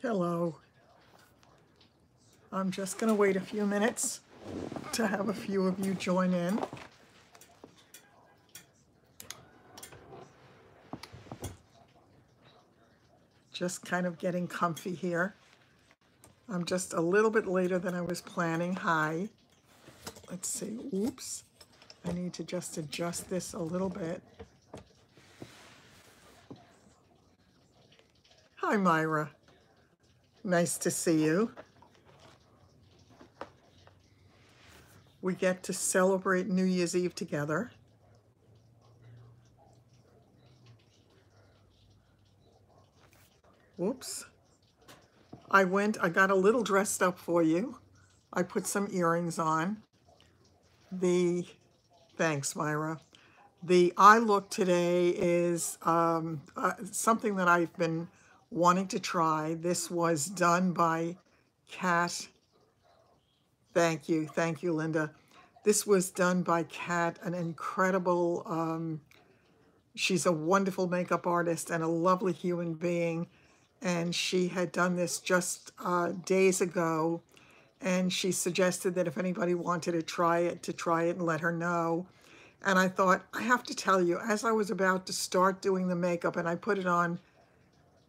Hello. I'm just going to wait a few minutes to have a few of you join in. Just kind of getting comfy here. I'm just a little bit later than I was planning. Hi. Let's see. Oops. I need to just adjust this a little bit. Hi, Myra. Nice to see you. We get to celebrate New Year's Eve together. Whoops. I got a little dressed up for you. I put some earrings on. Thanks, Myra. The eye look today is something that I've been wanting to try. This was done by Kat. Thank you, Linda. This was done by Kat, an incredible, she's a wonderful makeup artist and a lovely human being. And she had done this just days ago. And she suggested that if anybody wanted to try it and let her know. And I thought, I have to tell you, as I was about to start doing the makeup, and I put it on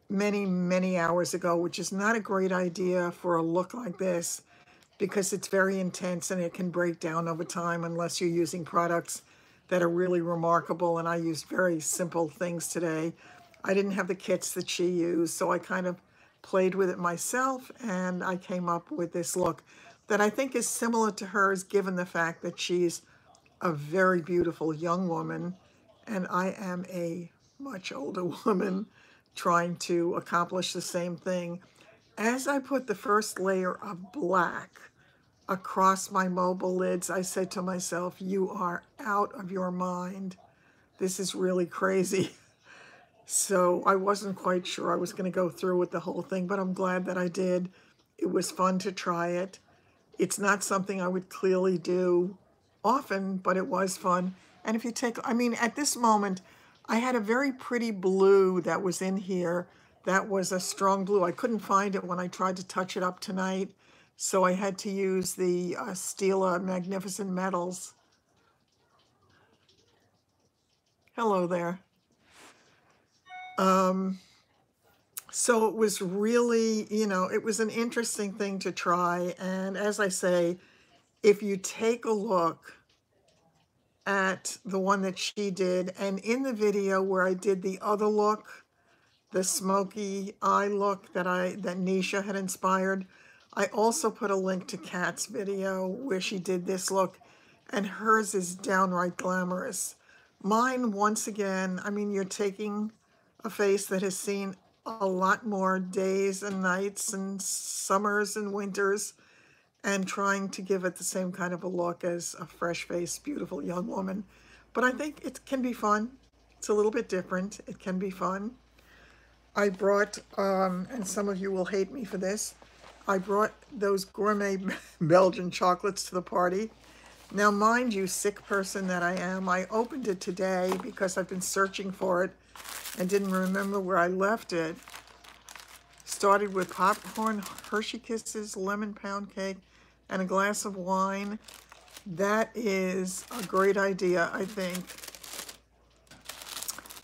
many, many hours ago, which is not a great idea for a look like this, because it's very intense and it can break down over time unless you're using products that are really remarkable. And I used very simple things today. I didn't have the kits that she used, so I kind of played with it myself, and I came up with this look that I think is similar to hers, given the fact that she's a very beautiful young woman, and I am a much older woman trying to accomplish the same thing. As I put the first layer of black across my mobile lids, I said to myself, you are out of your mind. This is really crazy. So I wasn't quite sure I was going to go through with the whole thing, but I'm glad that I did. It was fun to try it. It's not something I would clearly do often, but it was fun. And if you take, I mean, at this moment, I had a very pretty blue that was in here. That was a strong blue. I couldn't find it when I tried to touch it up tonight, so I had to use the Stila Magnificent Metals. Hello there. So it was really, it was an interesting thing to try. And as I say, if you take a look at the one that she did, and in the video where I did the other look, the smoky eye look that Nisha had inspired, I also put a link to Kat's video where she did this look, and hers is downright glamorous. Mine, once again, I mean, you're taking a face that has seen a lot more days and nights and summers and winters, and trying to give it the same kind of a look as a fresh-faced, beautiful young woman. But I think it can be fun. It's a little bit different. It can be fun. I brought, and some of you will hate me for this, I brought those gourmet Belgian chocolates to the party. Now, mind you, sick person that I am, I opened it today because I've been searching for it and didn't remember where I left it. Started with popcorn, Hershey Kisses, lemon pound cake, and a glass of wine. That is a great idea, I think.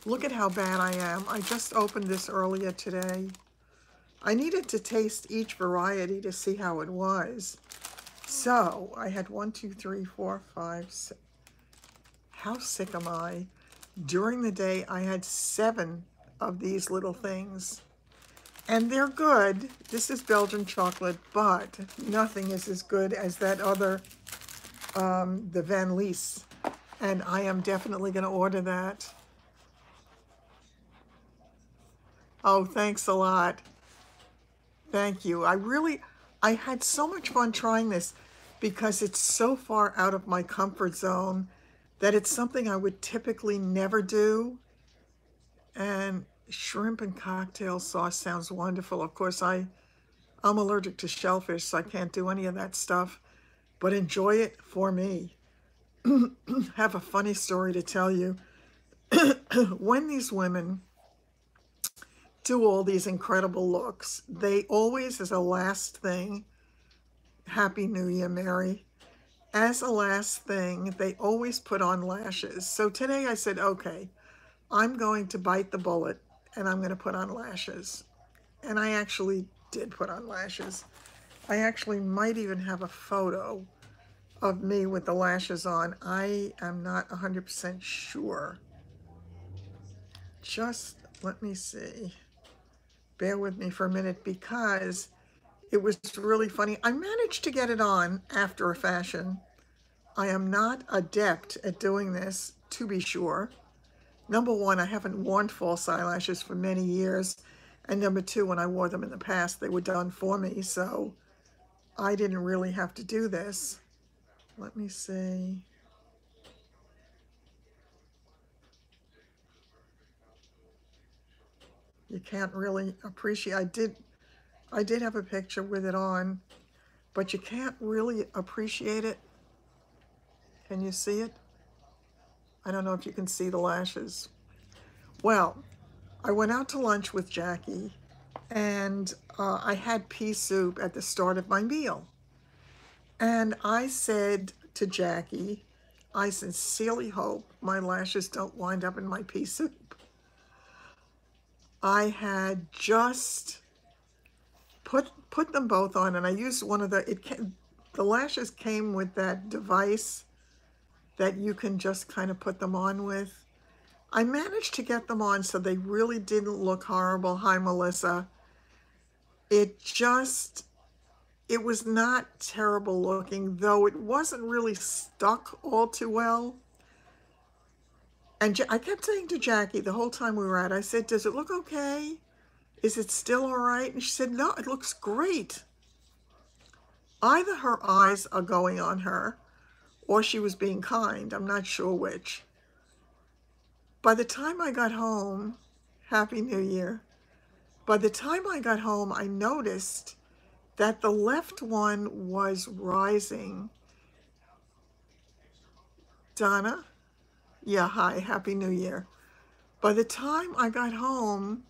Look at how bad I am. I just opened this earlier today. I needed to taste each variety to see how it was. So I had 1, 2, 3, 4, 5, 6. How sick am I? During the day, I had 7 of these little things. And they're good. This is Belgian chocolate, but nothing is as good as that other, the Van Lees. And I am definitely going to order that. Oh, thanks a lot. Thank you. I had so much fun trying this because it's so far out of my comfort zone that it's something I would typically never do. And shrimp and cocktail sauce sounds wonderful. Of course, I'm allergic to shellfish, so I can't do any of that stuff, but enjoy it for me. Have a funny story to tell you. When these women do all these incredible looks. They always, as a last thing, Happy New Year, Mary. As a last thing, they always put on lashes. So today I said, okay, I'm going to bite the bullet and I'm going to put on lashes. And I actually did put on lashes. I actually might even have a photo of me with the lashes on. I am not 100% sure. Just let me see. Bear with me for a minute because it was really funny. I managed to get it on after a fashion. I am not adept at doing this, to be sure. Number one, I haven't worn false eyelashes for many years. And number two, when I wore them in the past, they were done for me. So I didn't really have to do this. Let me see. You can't really appreciate. I did have a picture with it on, but you can't really appreciate it. Can you see it? I don't know if you can see the lashes. Well, I went out to lunch with Jackie, and I had pea soup at the start of my meal. And I said to Jackie, I sincerely hope my lashes don't wind up in my pea soup. I had just put them both on, and I used one of the lashes came with that device that you can just kind of put them on with. I managed to get them on so they really didn't look horrible. Hi, Melissa. It was not terrible looking, though it wasn't really stuck all too well. And I kept saying to Jackie the whole time we were at, I said, does it look okay? Is it still all right? And she said, no, it looks great. Either her eyes are going on her or she was being kind. I'm not sure which. By the time I got home, Happy New Year. By the time I got home, I noticed that the left one was rising. Donna? Yeah, hi, Happy New Year. By the time I got home,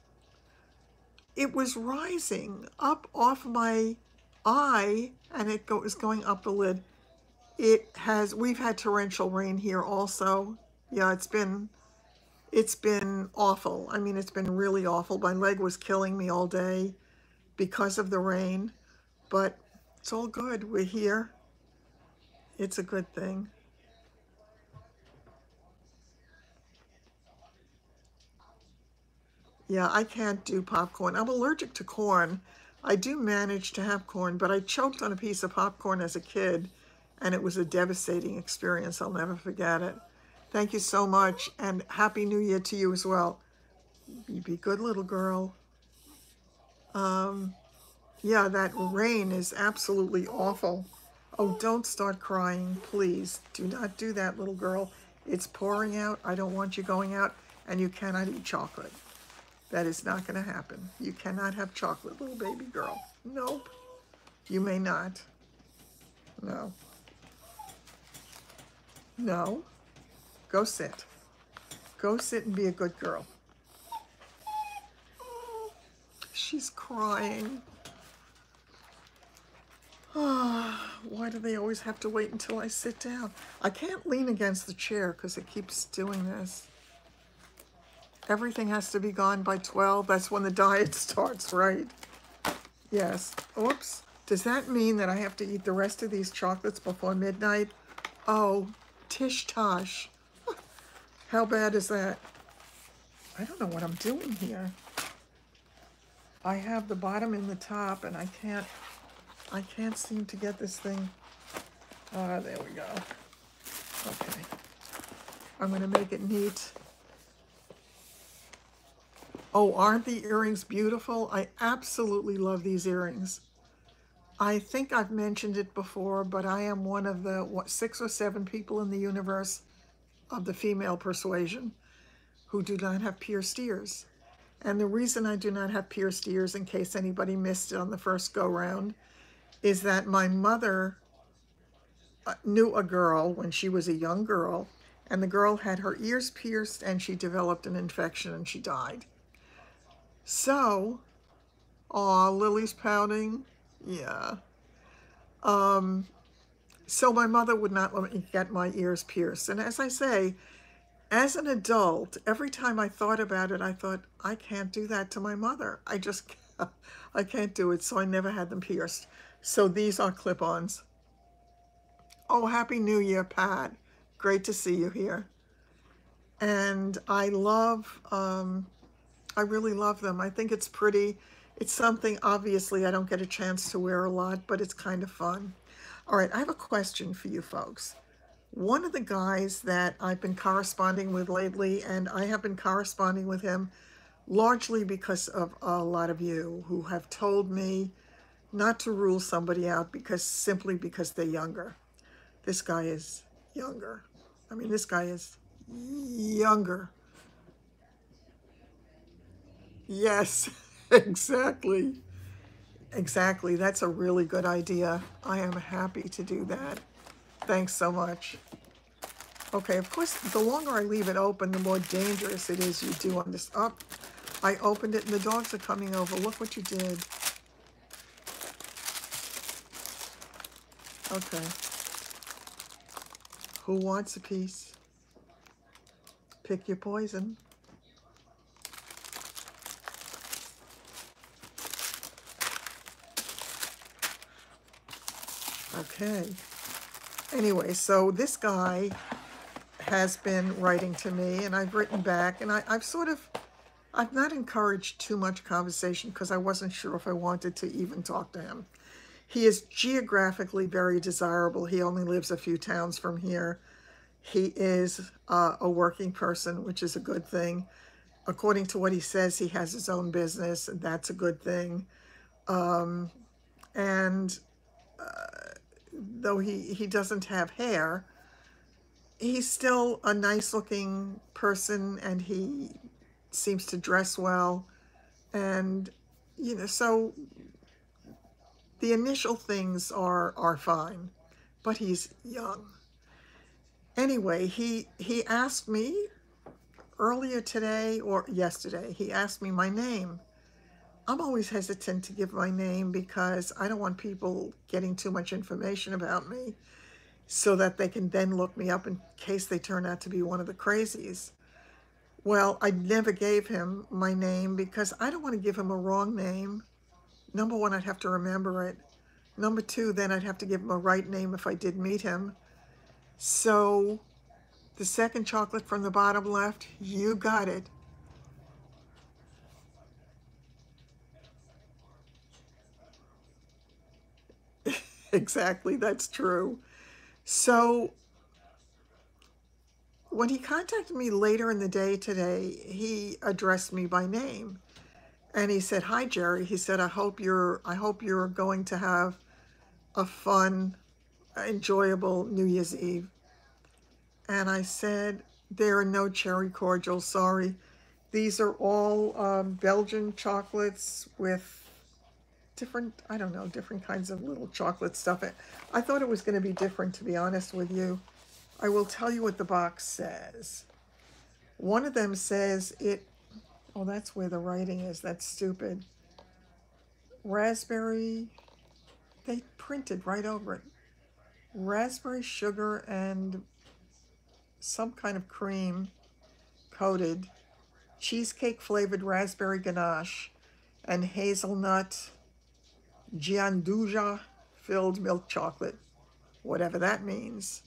it was rising up off my eye, and it was going up the lid. We've had torrential rain here also. Yeah, it's been awful. I mean, it's been really awful. My leg was killing me all day because of the rain, but it's all good. We're here. It's a good thing. Yeah, I can't do popcorn. I'm allergic to corn. I do manage to have corn, but I choked on a piece of popcorn as a kid, and it was a devastating experience. I'll never forget it. Thank you so much, and Happy New Year to you as well. You be good, little girl. Yeah, that rain is absolutely awful. Oh, don't start crying, please. Do not do that, little girl. It's pouring out. I don't want you going out, and you cannot eat chocolate. That is not going to happen. You cannot have chocolate, little baby girl. Nope. You may not. No. No. Go sit. Go sit and be a good girl. She's crying. Why do they always have to wait until I sit down? I can't lean against the chair because it keeps doing this. Everything has to be gone by 12. That's when the diet starts, right? Yes. Oops. Does that mean that I have to eat the rest of these chocolates before midnight? Oh, tish tosh. How bad is that? I don't know what I'm doing here. I have the bottom and the top, and I can't seem to get this thing. There we go. Okay. I'm going to make it neat. Oh, aren't the earrings beautiful? I absolutely love these earrings. I think I've mentioned it before, but I am one of the 6 or 7 people in the universe of the female persuasion who do not have pierced ears. And the reason I do not have pierced ears, in case anybody missed it on the first go-round, is that my mother knew a girl when she was a young girl, and the girl had her ears pierced and she developed an infection and she died. So, aw, Lily's pouting. Yeah. Um, so my mother would not let me get my ears pierced. And as I say, as an adult, every time I thought about it, I thought, I can't do that to my mother. I just, I can't do it. So I never had them pierced. So these are clip-ons. Oh, Happy New Year, Pat. Great to see you here. And I really love them. I think it's pretty. It's something, obviously, I don't get a chance to wear a lot, but it's kind of fun. All right, I have a question for you folks. One of the guys that I've been corresponding with lately, and I have been corresponding with him largely because of a lot of you who have told me not to rule somebody out because simply because they're younger. This guy is younger. I mean, this guy is younger. Yes, exactly. Exactly. That's a really good idea. I am happy to do that. Thanks so much. Okay, of course, the longer I leave it open, the more dangerous it is you do on this. Up. I opened it and the dogs are coming over. Look what you did. Okay. Who wants a piece? Pick your poison. Okay. Anyway, so this guy has been writing to me and I've written back and I've not encouraged too much conversation because I wasn't sure if I wanted to even talk to him. He is geographically very desirable. He only lives a few towns from here. He is a working person, which is a good thing. According to what he says, he has his own business, and that's a good thing. And though he doesn't have hair, he's still a nice looking person and he seems to dress well. And, so the initial things are fine, but he's young. Anyway, he asked me earlier today or yesterday, he asked me my name. I'm always hesitant to give my name because I don't want people getting too much information about me so that they can then look me up in case they turn out to be one of the crazies. Well, I never gave him my name because I don't want to give him a wrong name. Number one, I'd have to remember it. Number two, then I'd have to give him a right name if I did meet him. So the second chocolate from the bottom left, you got it. Exactly, that's true. So when he contacted me later in the day today, he addressed me by name. And he said, "Hi, Jerry." He said, I hope you're going to have a fun, enjoyable New Year's Eve." And I said, "There are no cherry cordials, sorry. These are all Belgian chocolates with different, I don't know, different kinds of little chocolate stuff." I thought it was going to be different, to be honest with you. I will tell you what the box says. One of them says oh, that's where the writing is. That's stupid. Raspberry, they printed right over it. Raspberry sugar and some kind of cream coated, cheesecake flavored raspberry ganache, and hazelnut gianduja filled milk chocolate, whatever that means.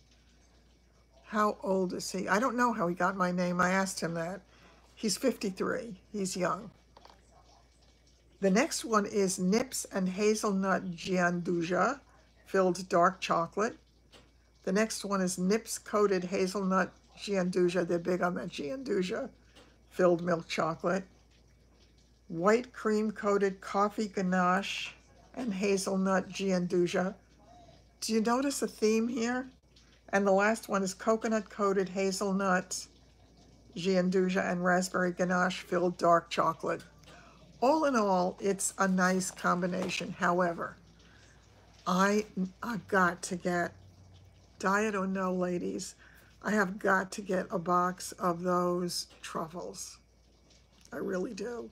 How old is he? I don't know how he got my name. I asked him that. He's 53. He's young. The next one is Nips and Hazelnut Gianduja filled dark chocolate. The next one is Nips coated hazelnut Gianduja. They're big on that Gianduja filled milk chocolate. White cream coated coffee ganache and hazelnut Gianduja. Do you notice a theme here? And the last one is coconut coated hazelnut Gianduja and raspberry ganache filled dark chocolate. All in all, it's a nice combination. However, I've got to get, diet or no, ladies, I have got to get a box of those truffles. I really do.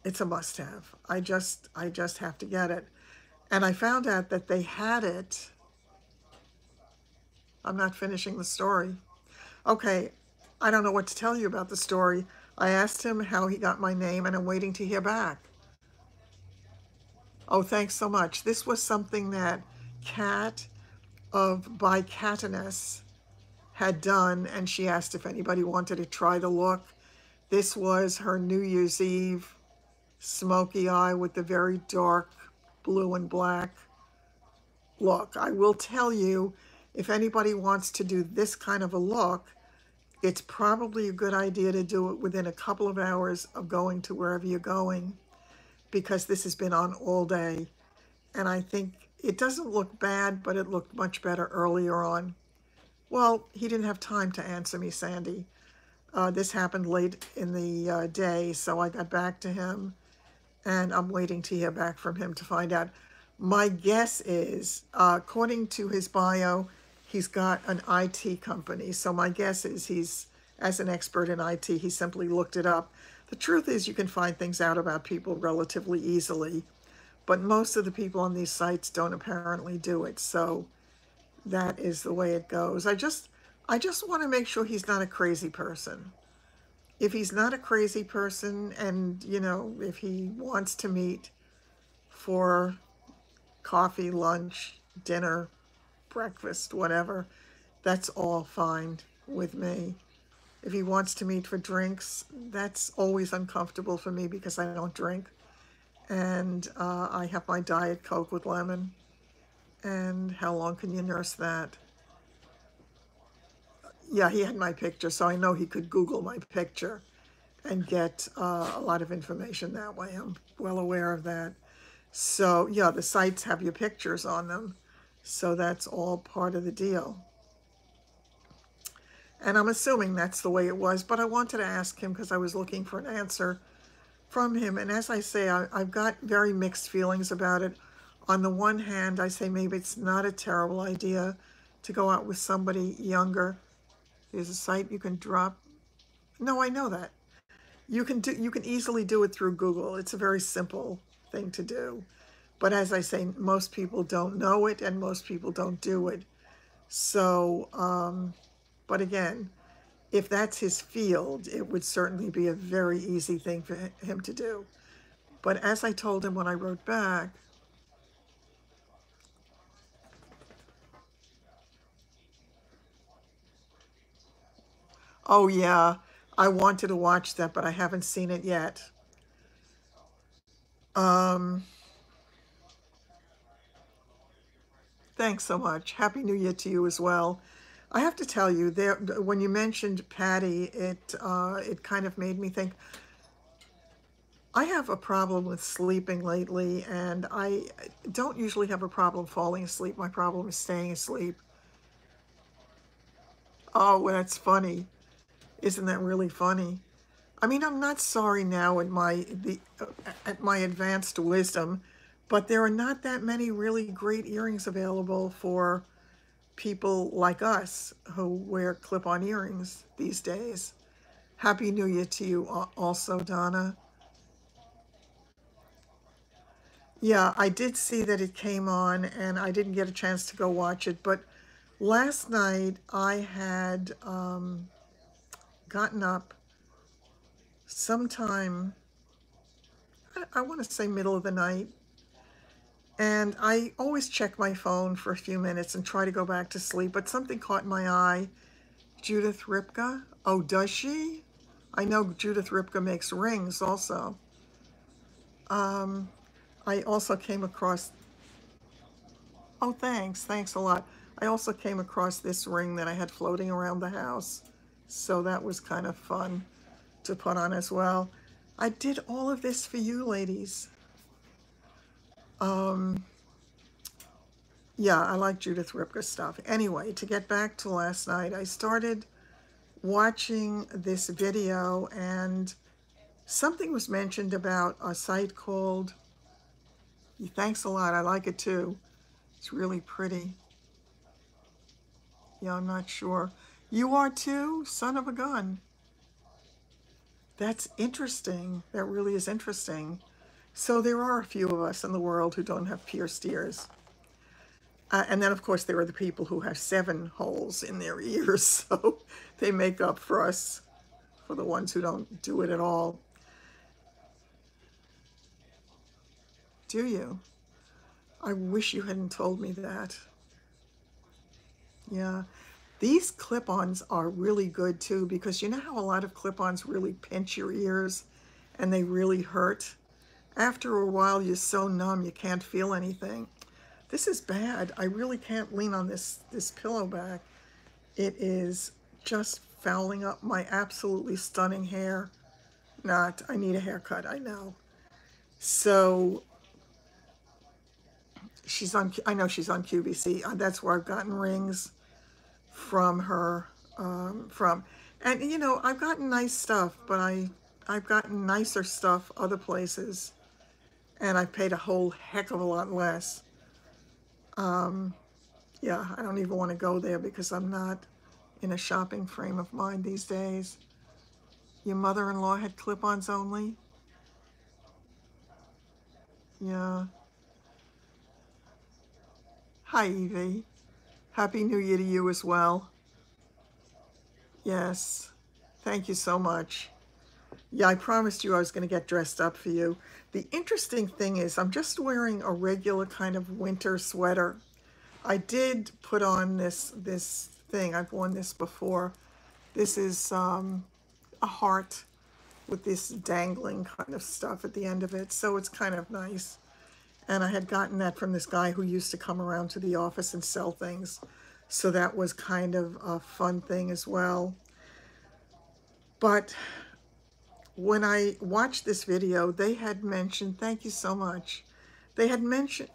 It's a must-have. I just have to get it. And I found out that they had it. I'm not finishing the story. Okay, I don't know what to tell you about the story. I asked him how he got my name, and I'm waiting to hear back. Oh, thanks so much. This was something that Kat of By Cataness had done, and she asked if anybody wanted to try the look. This was her New Year's Eve smoky eye with the very dark blue and black look. I will tell you, if anybody wants to do this kind of a look, it's probably a good idea to do it within a couple of hours of going to wherever you're going, because this has been on all day. And I think it doesn't look bad, but it looked much better earlier on. Well, he didn't have time to answer me, Sandy. This happened late in the day, so I got back to him, and I'm waiting to hear back from him to find out. My guess is, according to his bio, he's got an IT company. So my guess is he's, as an expert in IT, he simply looked it up. The truth is you can find things out about people relatively easily, but most of the people on these sites don't apparently do it. So that is the way it goes. I just want to make sure he's not a crazy person. If he's not a crazy person, and, you know, if he wants to meet for coffee, lunch, dinner, breakfast, whatever, that's all fine with me. If he wants to meet for drinks, that's always uncomfortable for me because I don't drink. And I have my Diet Coke with lemon. And how long can you nurse that? Yeah, he had my picture, so I know he could Google my picture and get a lot of information that way. I'm well aware of that. So yeah, the sites have your pictures on them. So that's all part of the deal. And I'm assuming that's the way it was, but I wanted to ask him because I was looking for an answer from him. And as I say, I've got very mixed feelings about it. On the one hand, I say maybe it's not a terrible idea to go out with somebody younger. There's a site you can drop. No, I know that. You can easily do it through Google. It's a very simple thing to do. But as I say, most people don't know it and most people don't do it. So, but again, if that's his field, it would certainly be a very easy thing for him to do. But as I told him when I wrote back, oh yeah, I wanted to watch that, but I haven't seen it yet. Um, Thanks so much. Happy New Year to you as well. I have to tell you, there when you mentioned Patty, it kind of made me think. I have a problem with sleeping lately, and I don't usually have a problem falling asleep. My problem is staying asleep. Oh, well, that's funny. Isn't that really funny? I mean, I'm not sorry now at my advanced wisdom, but there are not that many really great earrings available for people like us who wear clip-on earrings these days. Happy New Year to you also, Donna. Yeah, I did see that it came on, and I didn't get a chance to go watch it, but last night I had gotten up sometime, I want to say middle of the night, and I always check my phone for a few minutes and try to go back to sleep, but something caught my eye. Judith Ripka? Oh, does she? I know Judith Ripka makes rings also. Um, I also came across, oh, thanks. Thanks a lot. I also came across this ring that I had floating around the house. So that was kind of fun to put on as well. I did all of this for you, ladies. Um, yeah, I like Judith Ripka stuff. Anyway, to get back to last night, I started watching this video and something was mentioned about a site called, thanks a lot, I like it too. It's really pretty. Yeah, I'm not sure. You are too? Son of a gun. That's interesting. That really is interesting. So there are a few of us in the world who don't have pierced ears. And then, of course, there are the people who have 7 holes in their ears, so they make up for us, for the ones who don't do it at all. Do you? I wish you hadn't told me that. Yeah. These clip-ons are really good too, because you know how a lot of clip-ons really pinch your ears and they really hurt? After a while, you're so numb you can't feel anything. This is bad. I really can't lean on this pillow back. It is just fouling up my absolutely stunning hair. Not, I need a haircut, I know. So I know she's on QVC. That's where I've gotten rings from her, and you know, I've gotten nice stuff, but I've gotten nicer stuff other places, and I've paid a whole heck of a lot less. Yeah, I don't even want to go there because I'm not in a shopping frame of mind these days. Your mother-in-law had clip-ons only? Yeah. Hi, Evie. Happy New Year to you as well. Yes. Thank you so much. Yeah, I promised you I was going to get dressed up for you. The interesting thing is I'm just wearing a regular kind of winter sweater. I did put on this thing. I've worn this before. This is a heart with this dangling kind of stuff at the end of it. So it's kind of nice. And I had gotten that from this guy who used to come around to the office and sell things. So that was kind of a fun thing as well. But when I watched this video, they had mentioned, thank you so much. They had mentioned,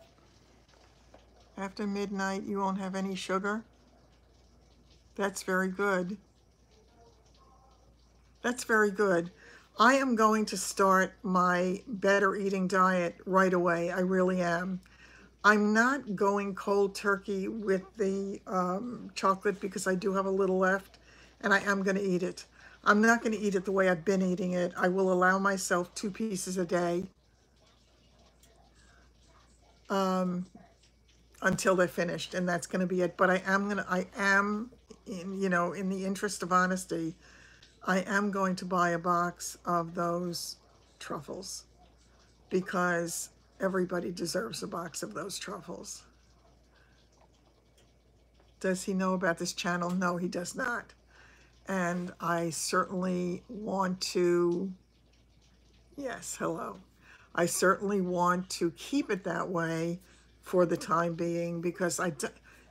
after midnight, you won't have any sugar. That's very good. That's very good. I am going to start my better eating diet right away. I really am. I'm not going cold turkey with the chocolate because I do have a little left, and I am going to eat it. I'm not going to eat it the way I've been eating it. I will allow myself 2 pieces a day until they're finished, and that's going to be it. But I am, in, you know, in the interest of honesty, I am going to buy a box of those truffles because everybody deserves a box of those truffles. Does he know about this channel? No, he does not. And I certainly want to, yes, hello. I certainly want to keep it that way for the time being because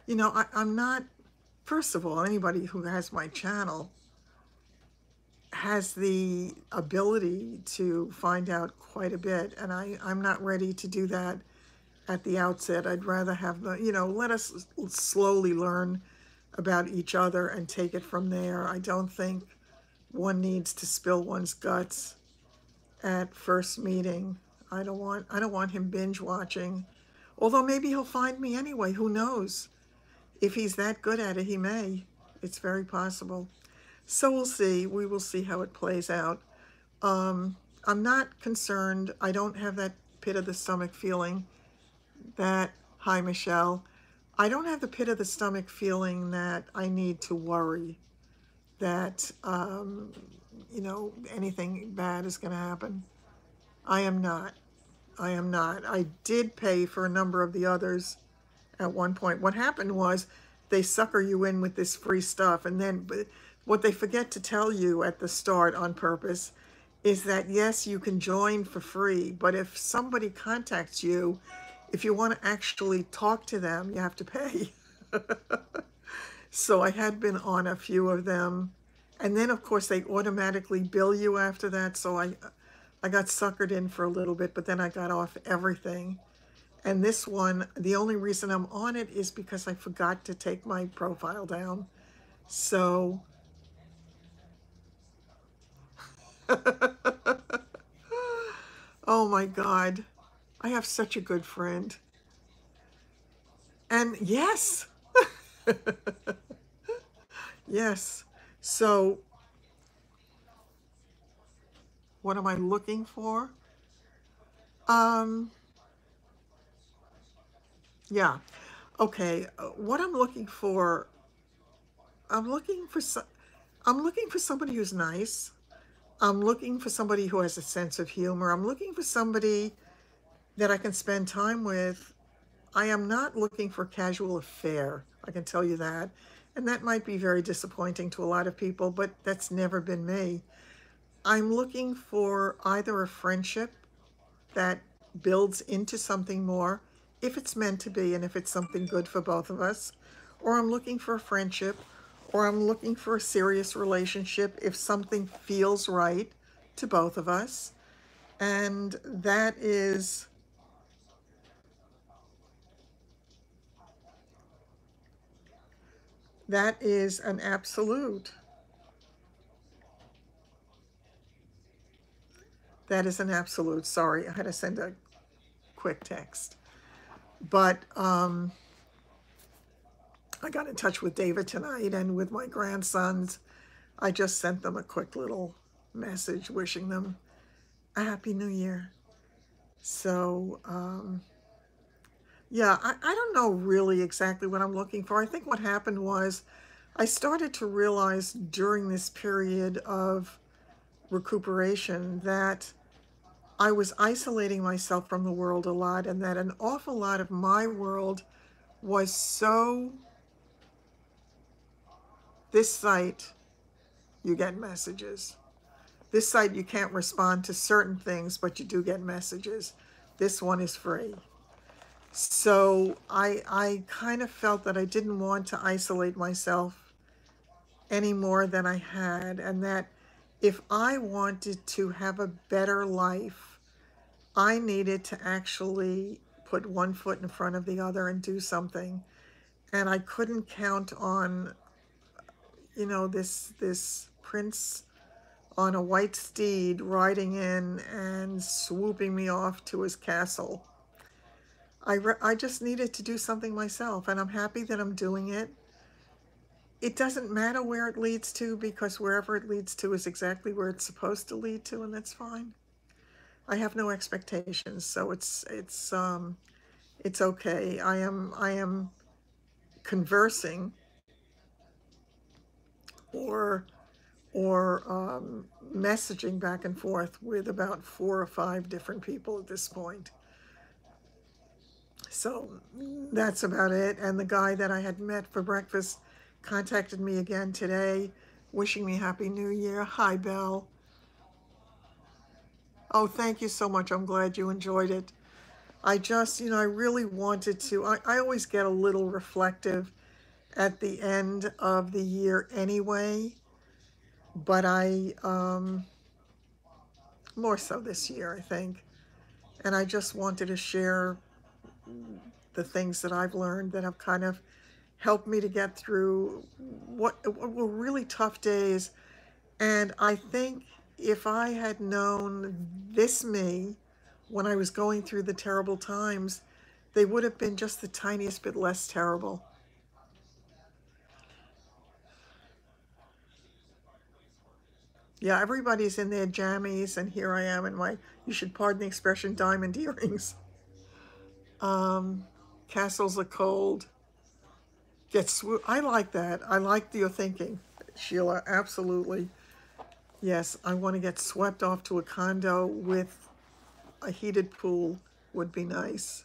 you know, I'm not, first of all, anybody who has my channel has the ability to find out quite a bit, and I'm not ready to do that at the outset. I'd rather have the, you know, let us slowly learn about each other and take it from there. I don't think one needs to spill one's guts at first meeting. I don't want him binge watching. Although maybe he'll find me anyway, who knows? If he's that good at it, he may. It's very possible. So we'll see. We will see how it plays out. I'm not concerned. I don't have that pit of the stomach feeling that, hi Michelle, I don't have the pit of the stomach feeling that I need to worry that, you know, anything bad is going to happen. I am not. I am not. I did pay for a number of the others at one point. What happened was they sucker you in with this free stuff, and then what they forget to tell you at the start on purpose is that yes, you can join for free, but if somebody contacts you, if you want to actually talk to them, you have to pay. So I had been on a few of them, and then of course they automatically bill you after that, so I got suckered in for a little bit, but then I got off everything. And this one, the only reason I'm on it is because I forgot to take my profile down. So, oh my God, I have such a good friend. And yes, yes. So What am I looking for? Um, yeah. Okay. What I'm looking for, I'm looking for some, I'm looking for somebody who's nice. I'm looking for somebody who has a sense of humor. I'm looking for somebody that I can spend time with. I am not looking for casual affair. I can tell you that. And that might be very disappointing to a lot of people, but that's never been me. I'm looking for either a friendship that builds into something more, if it's meant to be and if it's something good for both of us, or I'm looking for a friendship, or I'm looking for a serious relationship if something feels right to both of us. And that is an absolute. That is an absolute. Sorry, I had to send a quick text. But I got in touch with David tonight and with my grandsons. I just sent them a quick little message wishing them a happy new year. So, yeah, I don't know really exactly what I'm looking for. I think what happened was I started to realize during this period of recuperation that I was isolating myself from the world a lot, and that an awful lot of my world was so, this site, you get messages. This site, you can't respond to certain things, but you do get messages. This one is free. So I kind of felt that I didn't want to isolate myself any more than I had, and that if I wanted to have a better life, I needed to actually put one foot in front of the other and do something. And I couldn't count on, this prince on a white steed riding in and swooping me off to his castle. I just needed to do something myself, and I'm happy that I'm doing it. It doesn't matter where it leads to, because wherever it leads to is exactly where it's supposed to lead to, and that's fine. I have no expectations, so it's okay. I am conversing or messaging back and forth with about 4 or 5 different people at this point. So that's about it. And the guy that I had met for breakfast contacted me again today, wishing me Happy New Year. Hi, Belle. Oh, thank you so much. I'm glad you enjoyed it. I just, I really wanted to. I always get a little reflective at the end of the year anyway, but more so this year, I think. And I just wanted to share the things that I've learned that have kind of helped me to get through what were really tough days. And I think if I had known this me when I was going through the terrible times, they would have been just the tiniest bit less terrible. Yeah, everybody's in their jammies, and here I am in my, you should pardon the expression, diamond earrings. Um, Castles are cold. I like that. I like your thinking, Sheila. Absolutely. Yes, I want to get swept off to a condo with a heated pool would be nice.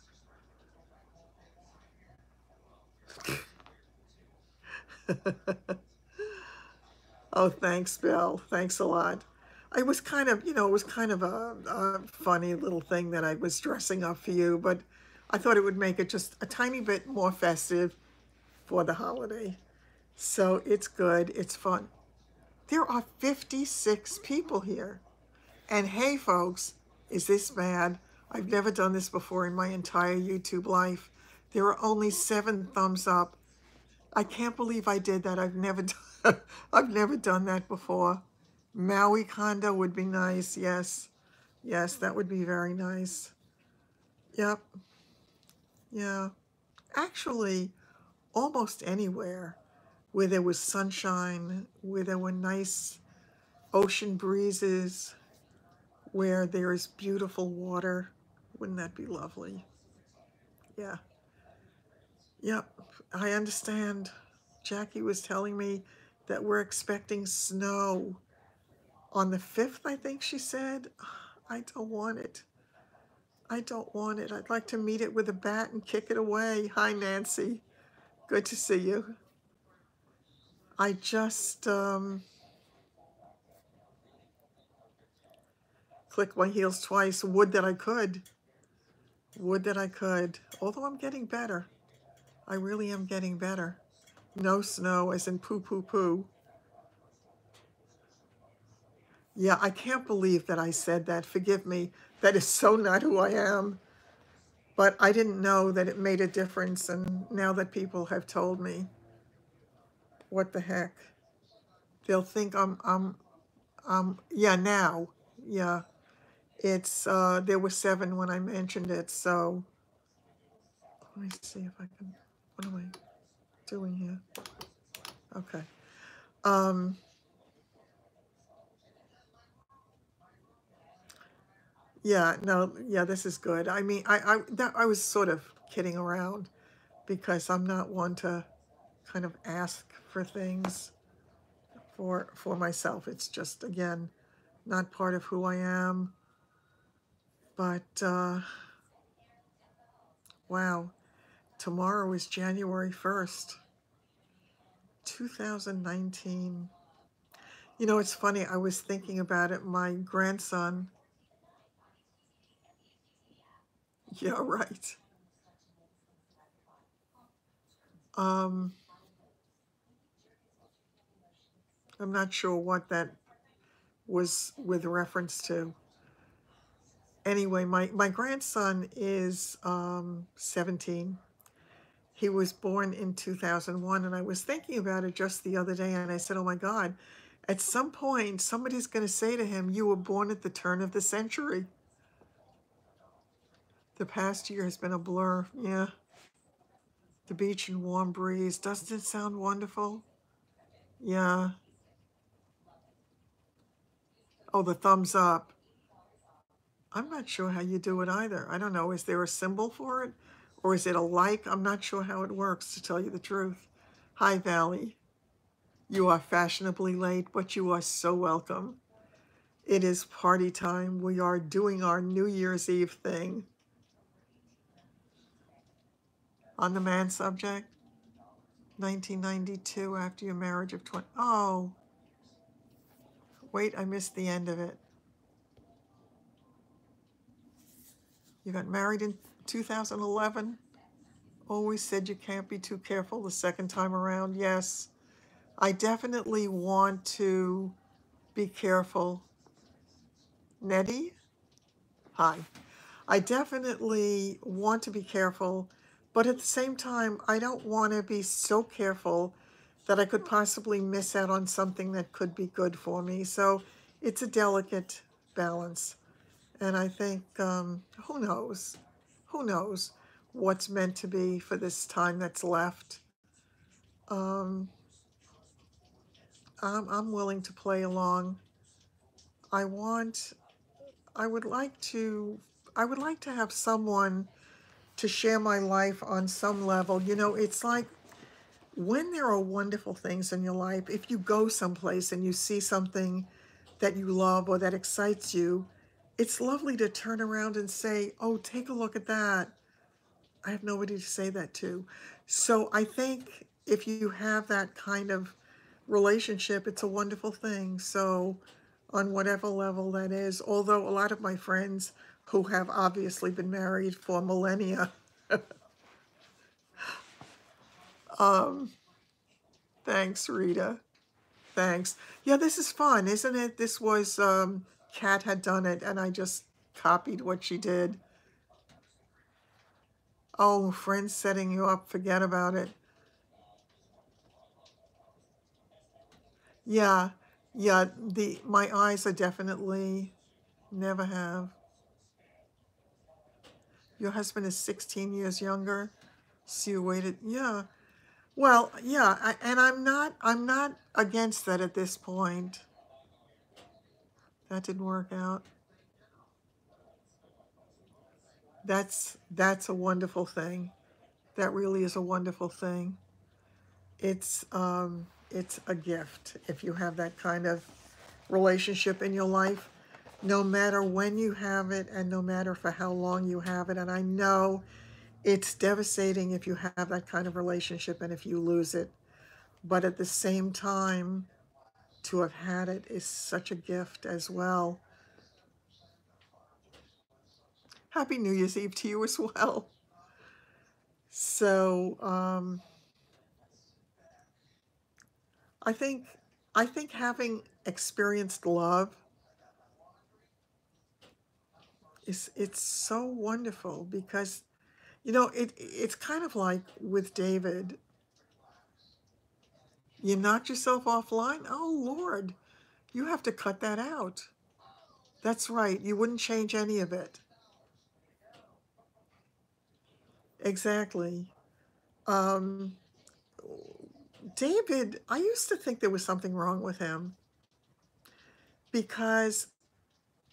Oh, thanks, Bill. Thanks a lot. It was kind of, it was kind of a funny little thing that I was dressing up for you, but I thought it would make it just a tiny bit more festive for the holiday. So it's good. It's fun. There are 56 people here. And hey, folks, is this bad? I've never done this before in my entire YouTube life. There are only 7 thumbs up. I can't believe I did that. I've never done that before. Maui condo would be nice. Yes. Yes, that would be very nice. Yep. Yeah. Actually, almost anywhere where there was sunshine, where there were nice ocean breezes, where there is beautiful water. Wouldn't that be lovely? Yeah. Yep. I understand. Jackie was telling me that we're expecting snow on the 5th, I think she said. I don't want it. I don't want it. I'd like to meet it with a bat and kick it away. Hi, Nancy. Good to see you. I just clicked my heels twice. Would that I could. Would that I could. Although I'm getting better. I really am getting better. No snow, as in poo, poo, poo. Yeah, I can't believe that I said that. Forgive me. That is so not who I am. But I didn't know that it made a difference. And now that people have told me, what the heck? They'll think yeah, now. Yeah. It's, there were 7 when I mentioned it. So let me see if I can, what am I doing here? Okay. Yeah, no, yeah, this is good. I mean, I was sort of kidding around because I'm not one to kind of ask for things for myself. It's just, again, not part of who I am. But wow, tomorrow is January 1st, 2019. You know, it's funny, I was thinking about it. My grandson, yeah, right. Um, I'm not sure what that was with reference to. Anyway, my grandson is 17. He was born in 2001, and I was thinking about it just the other day, and I said, oh my God, at some point, somebody's going to say to him, you were born at the turn of the century. The past year has been a blur. Yeah. The beach and warm breeze. Doesn't it sound wonderful? Yeah. Oh, the thumbs up. I'm not sure how you do it either. I don't know. Is there a symbol for it? Or is it a like? I'm not sure how it works, to tell you the truth. Hi, Valley. You are fashionably late, but you are so welcome. It is party time. We are doing our New Year's Eve thing. On the man subject, 1992, after your marriage of 20. Oh, wait, I missed the end of it. You got married in 2011? Always said you can't be too careful the second time around. Yes, I definitely want to be careful. Nettie? Hi. I definitely want to be careful, but at the same time, I don't want to be so careful that I could possibly miss out on something that could be good for me. So it's a delicate balance. And I think, who knows? Who knows what's meant to be for this time that's left? Um, I'm willing to play along. I want, I would like to, I would like to have someone to share my life on some level. You know, it's like when there are wonderful things in your life, if you go someplace and you see something that you love or that excites you, it's lovely to turn around and say, oh, take a look at that. I have nobody to say that to. So I think if you have that kind of relationship, it's a wonderful thing. So on whatever level that is, although a lot of my friends who have obviously been married for millennia, thanks, Rita. Thanks. Yeah, this is fun, isn't it? This was, Kat had done it, and I just copied what she did. Oh, friends setting you up, forget about it. Yeah, yeah, my eyes are definitely, never have. Your husband is 16 years younger, so you waited, yeah. Well, yeah, and I'm not against that at this point. That didn't work out. That's a wonderful thing. That really is a wonderful thing. It's a gift if you have that kind of relationship in your life, no matter when you have it and no matter for how long you have it. And I know it's devastating if you have that kind of relationship and if you lose it. But at the same time, to have had it is such a gift as well. Happy New Year's Eve to you as well. So I think I think having experienced love is it's so wonderful because it's kind of like with David, you knocked yourself offline. Oh Lord, you have to cut that out. That's right. You wouldn't change any of it. Exactly. Um, David, I used to think there was something wrong with him because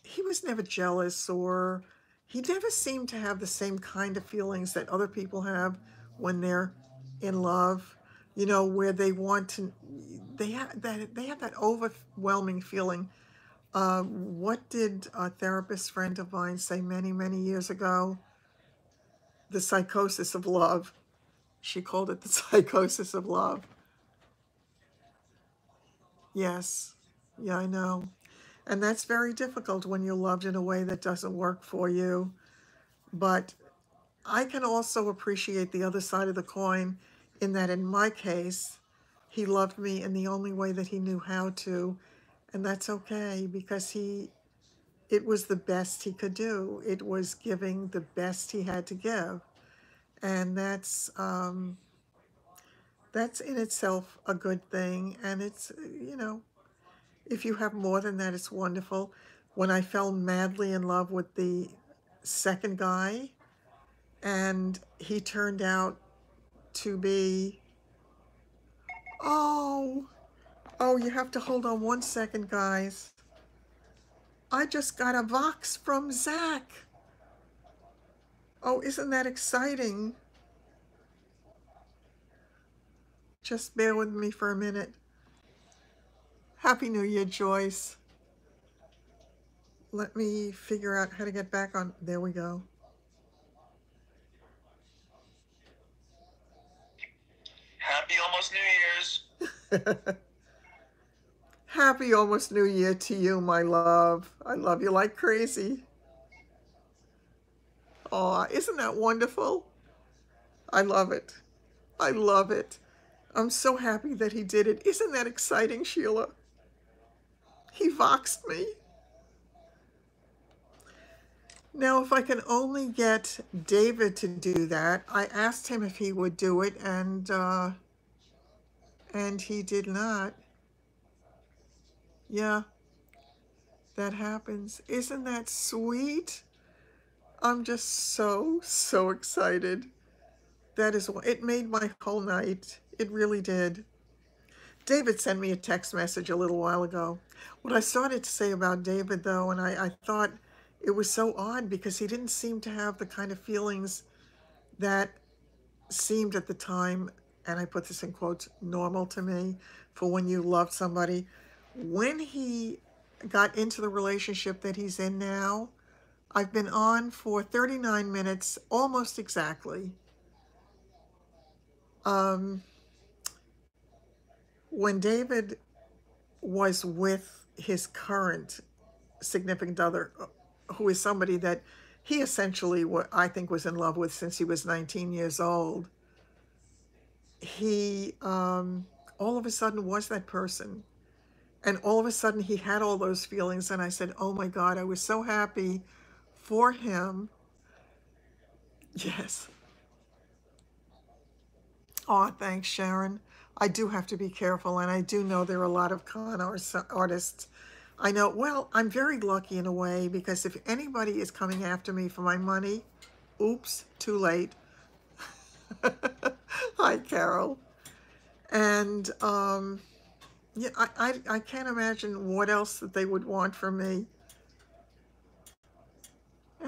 he was never jealous or he never seemed to have the same kind of feelings that other people have when they're in love, where they want to, they have that overwhelming feeling. What did a therapist friend of mine say many, many years ago? The psychosis of love. She called it the psychosis of love. Yes. Yeah, I know. And that's very difficult when you're loved in a way that doesn't work for you. But I can also appreciate the other side of the coin in that in my case, he loved me in the only way that he knew how to. And that's okay because it was the best he could do. It was giving the best he had to give. And that's in itself a good thing. And if you have more than that, it's wonderful. When I fell madly in love with the second guy, and he turned out to be, oh, oh, you have to hold on 1 second, guys. I just got a Vox from Zach. Oh, isn't that exciting? Just bear with me for a minute. Happy New Year, Joyce. Let me figure out how to get back on. There we go. Happy almost New Year's. Happy almost New Year to you, my love. I love you like crazy. Aw, isn't that wonderful? I love it. I love it. I'm so happy that he did it. Isn't that exciting, Sheila? He voxed me. Now, if I can only get David to do that, I asked him if he would do it, and he did not. Yeah, that happens. Isn't that sweet? I'm just so excited. It made my whole night. It really did. David sent me a text message a little while ago. What I started to say about David, though, and I thought it was so odd because he didn't seem to have the kind of feelings that seemed at the time, and I put this in quotes, normal to me for when you loved somebody. When he got into the relationship that he's in now, I've been on for 39 minutes, almost exactly. When David was with his current significant other, who is somebody that he essentially, I think, was in love with since he was 19 years old, he all of a sudden was that person. And all of a sudden he had all those feelings. And I said, oh my God, I was so happy for him. Yes. Oh, thanks, Sharon. I do have to be careful, and I do know there are a lot of artists. I know, well, I'm very lucky in a way because if anybody is coming after me for my money, oops, too late. Hi, Carol. And yeah, I can't imagine what else that they would want from me.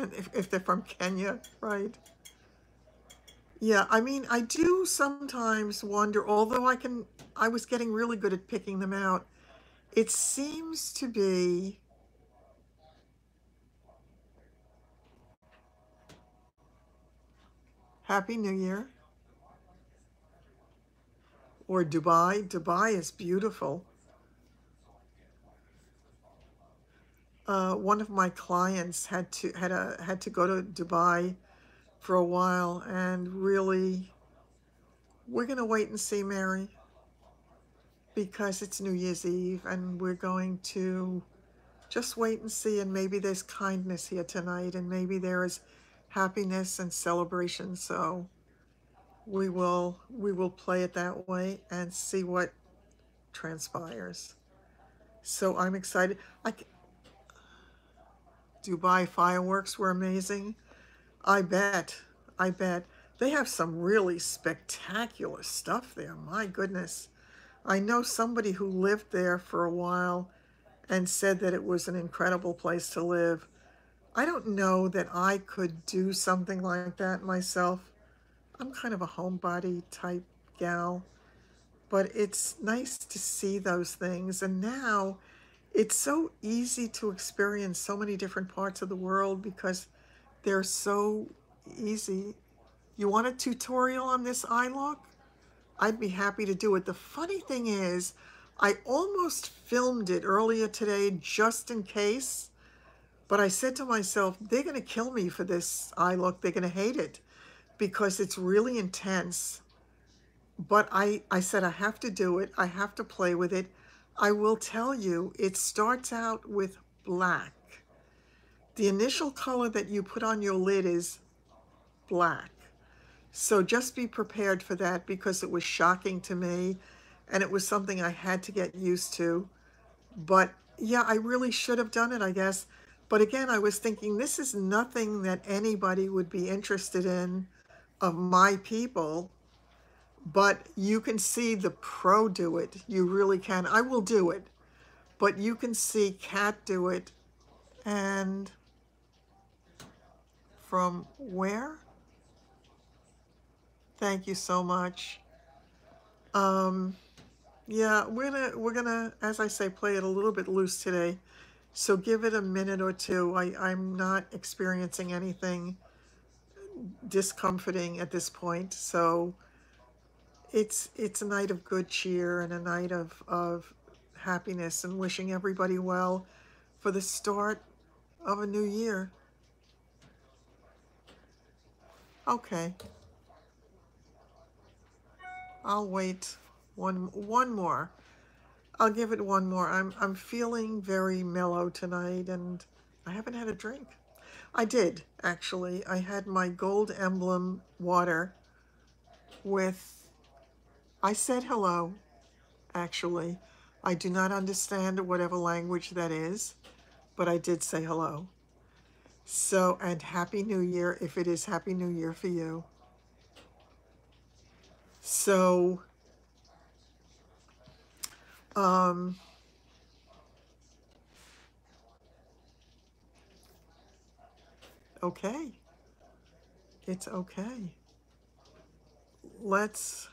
And if they're from Kenya, right? Yeah, I mean, I do sometimes wonder, although I was getting really good at picking them out. It seems to be Happy New Year or Dubai. Dubai is beautiful. One of my clients had to go to Dubai for a while, and really, we're gonna wait and see, Mary, because it's New Year's Eve, and we're going to just wait and see. And maybe there's kindness here tonight, and maybe there is happiness and celebration. So we will play it that way and see what transpires. So I'm excited. Dubai fireworks were amazing. I bet. I bet. They have some really spectacular stuff there. My goodness. I know somebody who lived there for a while and said that it was an incredible place to live. I don't know that I could do something like that myself. I'm kind of a homebody type gal, but it's nice to see those things. And now it's so easy to experience so many different parts of the world because they're so easy. You want a tutorial on this eye look? I'd be happy to do it. The funny thing is, I almost filmed it earlier today just in case, but I said to myself, they're going to kill me for this eye look. They're going to hate it because it's really intense. But I said I have to do it. I have to play with it. I will tell you, it starts out with black. The initial color that you put on your lid is black. So just be prepared for that because it was shocking to me and it was something I had to get used to. But yeah, I really should have done it, I guess. But again, I was thinking this is nothing that anybody would be interested in of my people. But you can see the pro do it. You really can. I will do it. But you can see Kat do it. And from where? Thank you so much. Um, yeah, we're gonna, as I say, play it a little bit loose today. So give it a minute or two. I'm not experiencing anything discomforting at this point. So it's a night of good cheer and a night of happiness and wishing everybody well for the start of a new year. Okay, I'll wait one more. I'll give it one more. I'm feeling very mellow tonight and I haven't had a drink. I did, actually. I had my Gold Emblem water with, I said hello, actually. I do not understand whatever language that is, but I did say hello. So, and Happy New Year if it is Happy New Year for you. So, um, okay. It's okay. Let's,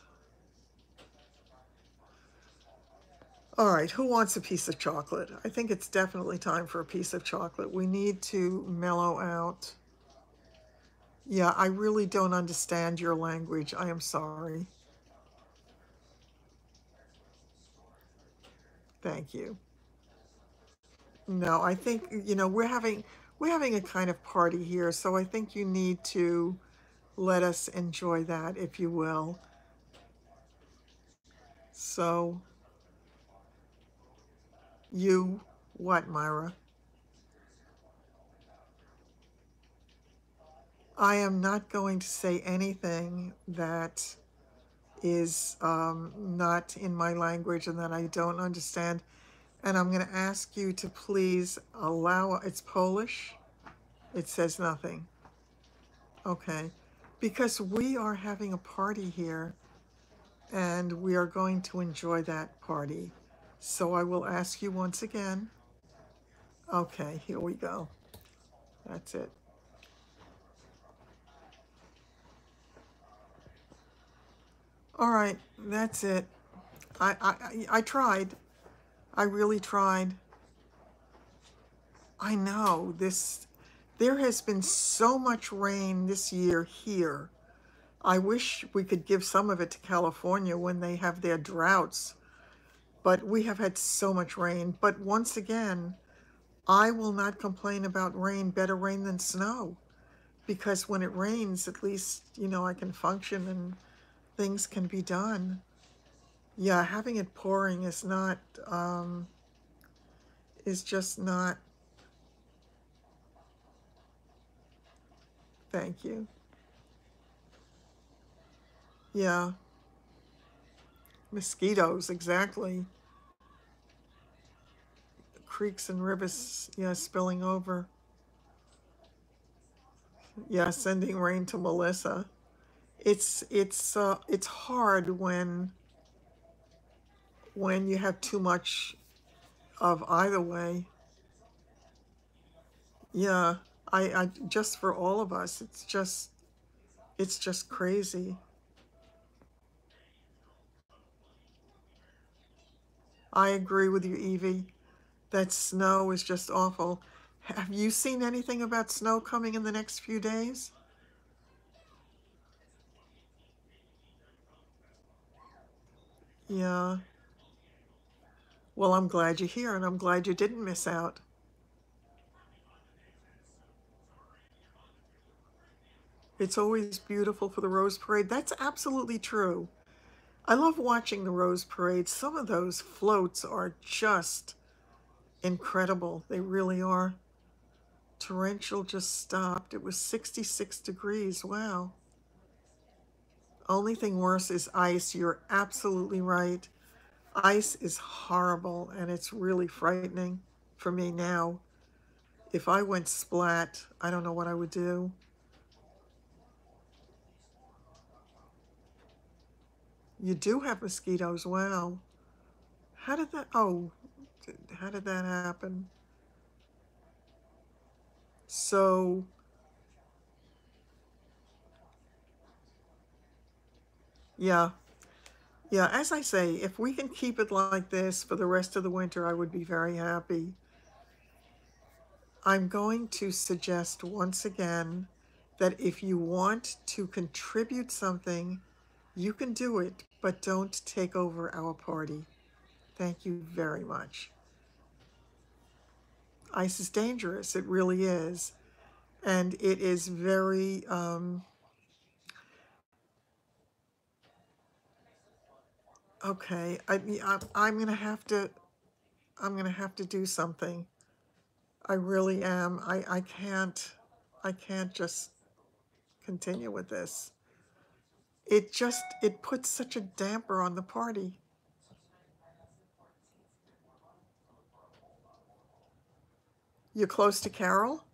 all right, who wants a piece of chocolate? I think it's definitely time for a piece of chocolate. We need to mellow out. Yeah, I really don't understand your language. I am sorry. Thank you. No, I think, we're having a kind of party here, so I think you need to let us enjoy that, if you will. So, you, what, Myra? I am not going to say anything that is not in my language and that I don't understand. And I'm going to ask you to please allow, it's Polish. It says nothing. Okay. Because we are having a party here and we are going to enjoy that party. So I will ask you once again. Okay, here we go. That's it. All right, that's it. I tried. I really tried. I know this. There has been so much rain this year here. I wish we could give some of it to California when they have their droughts, but we have had so much rain. But once again, I will not complain about rain, better rain than snow, because when it rains, at least, I can function and things can be done. Yeah, having it pouring is not, is just not, thank you. Yeah, mosquitoes, exactly. Creeks and rivers, yeah, spilling over. Yeah, sending rain to Melissa. It's hard when you have too much of either way. Yeah, I just for all of us, it's just crazy. I agree with you, Evie. That snow is just awful. Have you seen anything about snow coming in the next few days? Yeah. Well, I'm glad you're here and I'm glad you didn't miss out. It's always beautiful for the Rose Parade. That's absolutely true. I love watching the Rose Parade. Some of those floats are just incredible. They really are. Torrential just stopped. It was 66 degrees. Wow. Only thing worse is ice. You're absolutely right. Ice is horrible and it's really frightening for me now. If I went splat, I don't know what I would do. You do have mosquitoes. Wow. How did that, oh, how did that happen? So, yeah. Yeah, as I say, if we can keep it like this for the rest of the winter, I would be very happy. I'm going to suggest once again that if you want to contribute something, you can do it, but don't take over our party. Thank you very much. Ice is dangerous. It really is. And it is very, okay. I'm gonna have to, I'm gonna have to do something. I really am. I can't just continue with this. It puts such a damper on the party. You're close to Carol?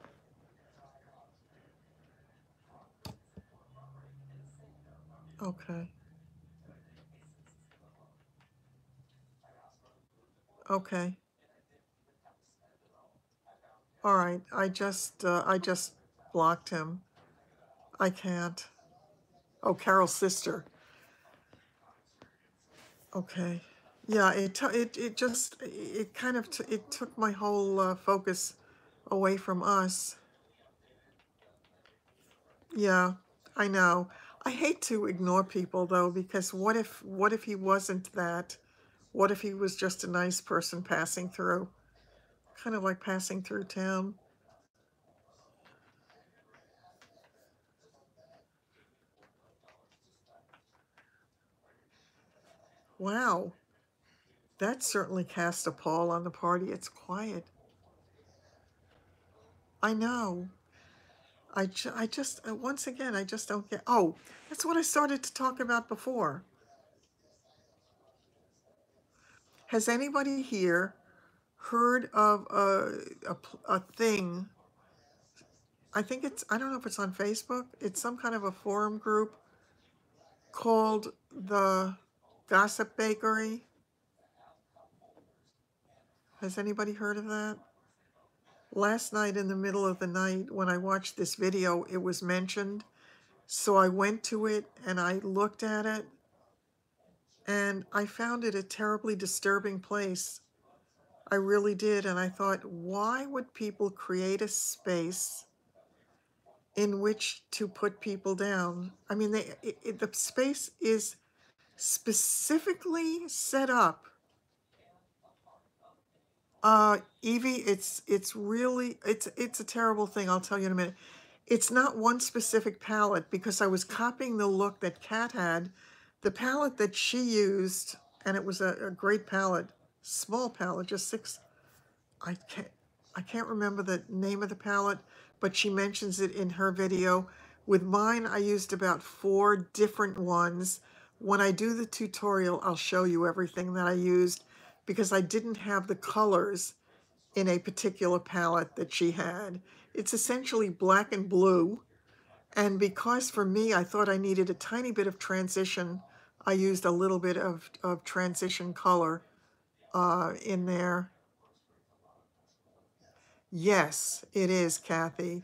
Okay. Okay. All right. I just blocked him. I can't. Oh, Carol's sister. Okay. Yeah, it kind of it took my whole focus away from us. Yeah, I know. I hate to ignore people though, because what if he wasn't that? What if he was just a nice person passing through? Kind of like passing through town. Wow, that certainly cast a pall on the party. It's quiet. I know. I just once again, I just don't get. Oh, that's what I started to talk about before. Has anybody here heard of a thing? I think I don't know if it's on Facebook. It's some kind of a forum group called the Gossip Bakery. Has anybody heard of that? Last night in the middle of the night when I watched this video, it was mentioned. So I went to it and I looked at it And I found it a terribly disturbing place. I really did. And I thought, why would people create a space in which to put people down? I mean, the space is specifically set up. Evie, it's really, it's a terrible thing. I'll tell you in a minute. It's not one specific palette because I was copying the look that Kat had, the palette that she used, and it was a great palette, small palette, just six. I can't I can't remember the name of the palette, but she mentions it in her video. With mine, I used about 4 different ones. When I do the tutorial, I'll show you everything that I used because I didn't have the colors in a particular palette that she had. It's essentially black and blue. And because for me, I thought I needed a tiny bit of transition, I used a little bit of transition color in there. Yes, it is, Kathy.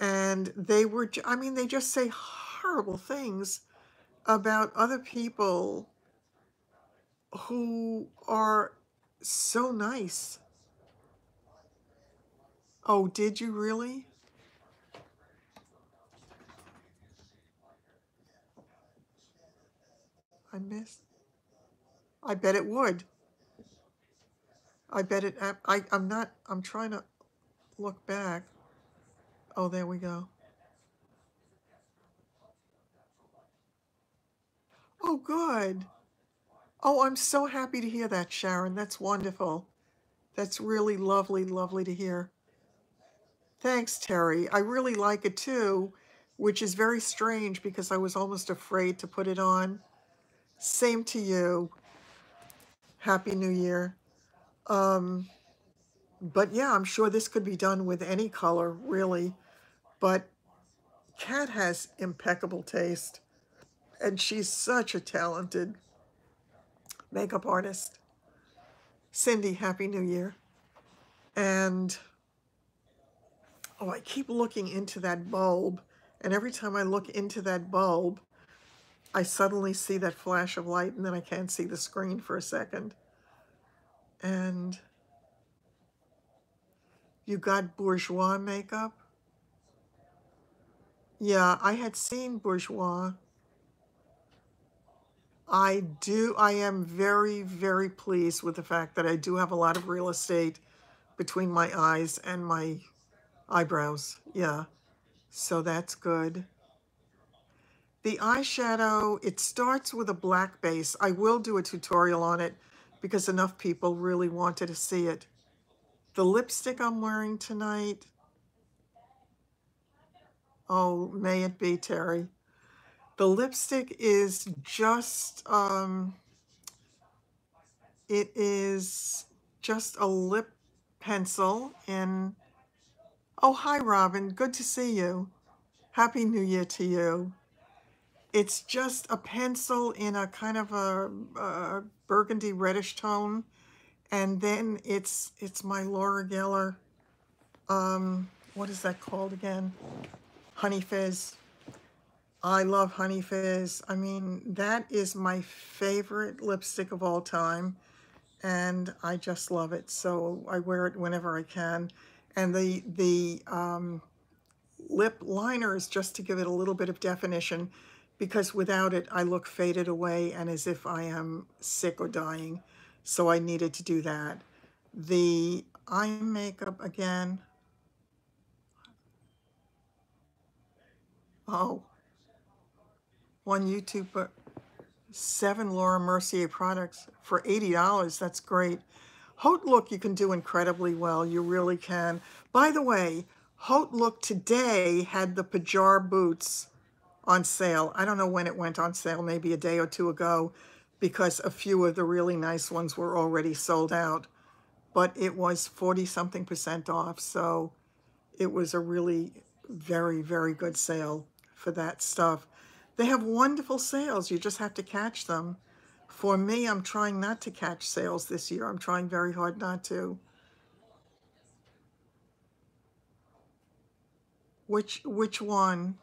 And they were, I mean, they just say horrible things about other people who are so nice. Oh, did you really? I missed. I bet it would. I bet it, I'm not, I'm trying to look back. Oh, there we go. Oh, good. Oh, I'm so happy to hear that, Sharon. That's wonderful. That's really lovely, lovely to hear. Thanks, Terry. I really like it too, which is very strange because I was almost afraid to put it on. Same to you. Happy New Year. Um, but yeah, I'm sure this could be done with any color, really. But Kat has impeccable taste, and she's such a talented makeup artist. Cindy, Happy New Year. And oh, I keep looking into that bulb, and every time I look into that bulb, I suddenly see that flash of light, and then I can't see the screen for a second. And you got Bourjois makeup? Yeah, I had seen Bourjois. I am very, very pleased with the fact that I do have a lot of real estate between my eyes and my eyebrows. Yeah, so that's good. The eyeshadow, it starts with a black base. I will do a tutorial on it because enough people really wanted to see it. The lipstick I'm wearing tonight, oh, may it be, Terry. The lipstick is just, it is just a lip pencil in, oh, hi, Robin. Good to see you. Happy New Year to you. It's just a pencil in a kind of a burgundy reddish tone. And then it's my Laura Geller, what is that called again? Honey Fizz. I love Honey Fizz. I mean, that is my favorite lipstick of all time, and I just love it. So I wear it whenever I can. And the lip liner is just to give it a little bit of definition, because without it, I look faded away and as if I am sick or dying. So I needed to do that. The eye makeup again. Oh, one YouTuber, 7 Laura Mercier products for $80. That's great. Haute Look you can do incredibly well. You really can. By the way, Haute Look today had the Pajar boots on sale. I don't know when it went on sale, maybe a day or two ago, because a few of the really nice ones were already sold out. But it was 40-something% off, so it was a really very, very good sale for that stuff. They have wonderful sales. You just have to catch them. For me, I'm trying not to catch sales this year. I'm trying very hard not to. Which one?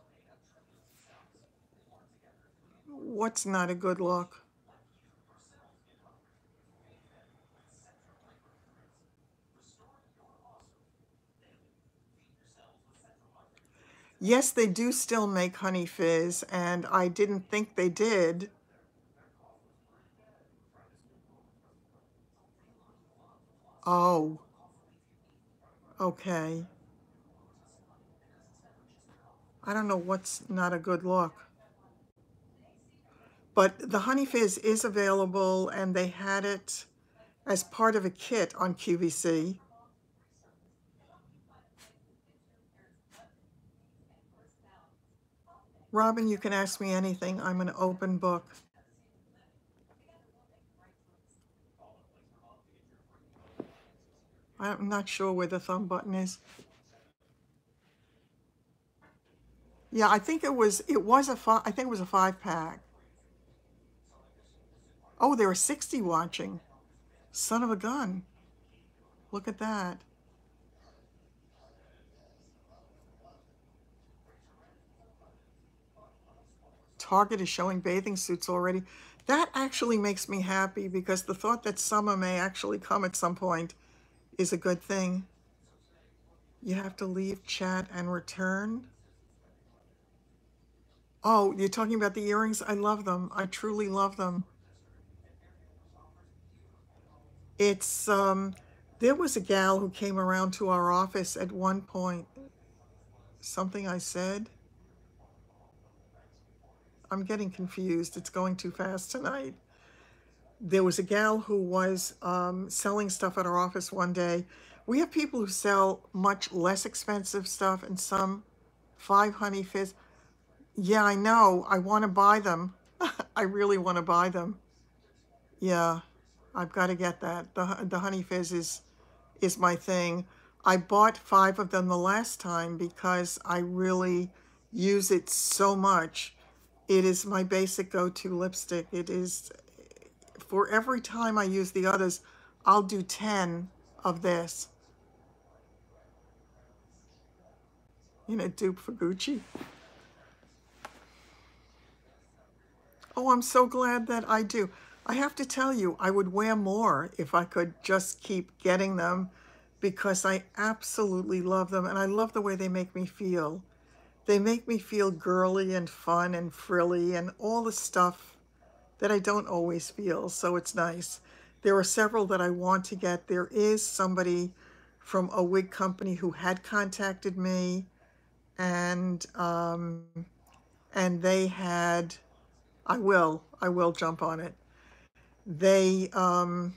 What's not a good look? Yes, they do still make Honey Fizz, and I didn't think they did. Oh, okay. I don't know what's not a good look. But the Honey Fizz is available, and they had it as part of a kit on QVC. Robin, you can ask me anything. I'm an open book. I'm not sure where the thumb button is. Yeah, I think I think it was a 5-pack. Oh, there are 60 watching. Son of a gun. Look at that. Target is showing bathing suits already. That actually makes me happy because the thought that summer may actually come at some point is a good thing. You have to leave chat and return. Oh, you're talking about the earrings? I love them. I truly love them. It's there was a gal who came around to our office at one point. Something I said. I'm getting confused. It's going too fast tonight. There was a gal who was selling stuff at our office one day. We have people who sell much less expensive stuff and some 5 Honey Fizz. Yeah, I know. I want to buy them. I really want to buy them. Yeah, I've got to get that. The Honey Fizz is my thing. I bought 5 of them the last time because I really use it so much. It is my basic go-to lipstick. It is, for every time I use the others, I'll do 10 of this. You know, dupe for Gucci. Oh, I'm so glad that I do. I have to tell you, I would wear more if I could just keep getting them because I absolutely love them and I love the way they make me feel. They make me feel girly and fun and frilly and all the stuff that I don't always feel, so it's nice. There are several that I want to get. There is somebody from a wig company who had contacted me, and they had. I will jump on it. They, as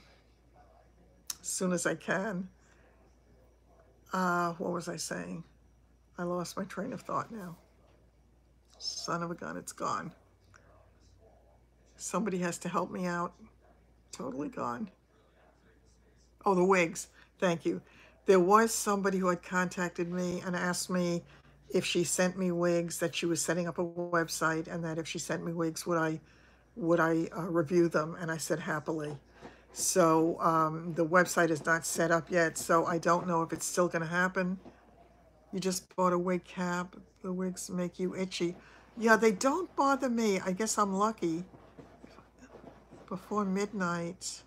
soon as I can. What was I saying? I lost my train of thought now. Son of a gun, it's gone. Somebody has to help me out. Totally gone. Oh, the wigs. Thank you. There was somebody who had contacted me and asked me if she sent me wigs, that she was setting up a website, and that if she sent me wigs, would I review them? And I said happily. So the website is not set up yet, so I don't know if it's still going to happen. You just bought a wig cap. The wigs make you itchy. Yeah, they don't bother me. I guess I'm lucky. Before midnight.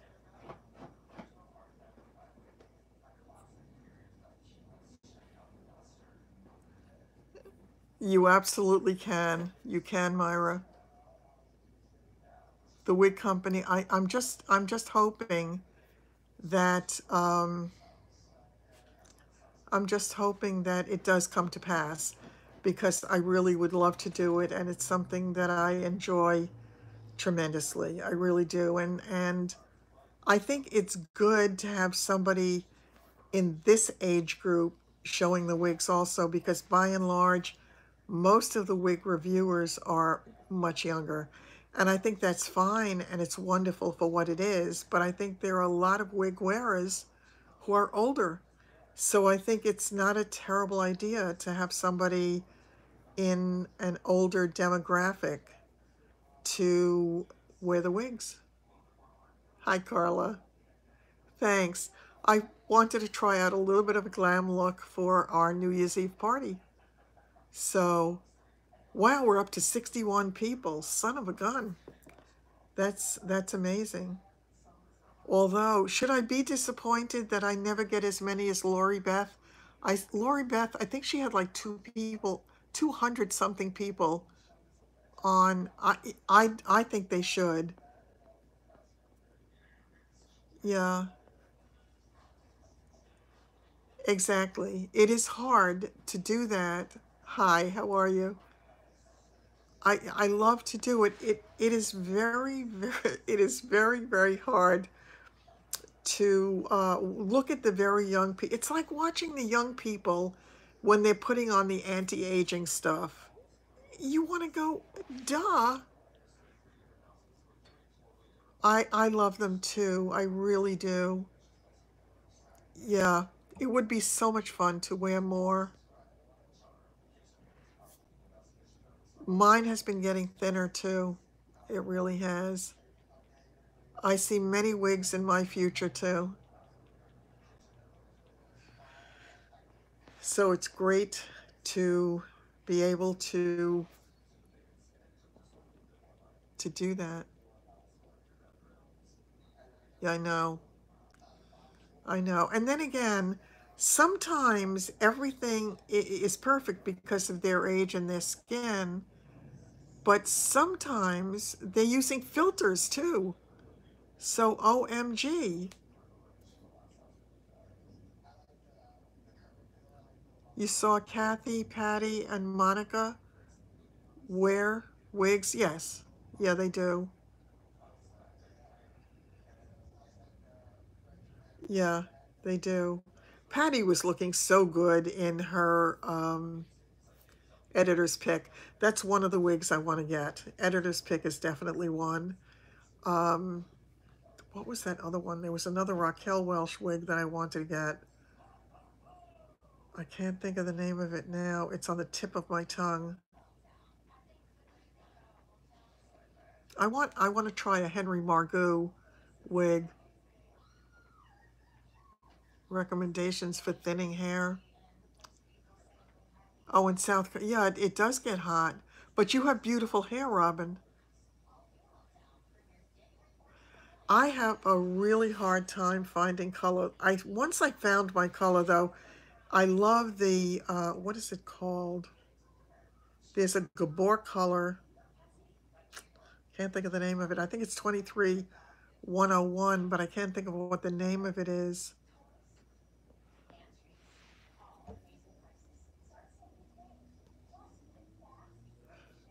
You absolutely can. You can, Myra. The wig company. I'm just hoping that I'm just hoping that it does come to pass because I really would love to do it and it's something that I enjoy tremendously. I really do. And I think it's good to have somebody in this age group showing the wigs also because by and large, most of the wig reviewers are much younger. And I think that's fine and it's wonderful for what it is. But I think there are a lot of wig wearers who are older. So I think it's not a terrible idea to have somebody in an older demographic to wear the wigs. Hi, Carla. Thanks. I wanted to try out a little bit of a glam look for our New Year's Eve party. So, wow, we're up to 61 people. Son of a gun. That's amazing. Although, should I be disappointed that I never get as many as Lori Beth? Lori Beth, I think she had like 200 something people on. I think they should. Yeah, exactly. It is hard to do that. Hi, how are you? I love to do it. It is very, very, it is very, very hard to look at the very young people. It's like watching the young people when they're putting on the anti-aging stuff. You want to go, duh. I love them too. I really do. Yeah, it would be so much fun to wear more. Mine has been getting thinner too. It really has. I see many wigs in my future too. So it's great to be able to do that. Yeah, I know. I know. And then again, sometimes everything is perfect because of their age and their skin, but sometimes they're using filters too. So OMG. You saw Kathy, Patty, and Monica wear wigs? Yes. Yeah, they do. Yeah, they do. Patty was looking so good in her editor's pick. That's one of the wigs I want to get. Editor's pick is definitely one. Um, what was that other one? There was another Raquel Welch wig that I wanted to get. I can't think of the name of it now. It's on the tip of my tongue. I want to try a Henry Margot wig. Recommendations for thinning hair. Oh, in South Korea, yeah, it does get hot. But you have beautiful hair, Robin. I have a really hard time finding color. Once I found my color though, I love the what is it called? There's a Gabor color. Can't think of the name of it. I think it's 23 101, but I can't think of what the name of it is.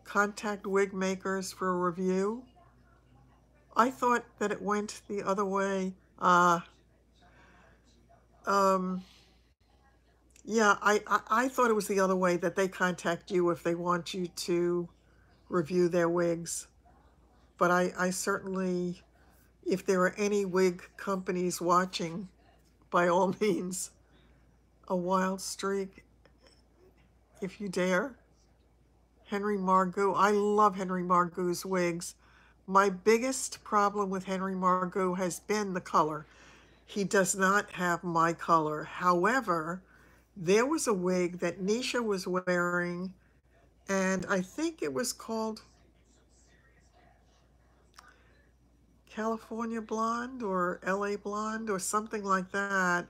Contact wig makers for a review. I thought that it went the other way. Um, yeah, I thought it was the other way, that they contact you if they want you to review their wigs. But I certainly, if there are any wig companies watching, by all means, a wild streak, if you dare. Henry Margot. I love Henry Margot's wigs. My biggest problem with Henry Margot has been the color. He does not have my color. However, there was a wig that Nisha was wearing, and I think it was called California Blonde or LA Blonde or something like that.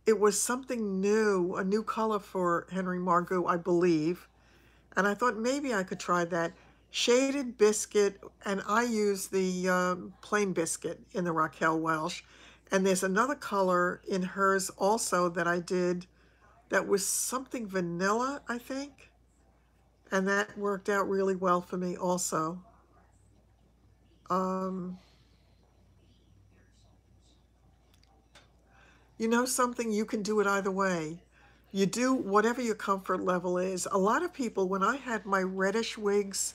It was something new, a new color for Henry Margot, I believe. And I thought maybe I could try that. Shaded biscuit, and I use the plain biscuit in the Raquel Welch. And there's another color in hers also that I did that was something vanilla, I think. And that worked out really well for me also. Um, you know something, you can do it either way. You do whatever your comfort level is. A lot of people, when I had my reddish wigs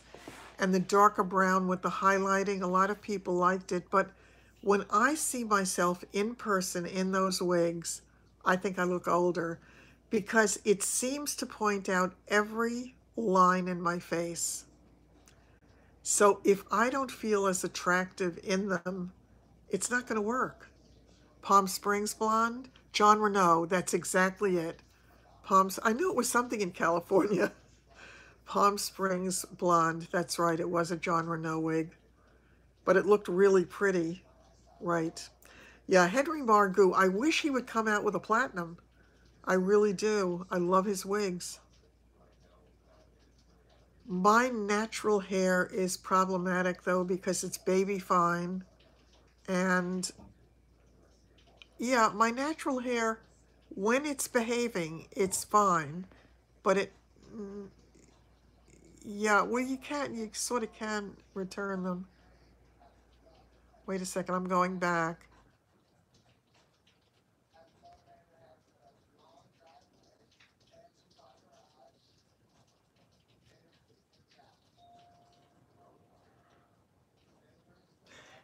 and the darker brown with the highlighting, a lot of people liked it. But when I see myself in person in those wigs, I think I look older because it seems to point out every line in my face. So if I don't feel as attractive in them, it's not going to work. Palm Springs blonde, John Renault, that's exactly it. I knew it was something in California. Palm Springs blonde, that's right, it was a John Renault wig. But it looked really pretty, right? Yeah, Henry Margot, I wish he would come out with a platinum. I really do. I love his wigs. My natural hair is problematic though because it's baby fine. And yeah, my natural hair, when it's behaving, it's fine. But it, yeah, well, you sort of can return them. Wait a second, I'm going back.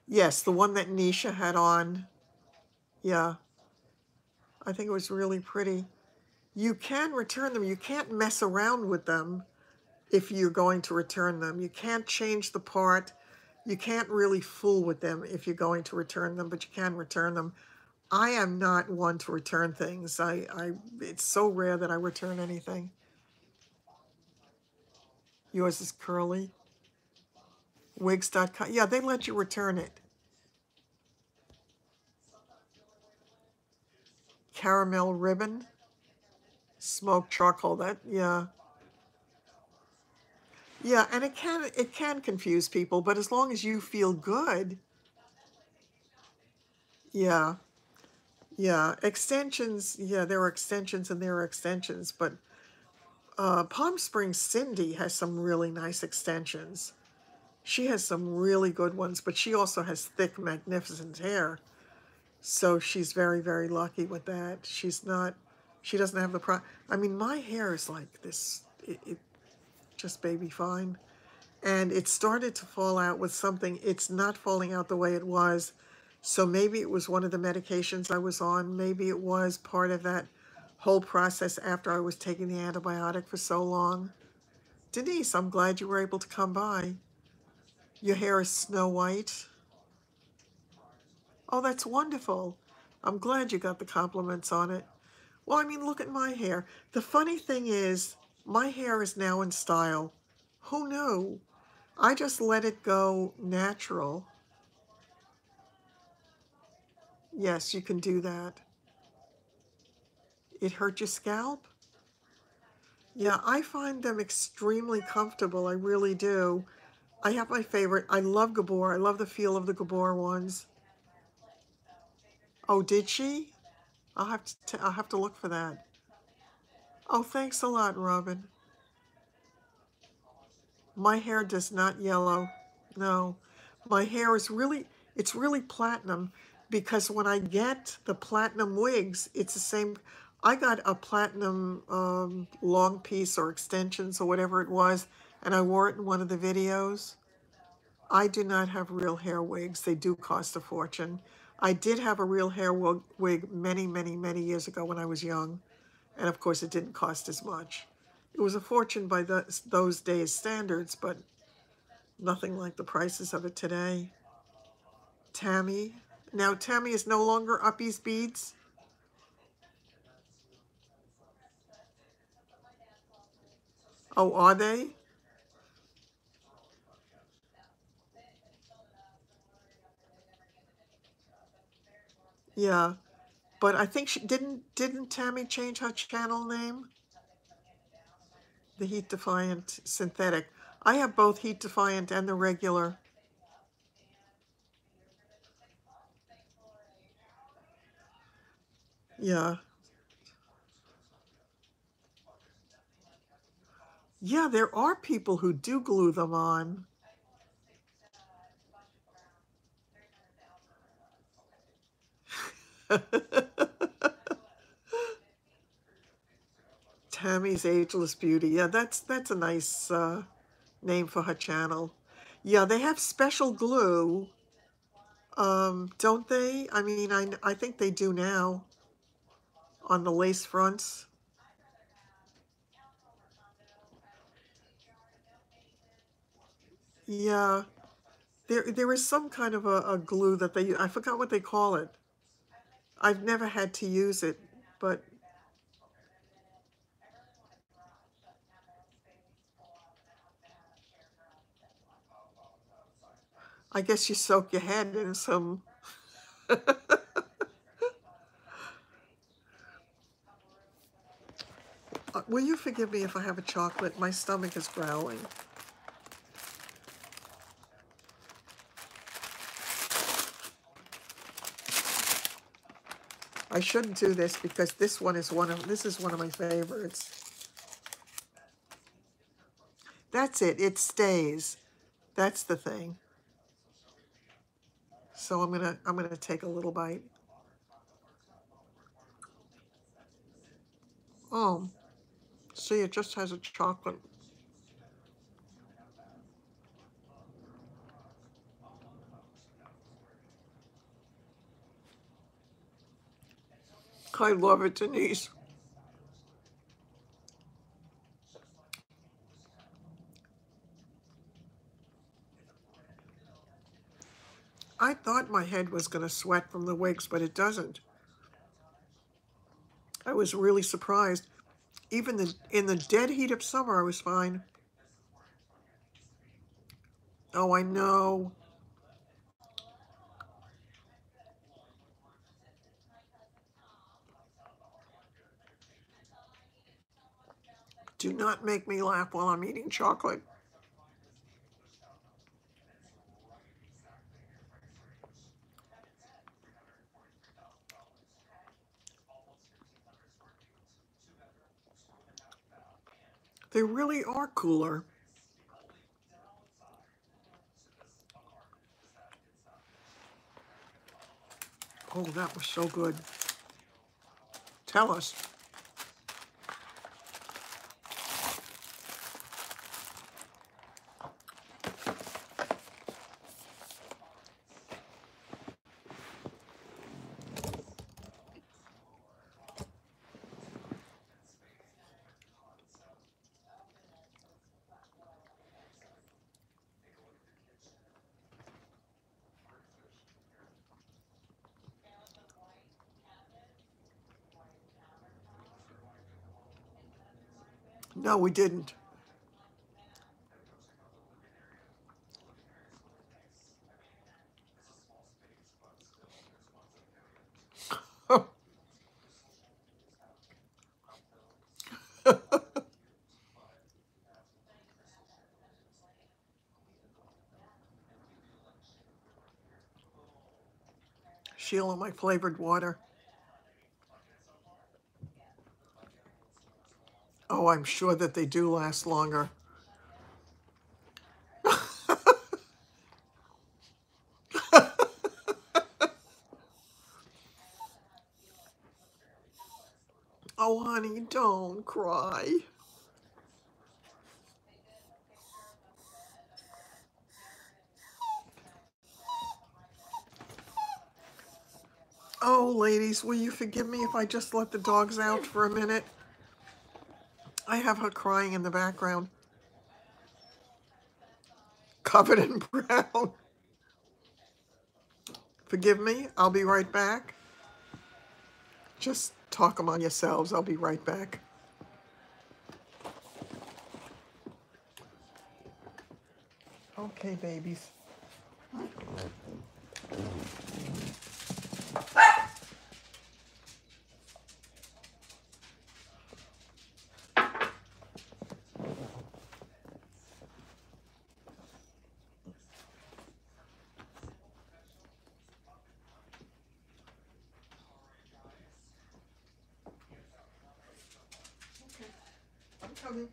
Yes, the one that Nisha had on. Yeah, I think it was really pretty. You can return them. You can't mess around with them if you're going to return them. You can't change the part. You can't really fool with them if you're going to return them, but you can return them. I am not one to return things. It's so rare that I return anything. Yours is curly. Wigs.com. Yeah, they let you return it. Caramel ribbon. Smoked charcoal. That, yeah. Yeah, and it can confuse people, but as long as you feel good, yeah. Yeah, extensions, yeah, there are extensions and there are extensions, but Palm Springs Cindy has some really nice extensions. She has some really good ones, but she also has thick, magnificent hair. So she's very, very lucky with that. She doesn't have I mean, my hair is like this, it just baby fine. And it started to fall out with something. It's not falling out the way it was. So maybe it was one of the medications I was on. Maybe it was part of that whole process after I was taking the antibiotic for so long. Denise, I'm glad you were able to come by. Your hair is snow white. Oh, that's wonderful. I'm glad you got the compliments on it. Well, I mean, look at my hair. The funny thing is, my hair is now in style. Who knew? I just let it go natural. Yes, you can do that. It hurt your scalp? Yeah, I find them extremely comfortable. I really do. I have my favorite. I love Gabor. I love the feel of the Gabor ones. Oh, did she? I'll have to look for that. Oh, thanks a lot, Robin. My hair does not yellow. No. My hair is it's really platinum because when I get the platinum wigs, it's the same. I got a platinum long piece or extensions or whatever it was, and I wore it in one of the videos. I do not have real hair wigs. They do cost a fortune. I did have a real hair wig many, many, many years ago when I was young, and of course it didn't cost as much. It was a fortune by those days' standards, but nothing like the prices of it today. Tammy. Now Tammy is no longer Uppy's Beads. Oh, are they? Yeah. But I think she didn't Tammy change her channel name? The Heat Defiant Synthetic. I have both Heat Defiant and the regular. Yeah. Yeah, there are people who do glue them on. Tammy's Ageless Beauty. Yeah, that's a nice name for her channel. Yeah, they have special glue, don't they? I mean, I think they do now on the lace fronts. Yeah, there is some kind of a glue that they use. I forgot what they call it. I've never had to use it, but I guess you soak your head in some. Will you forgive me if I have a chocolate? My stomach is growling. I shouldn't do this because this is one of my favorites. That's it. It stays. That's the thing. So I'm gonna take a little bite. Oh, see, it just has a chocolate. I love it, Denise. I thought my head was going to sweat from the wigs, but it doesn't. I was really surprised. Even in the dead heat of summer, I was fine. Oh, I know. Do not make me laugh while I'm eating chocolate. They really are cooler. Oh, that was so good. Tell us. No, we didn't. Sheila, my flavored water. Oh, I'm sure that they do last longer. Oh, honey, don't cry. Oh, ladies, will you forgive me if I just let the dogs out for a minute? I have her crying in the background. Covered in brown. Forgive me, I'll be right back. Just talk among yourselves, I'll be right back. Okay, babies. I'm coming.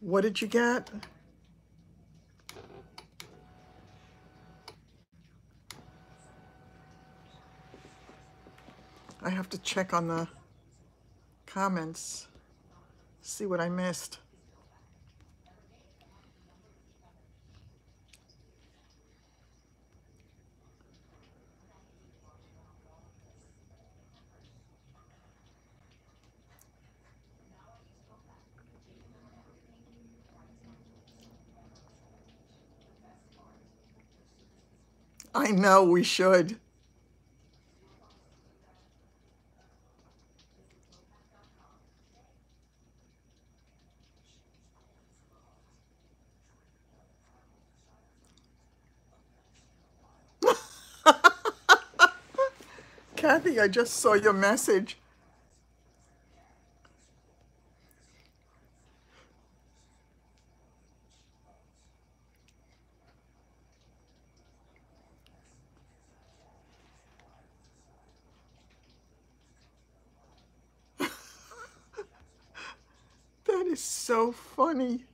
What did you get? I have to check on the comments, see what I missed. I know we should. Kathy, I just saw your message. That is so funny.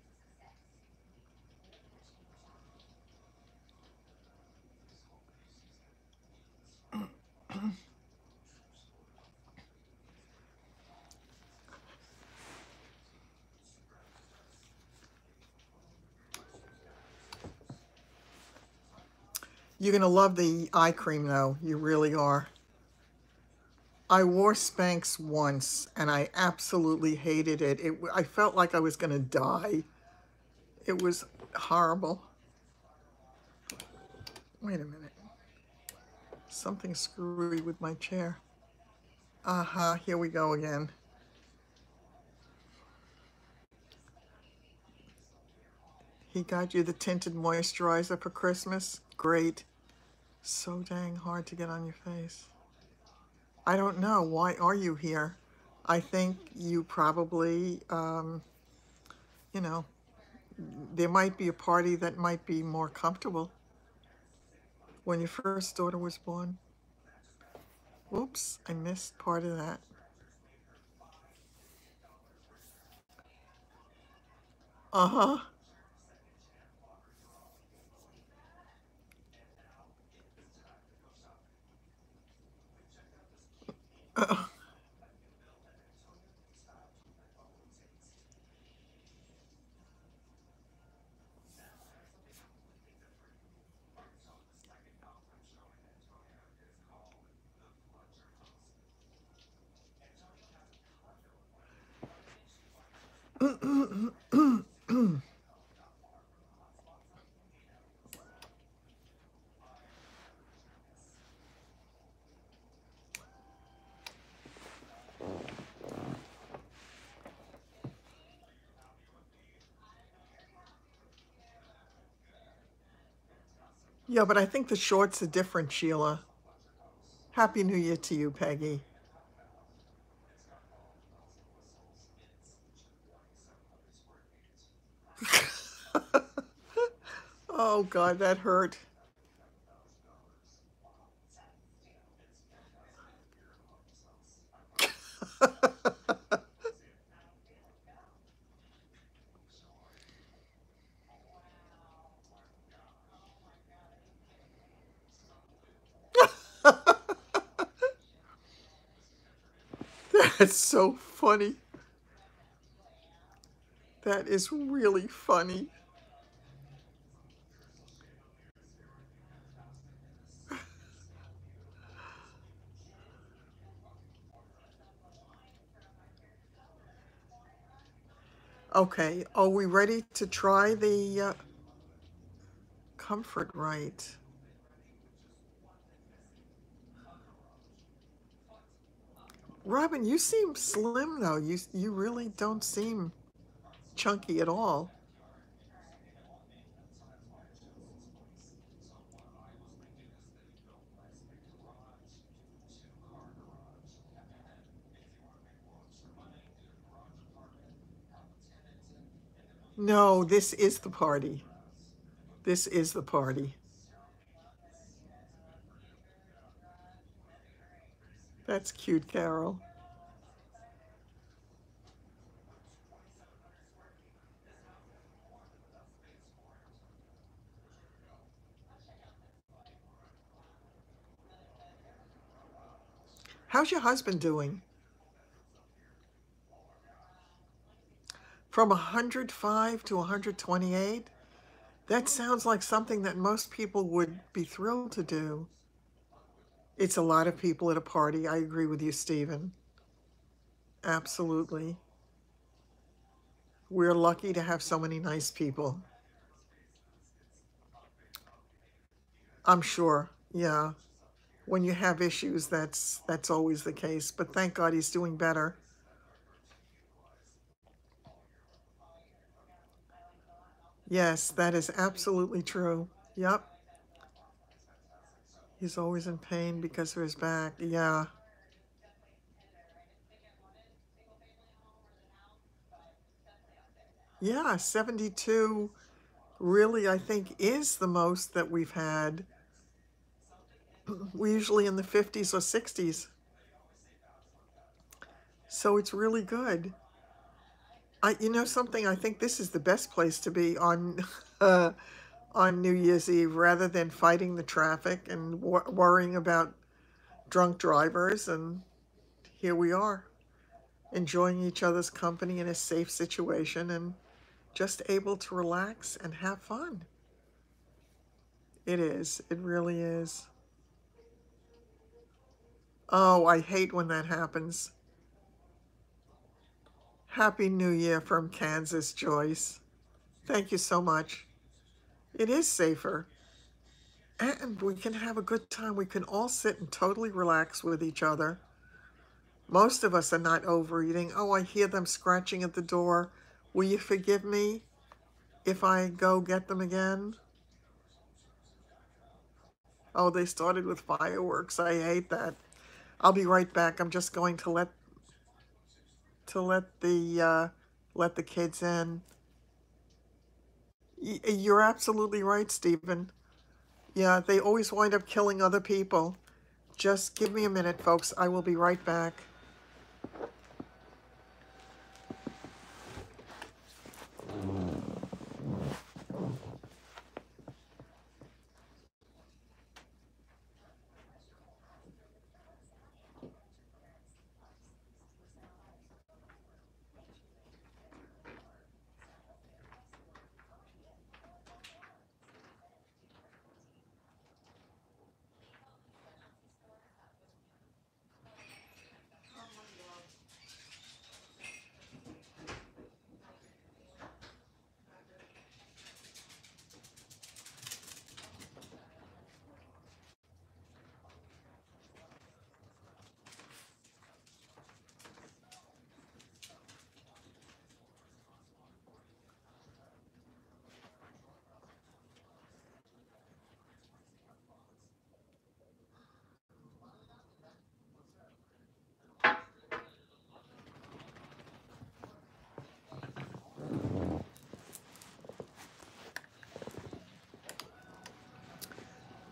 You're going to love the eye cream, though. You really are. I wore Spanx once, and I absolutely hated it. I felt like I was going to die. It was horrible. Wait a minute. Something screwy with my chair. Uh-huh, here we go again. He got you the tinted moisturizer for Christmas? Great. So dang hard to get on your face. I don't know. Why are you here? I think you probably, you know, there might be a party that might be more comfortable. When your first daughter was born. Whoops, I missed part of that. Uh-huh. Yeah, but I think the shorts are different, Sheila. Happy New Year to you, Peggy. Oh, God, that hurt. That's so funny. That is really funny. Okay, are we ready to try the Comfort Right? Robin, you seem slim though. You really don't seem chunky at all. No, this is the party. This is the party. That's cute, Carol. How's your husband doing? From 105 to 128? That sounds like something that most people would be thrilled to do. It's a lot of people at a party. I agree with you, Stephen. Absolutely. We're lucky to have so many nice people. I'm sure. Yeah. When you have issues, that's always the case. But thank God he's doing better. Yes, that is absolutely true. Yep. He's always in pain because of his back. Yeah. Yeah, 72 really, I think, is the most that we've had. We usually in the 50s or 60s. So it's really good. You know something, I think this is the best place to be on uh, on New Year's Eve rather than fighting the traffic and worrying about drunk drivers. And here we are, enjoying each other's company in a safe situation and just able to relax and have fun. It is. It really is. Oh, I hate when that happens. Happy New Year from Kansas, Joyce. Thank you so much. It is safer. And we can have a good time. We can all sit and totally relax with each other. Most of us are not overeating. Oh, I hear them scratching at the door. Will you forgive me if I go get them again? Oh, they started with fireworks. I hate that. I'll be right back. I'm just going to to let the uh, let the kids in. You're absolutely right, Stephen. Yeah, they always wind up killing other people. Just give me a minute, folks. I will be right back.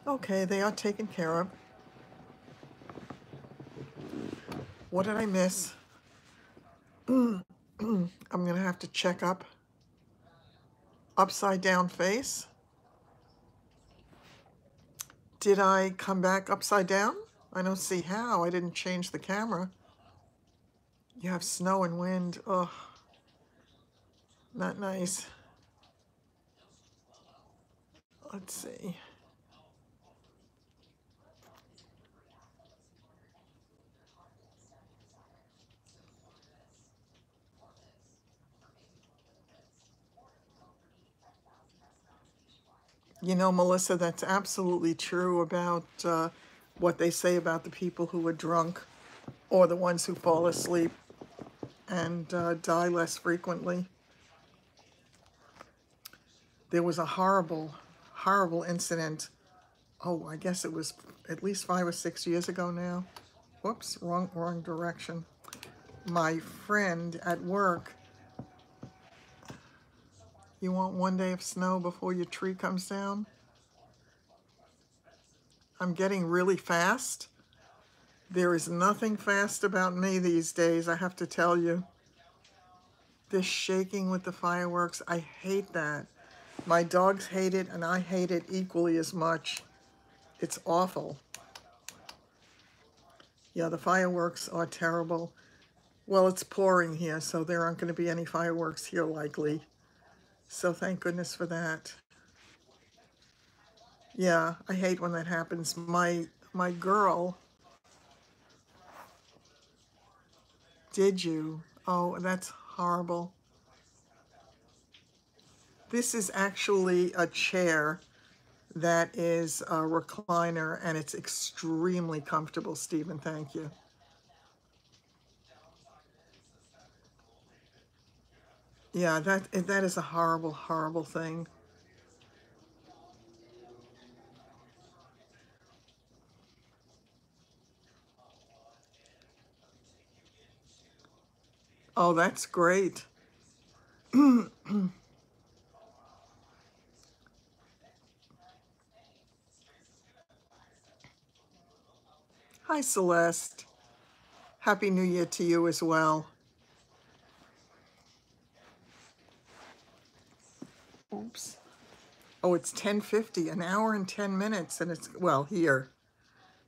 Okay, they are taken care of. What did I miss? I'm going to have to check up. Upside down face. Did I come back upside down? I don't see how. I didn't change the camera. You have snow and wind. Ugh, not nice. Let's see. You know, Melissa, that's absolutely true about what they say about the people who are drunk or the ones who fall asleep and die less frequently. There was a horrible, horrible incident. Oh, I guess it was at least 5 or 6 years ago now. Whoops, wrong direction. My friend at work, you want one day of snow before your tree comes down? I'm getting really fast. There is nothing fast about me these days, I have to tell you. This shaking with the fireworks, I hate that. My dogs hate it, and I hate it equally as much. It's awful. Yeah, the fireworks are terrible. Well, it's pouring here, so there aren't going to be any fireworks here likely. So thank goodness for that. Yeah, I hate when that happens. My girl, did you? Oh, that's horrible. This is actually a chair that is a recliner, and it's extremely comfortable, Stephen. Thank you. Yeah, that is a horrible, horrible thing. Oh, that's great. Hi, Celeste. Happy New Year to you as well. Oops. Oh, it's 10:50, an hour and 10 minutes, and it's, well, here,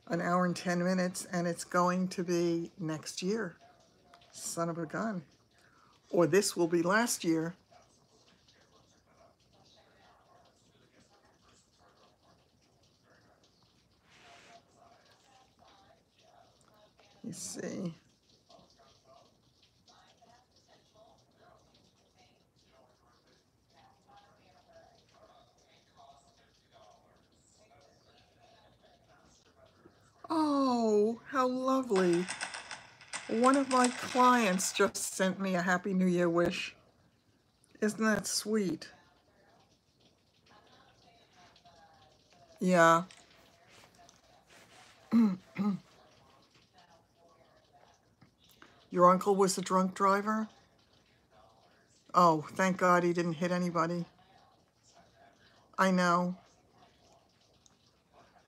an hour and 10 minutes, and it's going to be next year. Son of a gun. Or this will be last year. You see. Oh, how lovely. One of my clients just sent me a Happy New Year wish. Isn't that sweet? Yeah. Your uncle was a drunk driver? Oh, thank God he didn't hit anybody. I know.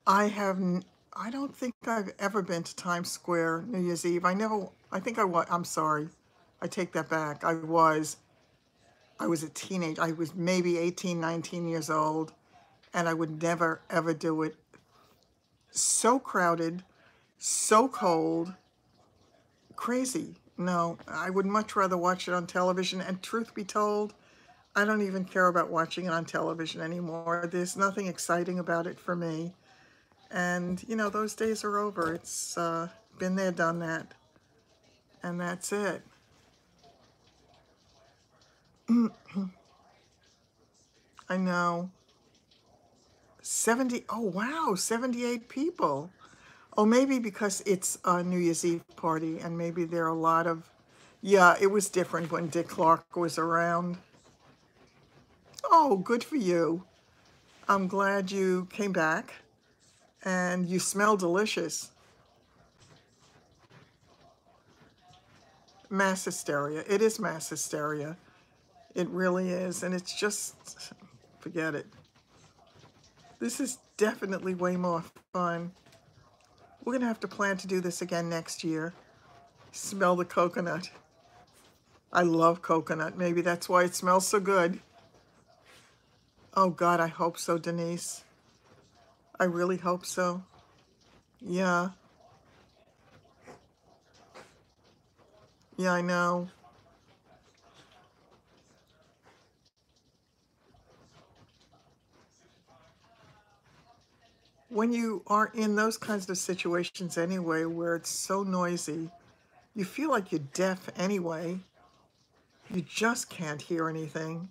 I have, I don't think I've ever been to Times Square New Year's Eve. I think I was, I'm sorry. I take that back. I was a teenager. I was maybe 18, 19 years old, and I would never, ever do it. So crowded, so cold, crazy. No, I would much rather watch it on television. And truth be told, I don't even care about watching it on television anymore. There's nothing exciting about it for me. And, you know, those days are over. It's been there, done that. And that's it. I know. 70, oh wow, 78 people. Oh, maybe because it's a New Year's Eve party, and maybe there are a lot of, yeah, it was different when Dick Clark was around. Oh, good for you. I'm glad you came back, and you smell delicious. Mass hysteria. It is mass hysteria. It really is, and it's just, forget it. This is definitely way more fun. We're gonna have to plan to do this again next year. Smell the coconut. I love coconut. Maybe that's why it smells so good. Oh God, I hope so, Denise. I really hope so. Yeah, yeah, I know. When you are in those kinds of situations anyway, where it's so noisy, you feel like you're deaf anyway. You just can't hear anything.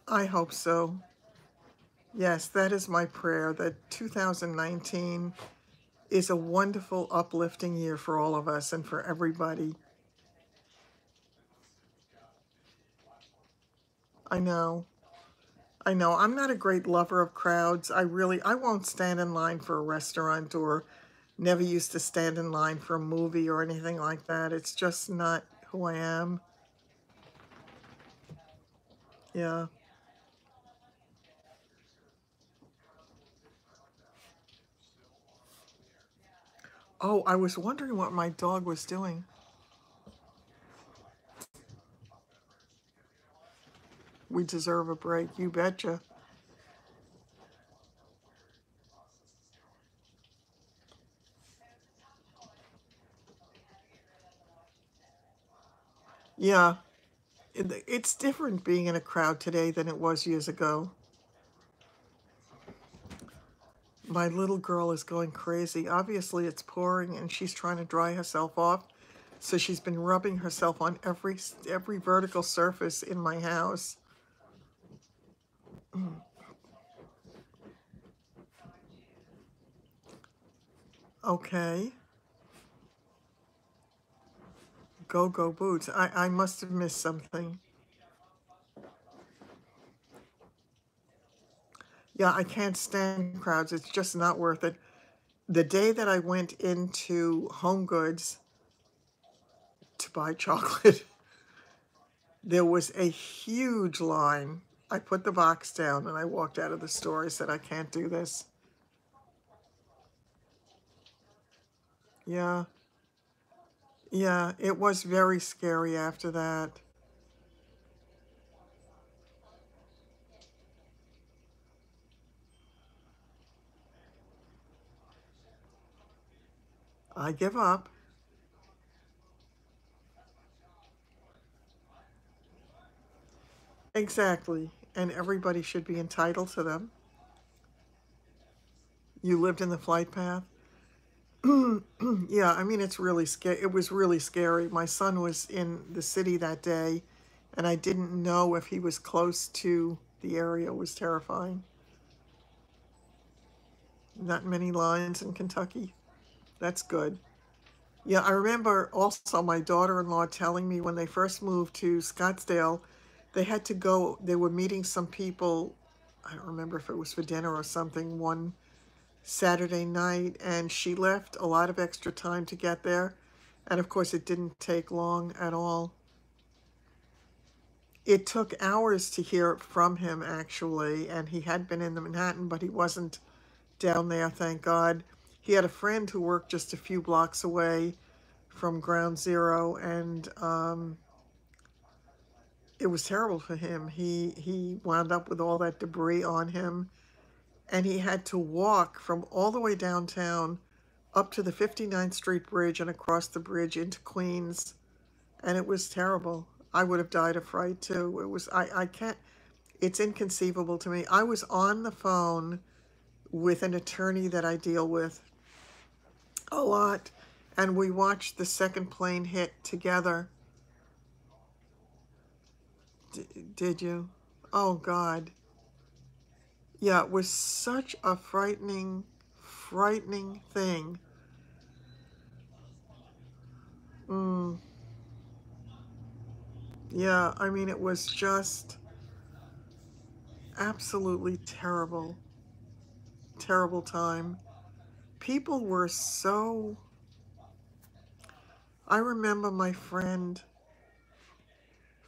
I hope so. Yes, that is my prayer, that 2019 is a wonderful, uplifting year for all of us and for everybody. I know. I know. I'm not a great lover of crowds. I won't stand in line for a restaurant, or never used to stand in line for a movie or anything like that. It's just not who I am. Yeah. Oh, I was wondering what my dog was doing. We deserve a break. You betcha. Yeah. It's different being in a crowd today than it was years ago. My little girl is going crazy. Obviously, it's pouring and she's trying to dry herself off. So she's been rubbing herself on every vertical surface in my house. Okay. Go-go boots. I must have missed something. Yeah, I can't stand crowds. It's just not worth it. The day that I went into Home Goods to buy chocolate, there was a huge line. I put the box down and I walked out of the store. I said, I can't do this. Yeah, yeah, it was very scary after that. I give up. Exactly. And everybody should be entitled to them. You lived in the flight path? Yeah, I mean, it's really scary. It was really scary. My son was in the city that day, and I didn't know if he was close to the area. It was terrifying. Not many lines in Kentucky. That's good. Yeah, I remember also my daughter-in-law telling me when they first moved to Scottsdale, they had to go, they were meeting some people, I don't remember if it was for dinner or something, one Saturday night, and she left a lot of extra time to get there. And of course, it didn't take long at all. It took hours to hear from him, actually, and he had been in the Manhattan, but he wasn't down there, thank God. He had a friend who worked just a few blocks away from Ground Zero, and it was terrible for him. He wound up with all that debris on him, and he had to walk from all the way downtown up to the 59th Street Bridge and across the bridge into Queens, and it was terrible. I would have died of fright too. It was I can't. It's inconceivable to me. I was on the phone with an attorney that I deal with a lot, and we watched the second plane hit together. Did you? Oh God. Yeah, it was such a frightening thing. Mm, yeah, I mean, it was just absolutely terrible time. People were so. I remember my friend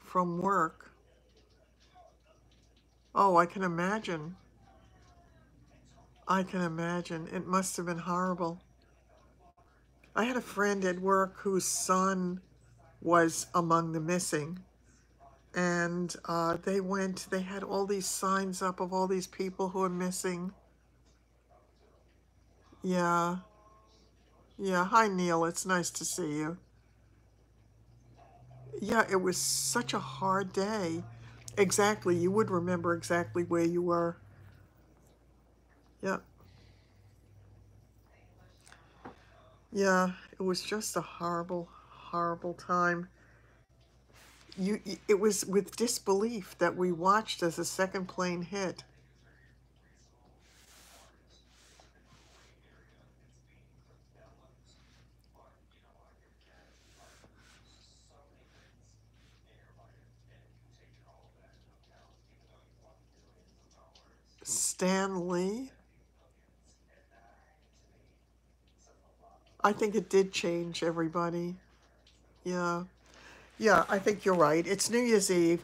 from work. Oh, I can imagine. I can imagine. It must have been horrible. I had a friend at work whose son was among the missing. And they had all these signs up of all these people who are missing. Yeah, yeah. Hi, Neil. It's nice to see you. Yeah, it was such a hard day. Exactly. You would remember exactly where you were. Yeah, yeah. It was just a horrible time. It was with disbelief that we watched as the second plane hit. Stan Lee. I think it did change everybody. Yeah. Yeah, I think you're right. It's New Year's Eve.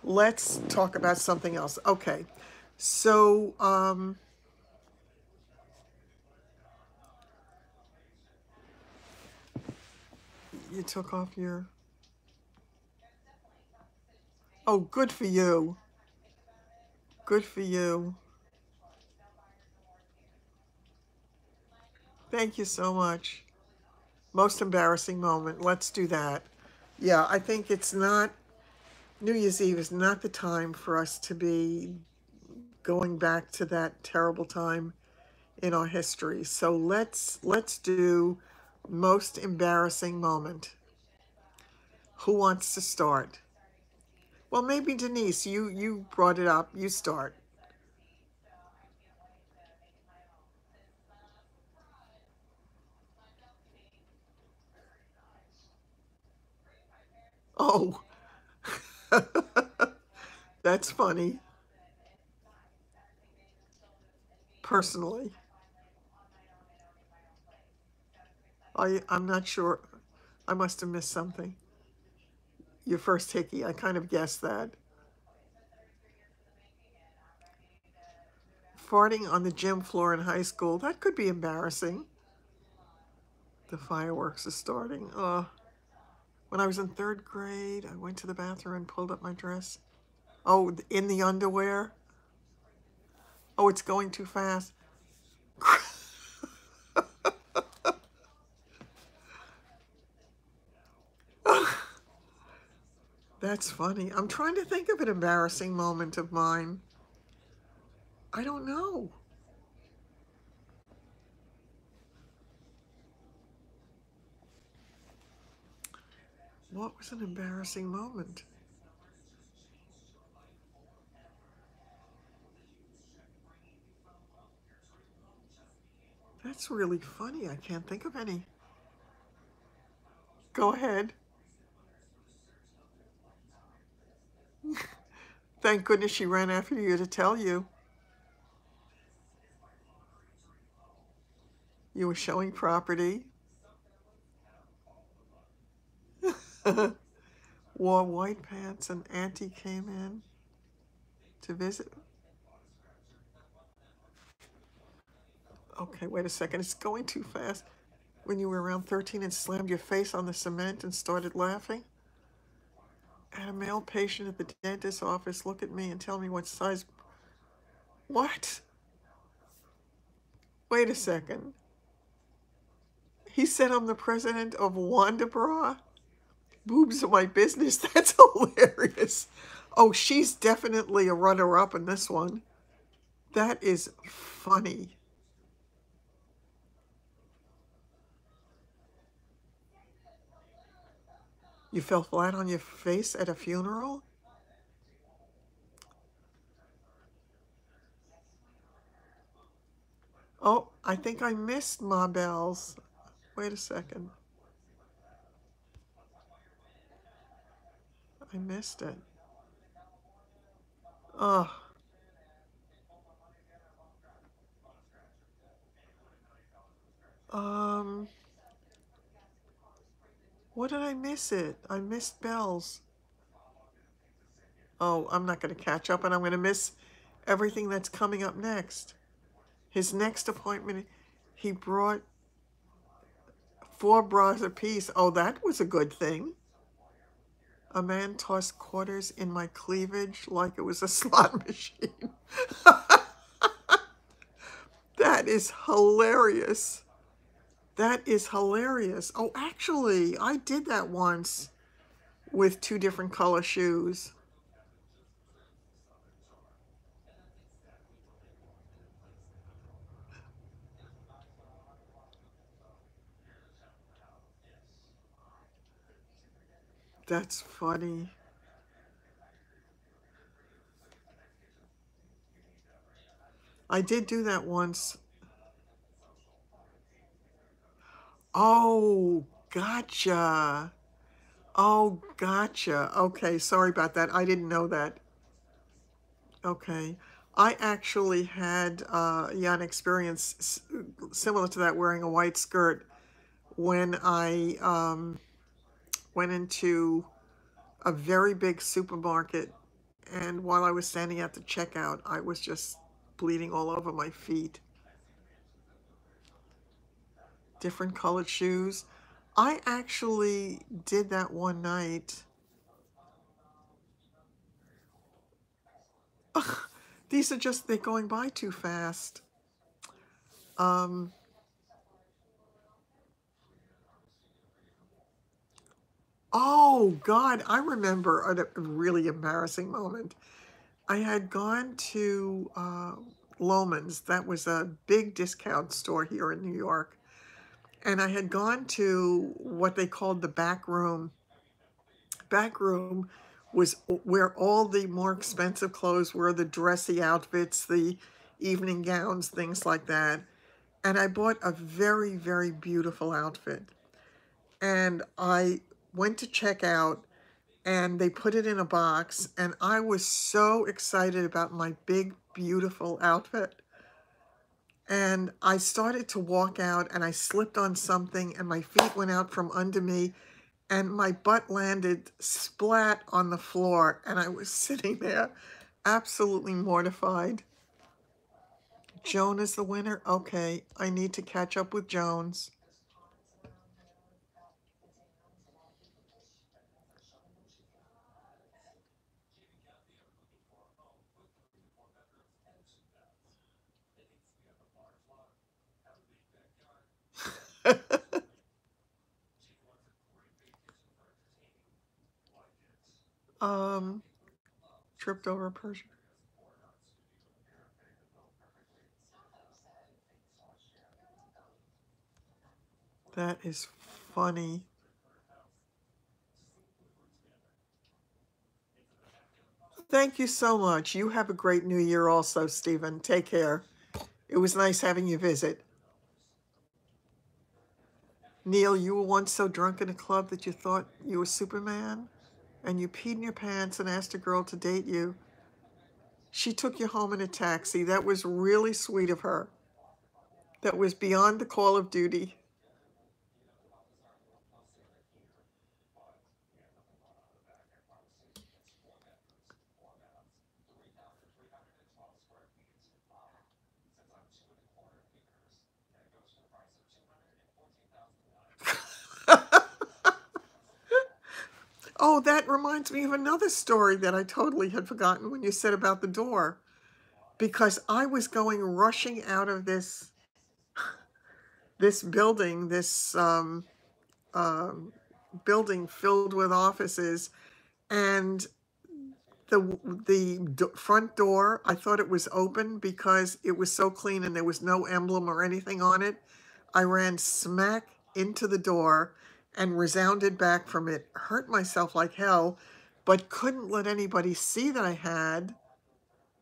Let's talk about something else. Okay. So, you took off your. Oh, good for you. Good for you. Thank you so much. Most embarrassing moment. Let's do that. Yeah, I think it's not. New Year's Eve is not the time for us to be going back to that terrible time in our history. So let's do most embarrassing moment. Who wants to start? Well, maybe Denise, you brought it up. You start. Oh, that's funny. Personally, I'm not sure. I must have missed something. Your first hickey, I kind of guessed that. Farting on the gym floor in high school, that could be embarrassing. The fireworks are starting. When I was in third grade, I went to the bathroom and pulled up my dress. Oh, in the underwear? Oh, it's going too fast. That's funny. I'm trying to think of an embarrassing moment of mine. I don't know. What was an embarrassing moment? That's really funny. I can't think of any. Go ahead. Thank goodness she ran after you to tell you. You were showing property. Wore white pants and Auntie came in to visit. Okay, wait a second. It's going too fast. When you were around 13 and slammed your face on the cement and started laughing? Had a male patient at the dentist's office look at me and tell me what size. What? Wait a second. He said I'm the president of Wanda Bra? Boobs are my business. That's hilarious. Oh, she's definitely a runner-up in this one. That is funny. You fell flat on your face at a funeral? Oh, I think I missed Ma Bell's. Wait a second. I missed it. Oh, um, what did I miss it? I missed Bell's. Oh, I'm not going to catch up and I'm going to miss everything that's coming up next. His next appointment, he brought 4 bras apiece. Oh, that was a good thing. A man tossed quarters in my cleavage like it was a slot machine. That is hilarious. That is hilarious. Oh, actually, I did that once with 2 different color shoes. That's funny. I did do that once. Oh, gotcha. Oh, gotcha. Okay, sorry about that. I didn't know that. Okay. I actually had an experience similar to that, wearing a white skirt when I went into a very big supermarket, and while I was standing at the checkout, I was just bleeding all over my feet. Different colored shoes. I actually did that one night. These are just, they're going by too fast. Um, oh, God, I remember a really embarrassing moment. I had gone to Loman's. That was a big discount store here in New York. And I had gone to what they called the back room. back room was where all the more expensive clothes were, the dressy outfits, the evening gowns, things like that. And I bought a very, very beautiful outfit. And I went to check out, and they put it in a box, and I was so excited about my big, beautiful outfit. And I started to walk out, and I slipped on something, and my feet went out from under me, and my butt landed splat on the floor, and I was sitting there absolutely mortified. Joan is the winner? Okay, I need to catch up with Jones. um, Tripped over a Persian. That is funny. Thank you so much. You have a great new year also, Stephen. Take care. It was nice having you visit. Neil, you were once so drunk in a club that you thought you were Superman, and you peed in your pants and asked a girl to date you. She took you home in a taxi. That was really sweet of her. That was beyond the call of duty. Oh, that reminds me of another story that I totally had forgotten when you said about the door. Because I was going rushing out of this building, this building filled with offices, and the front door, I thought it was open because it was so clean and there was no emblem or anything on it. I ran smack into the door and resounded back from it, hurt myself like hell, but couldn't let anybody see that I had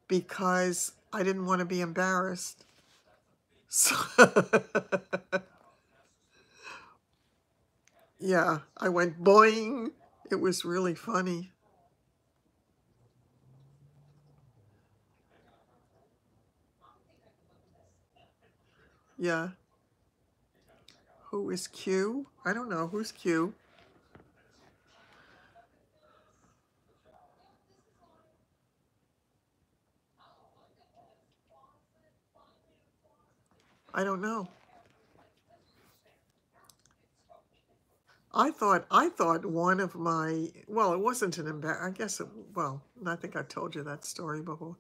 because I didn't want to be embarrassed. So yeah, I went boing. It was really funny. Yeah. Who is Q? I don't know. Who's Q? I don't know. I thought one of my, well, it wasn't an I guess it, well, I think I've told you that story before.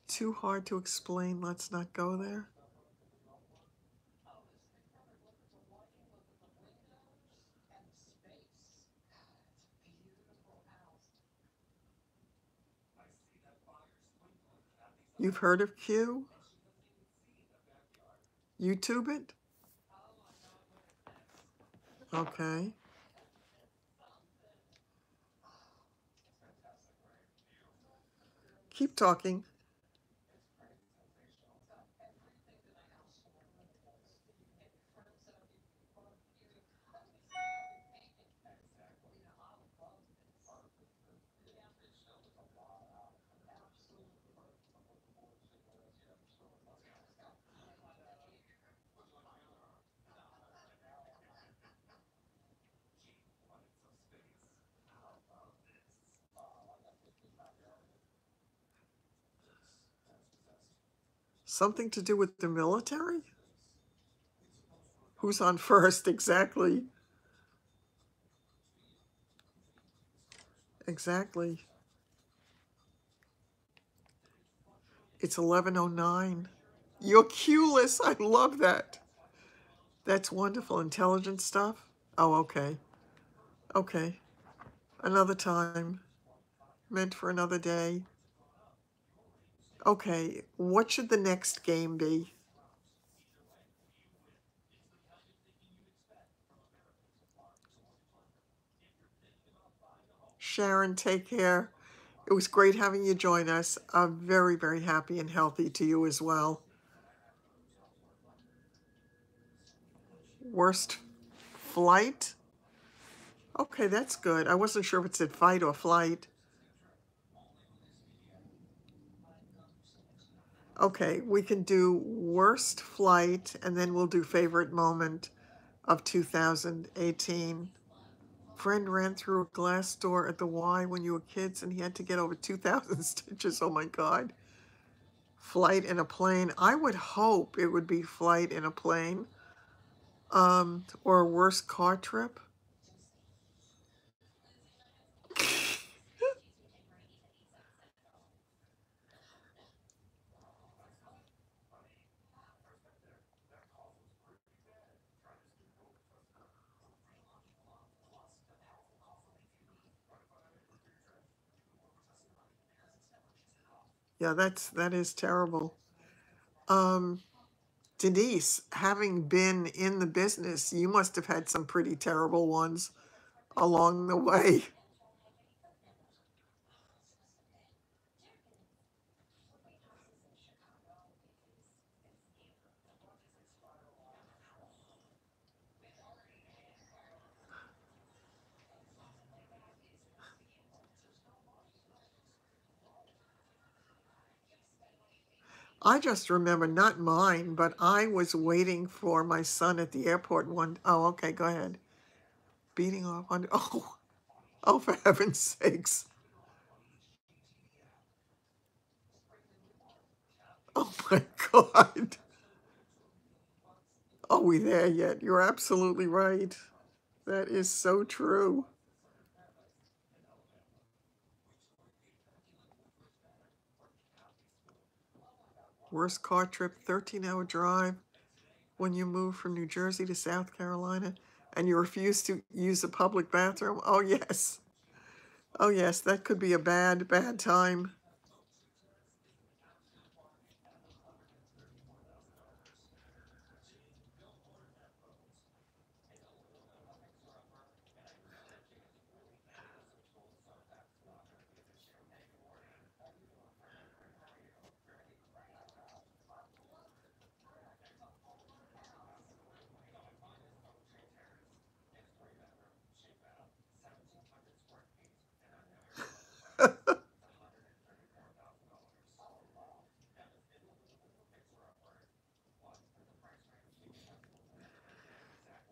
Too hard to explain. Let's not go there. You've heard of Q? YouTube it? Okay. Keep talking. Something to do with the military? Who's on first? Exactly. Exactly. It's 11:09. You're clueless. I love that. That's wonderful. Intelligent stuff? Oh, okay. Okay. Another time. Meant for another day. Okay. What should the next game be? Sharon, take care. It was great having you join us. I'm very, very happy and healthy to you as well. Worst flight? Okay, that's good. I wasn't sure if it said fight or flight. Okay, we can do worst flight, and then we'll do favorite moment of 2018. Friend ran through a glass door at the Y when you were kids, and he had to get over 2,000 stitches. Oh my God. Flight in a plane. I would hope it would be flight in a plane. Or a worst car trip. Yeah, that is terrible. Um, Denise, having been in the business, you must have had some pretty terrible ones along the way. I just remember, not mine, but I was waiting for my son at the airport one. Oh, okay, go ahead. Beating off on. Oh, for heaven's sakes. Oh my God. Are we there yet? You're absolutely right. That is so true. Worst car trip, 13-hour drive when you moved from New Jersey to South Carolina and you refused to use a public bathroom. Oh, yes. Oh, yes, that could be a bad, bad time.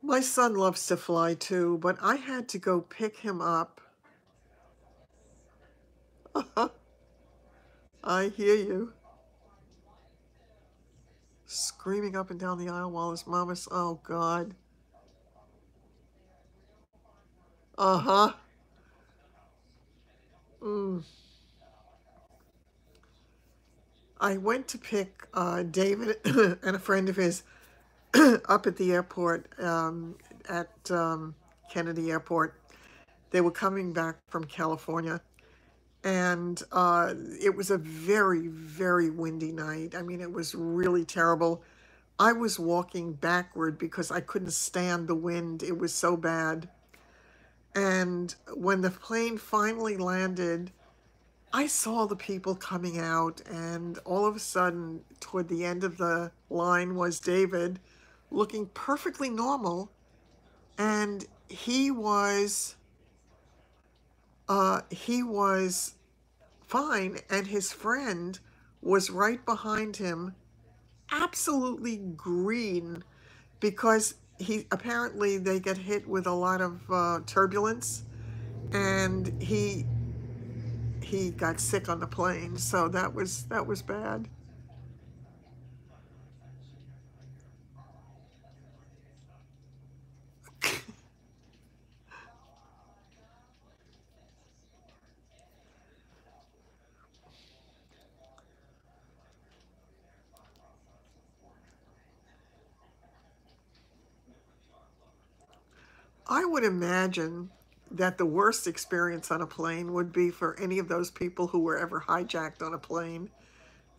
My son loves to fly too, but I had to go pick him up. I hear you. Screaming up and down the aisle while his mama's, oh God. Uh-huh. Mm. I went to pick David and a friend of his up at the airport, at Kennedy Airport. They were coming back from California, and it was a very, very windy night. I mean, it was really terrible. I was walking backward because I couldn't stand the wind. It was so bad. And when the plane finally landed, I saw the people coming out, and all of a sudden, toward the end of the line was David, looking perfectly normal, and he was fine, and his friend was right behind him, absolutely green, because he apparently they get hit with a lot of turbulence, and he got sick on the plane, so that was bad. I would imagine that the worst experience on a plane would be for any of those people who were ever hijacked on a plane.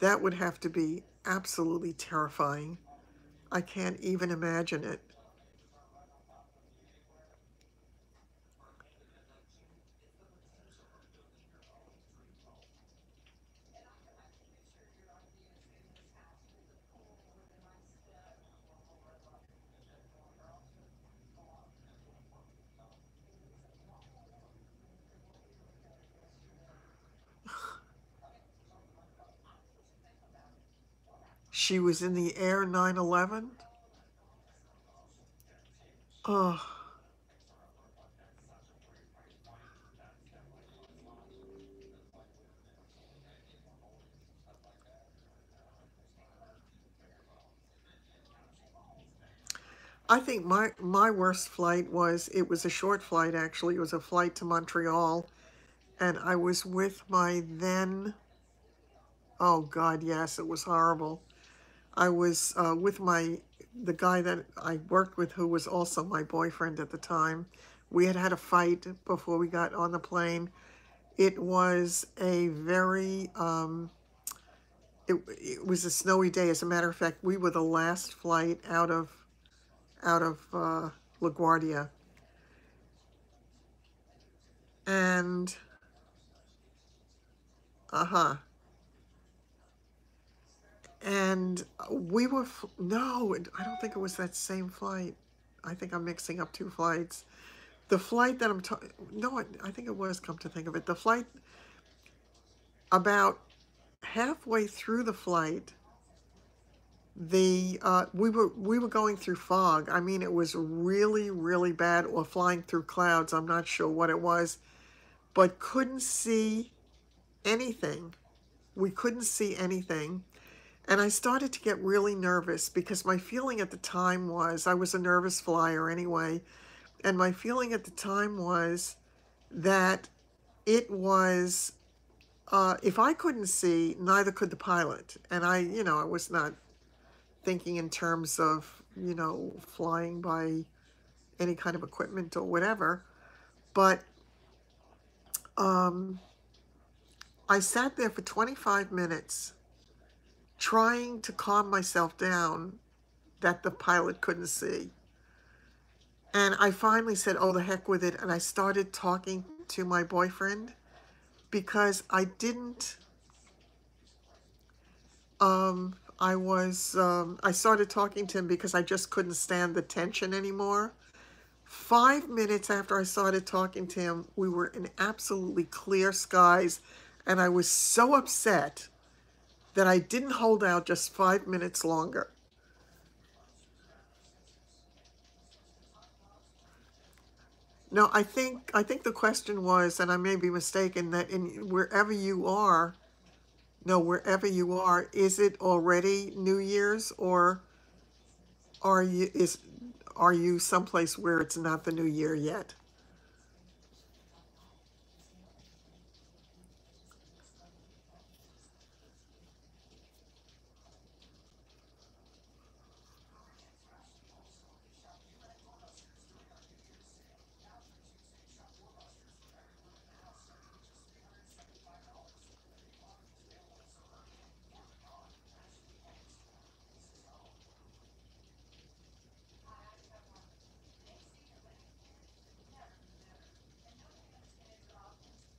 That would have to be absolutely terrifying. I can't even imagine it. She was in the air 9/11. Oh, I think my worst flight was, it was a short flight actually. It was a flight to Montreal, and I was with my then, oh God, yes, it was horrible. I was with the guy that I worked with, who was also my boyfriend at the time. We had had a fight before we got on the plane. It was a very, it was a snowy day. As a matter of fact, we were the last flight out of LaGuardia. And, uh-huh. And we were, no, I don't think it was that same flight. I think I'm mixing up two flights. The flight that I'm talking, no, I think it was, come to think of it. The flight, about halfway through the flight, we were going through fog. I mean, it was really, really bad, or flying through clouds. I'm not sure what it was, but couldn't see anything. We couldn't see anything. And I started to get really nervous, because my feeling at the time was, I was a nervous flyer anyway, and my feeling at the time was that it was, if I couldn't see, neither could the pilot. And I was not thinking in terms of, flying by any kind of equipment or whatever. But I sat there for 25 minutes trying to calm myself down that the pilot couldn't see. And I finally said, oh, the heck with it. And I started talking to my boyfriend, because I started talking to him because I just couldn't stand the tension anymore. 5 minutes after I started talking to him, we were in absolutely clear skies. And I was so upset that I didn't hold out just 5 minutes longer. No, I think the question was, and I may be mistaken, that in wherever you are, no, wherever you are, is it already New Year's, or are you someplace where it's not the New Year yet?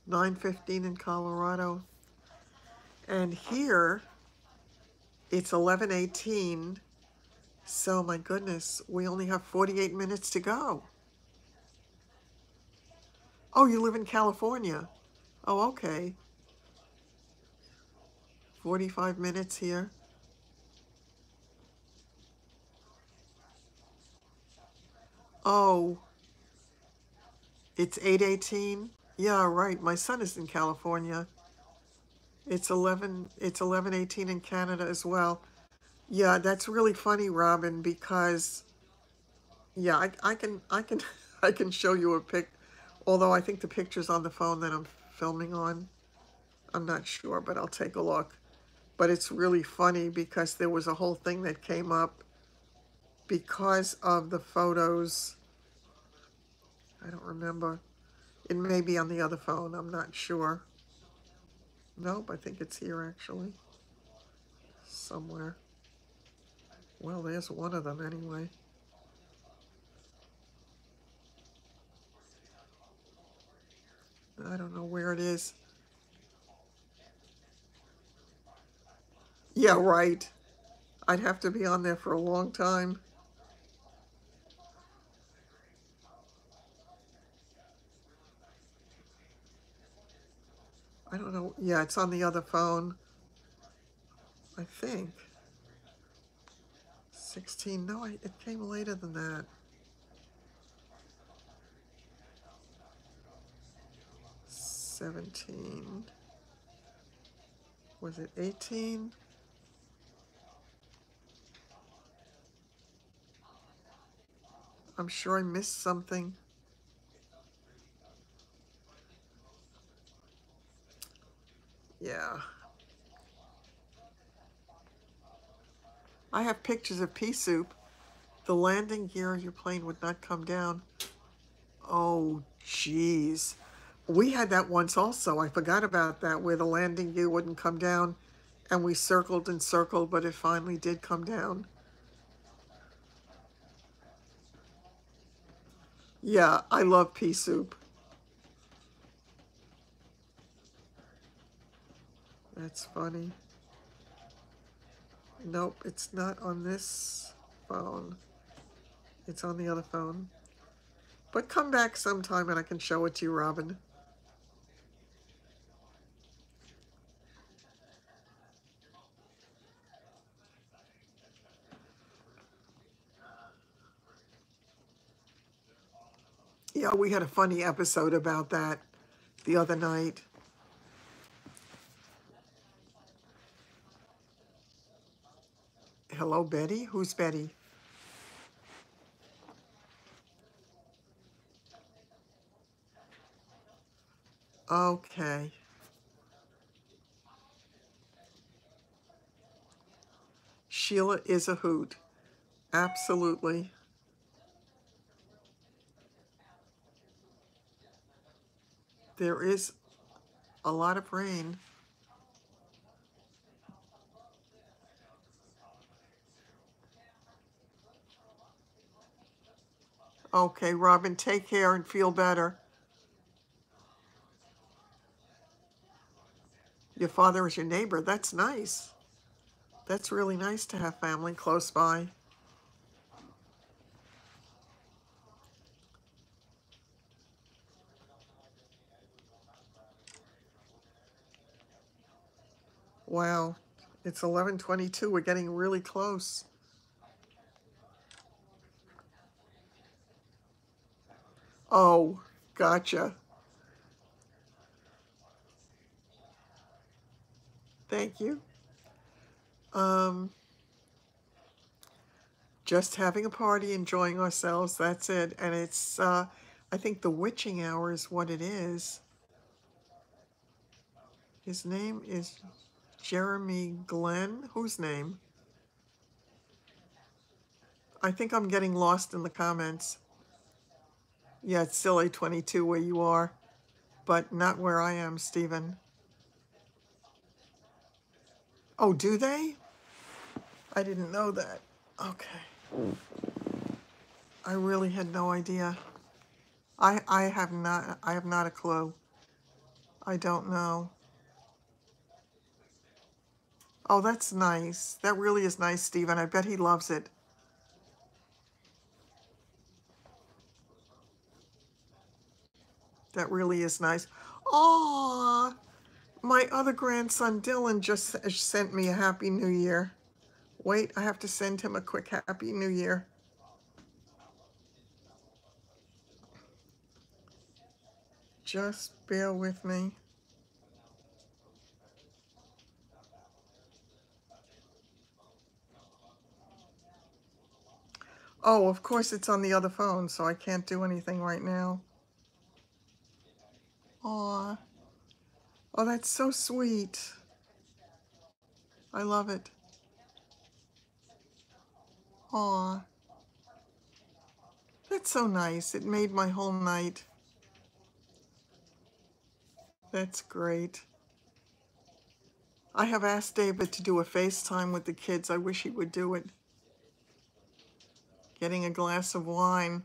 9:15 in Colorado, and here it's 11:18. So my goodness, we only have 48 minutes to go. Oh, you live in California. Oh, okay. 45 minutes here. Oh, it's 8:18. Yeah, right. My son is in California. It's 11:18 in Canada as well. Yeah, that's really funny, Robin, because yeah, I can I can show you a pic, although I think the picture's on the phone that I'm filming on. I'm not sure, but I'll take a look. But it's really funny because there was a whole thing that came up because of the photos. I don't remember. It may be on the other phone, I'm not sure. Nope, I think it's here actually. Somewhere. Well, there's one of them anyway. I don't know where it is. Yeah, right. I'd have to be on there for a long time. I don't know. Yeah, it's on the other phone, I think. 16. No, it came later than that. $17. Was it 18? I'm sure I missed something. Yeah. I have pictures of pea soup. The landing gear of your plane would not come down. Oh, jeez. We had that once also. I forgot about that, where the landing gear wouldn't come down. And we circled and circled, but it finally did come down. Yeah, I love pea soup. That's funny. Nope, it's not on this phone. It's on the other phone. But come back sometime and I can show it to you, Robin. Yeah, we had a funny episode about that the other night. Hello, Betty? Who's Betty? Okay. Sheila is a hoot. Absolutely. There is a lot of rain. Okay, Robin, take care and feel better. Your father is your neighbor. That's nice. That's really nice to have family close by. Wow, it's 11:22. We're getting really close. Oh, gotcha. Thank you. Um, just having a party, enjoying ourselves. That's it. And it's, I think the witching hour is what it is. His name is Jeremy Glenn. Whose name? I think I'm getting lost in the comments. Yeah, it's silly 22 where you are, but not where I am, Stephen. Oh, do they? I didn't know that. Okay. I really had no idea. I have not a clue. I don't know. Oh, that's nice. That really is nice, Stephen. I bet he loves it. That really is nice. Aww. My other grandson, Dylan, just sent me a Happy New Year. Wait, I have to send him a quick Happy New Year. Just bear with me. Oh, of course it's on the other phone, so I can't do anything right now. Aw. Oh, that's so sweet. I love it. Aw. That's so nice. It made my whole night. That's great. I have asked David to do a FaceTime with the kids. I wish he would do it. Getting a glass of wine.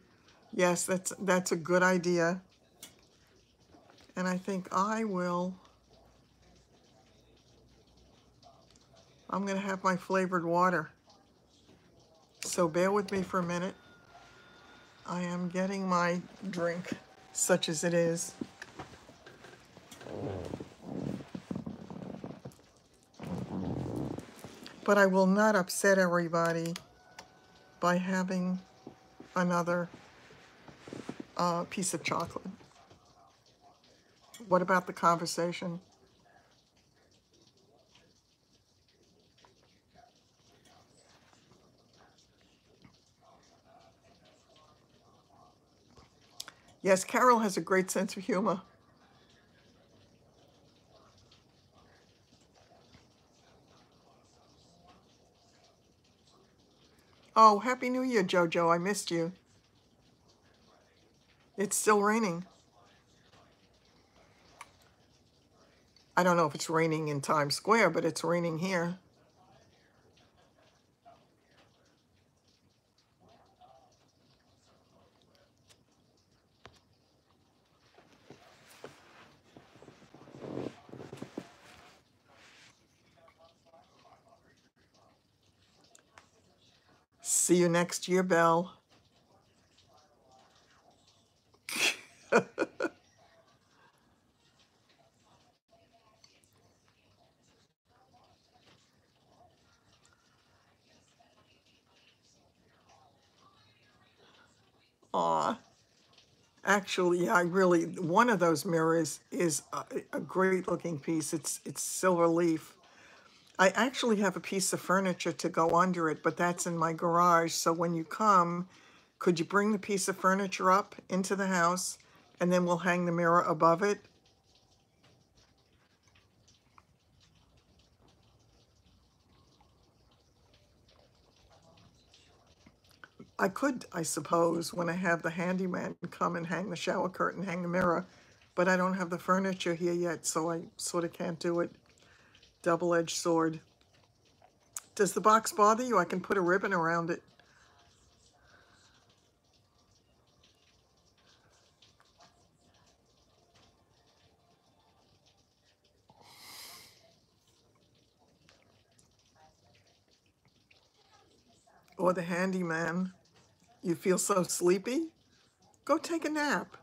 Yes, that's a good idea. And I think I will. I'm going to have my flavored water. So bear with me for a minute. I am getting my drink, such as it is. But I will not upset everybody. by having another piece of chocolate. What about the conversation? Yes, Carol has a great sense of humor. Oh, Happy New Year, Jojo. I missed you. It's still raining. I don't know if it's raining in Times Square, but it's raining here. See you next year, Belle. Aw. Actually, I really, one of those mirrors is a great looking piece. It's silver leaf. I actually have a piece of furniture to go under it, but that's in my garage. So when you come, could you bring the piece of furniture up into the house and then we'll hang the mirror above it? I could, I suppose, when I have the handyman come and hang the shower curtain, hang the mirror, but I don't have the furniture here yet, so I sort of can't do it. Double-edged sword. Does the box bother you? I can put a ribbon around it. Or the handyman. You feel so sleepy? Go take a nap.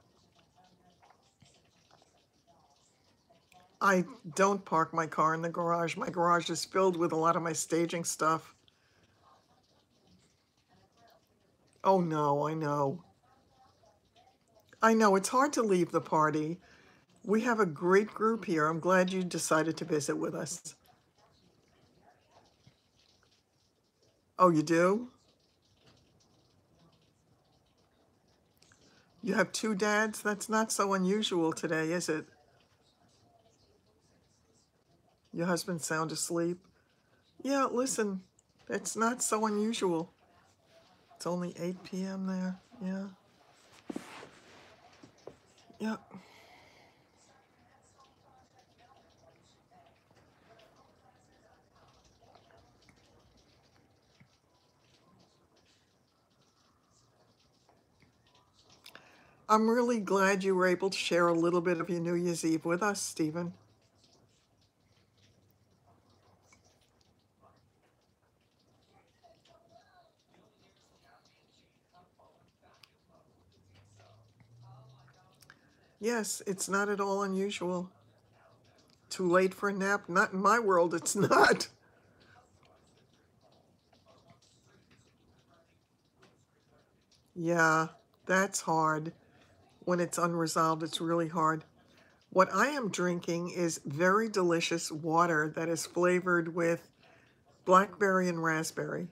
I don't park my car in the garage. My garage is filled with a lot of my staging stuff. Oh no, I know. I know, it's hard to leave the party. We have a great group here. I'm glad you decided to visit with us. Oh, you do? You have two dads? That's not so unusual today, is it? Your husband sound asleep? Yeah, listen, it's not so unusual. It's only 8 p.m. there. Yeah. Yeah. I'm really glad you were able to share a little bit of your New Year's Eve with us, Stephen. Yes, it's not at all unusual. Too late for a nap? Not in my world, it's not. Yeah, that's hard. When it's unresolved, it's really hard. What I am drinking is very delicious water that is flavored with blackberry and raspberry.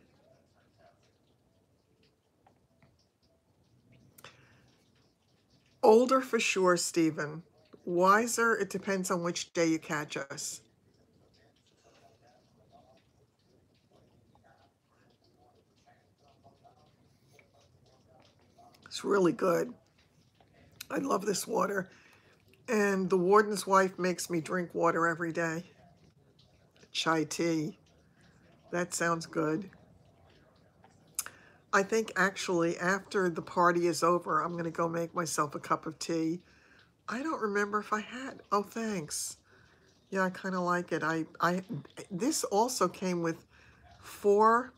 Older for sure, Stephen. Wiser, it depends on which day you catch us. It's really good. I love this water. And the warden's wife makes me drink water every day. Chai tea. That sounds good. I think actually after the party is over, I'm going to go make myself a cup of tea. I don't remember if I had. Oh, thanks. Yeah, I kind of like it. This also came with four,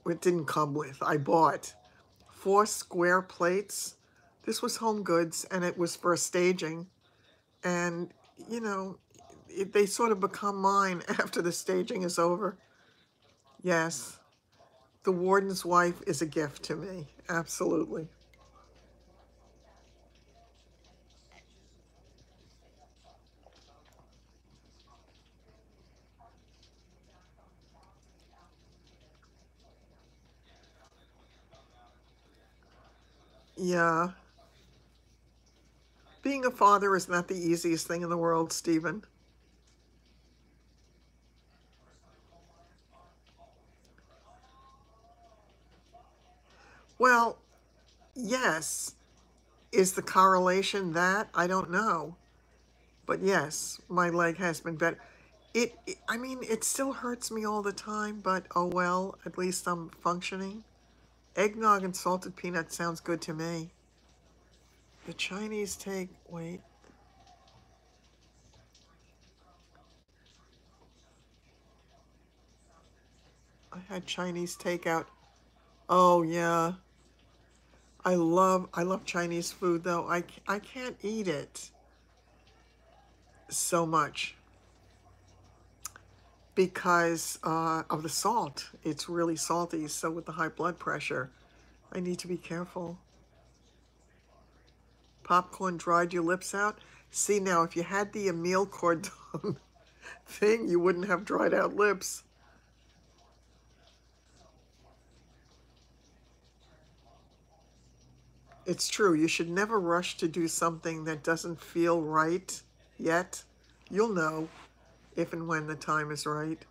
it didn't come with, I bought 4 square plates. This was Home Goods and it was for staging. And, you know, they sort of become mine after the staging is over. Yes. The warden's wife is a gift to me. Absolutely. Yeah. Being a father is not the easiest thing in the world, Stephen. Well, yes. Is the correlation that? I don't know. But yes, my leg has been better. I mean, it still hurts me all the time, but oh well, at least I'm functioning. Eggnog and salted peanuts sounds good to me. The Chinese take, wait, I had Chinese takeout. Oh yeah, I love Chinese food though. I can't eat it so much because of the salt. It's really salty, so with the high blood pressure, I need to be careful. Popcorn dried your lips out? See now, if you had the Emile cordon thing, you wouldn't have dried out lips. It's true. You should never rush to do something that doesn't feel right yet. You'll know if and when the time is right.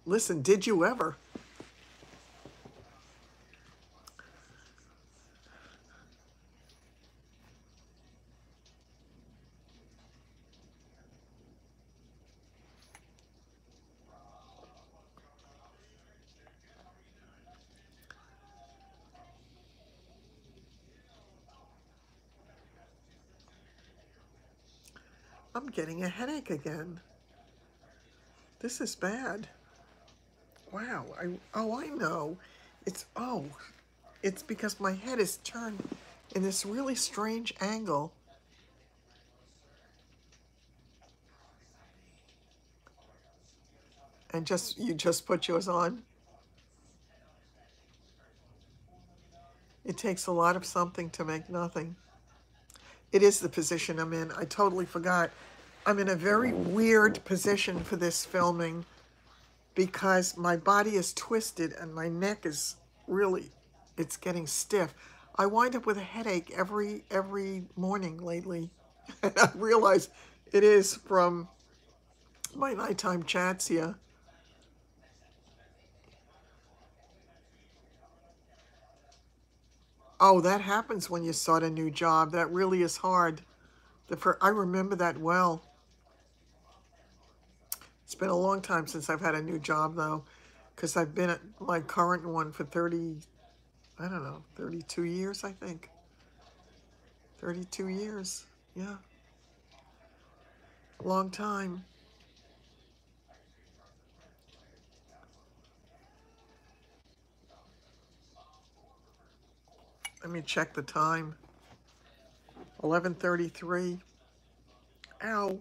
Listen, did you ever? I'm getting a headache again. This is bad. Wow. I know. It's because my head is turned in this really strange angle. And you just put yours on. It takes a lot of something to make nothing. It is the position I'm in. I totally forgot. I'm in a very weird position for this filming because my body is twisted and my neck is really, it's getting stiff. I wind up with a headache every morning lately. And I realize it is from my nighttime chats here. Oh, that happens when you start a new job. That really is hard. I remember that well. It's been a long time since I've had a new job, though, because I've been at my current one for 30, I don't know, 32 years, I think. 32 years. Yeah, long time. Let me check the time. 11:33. Ow.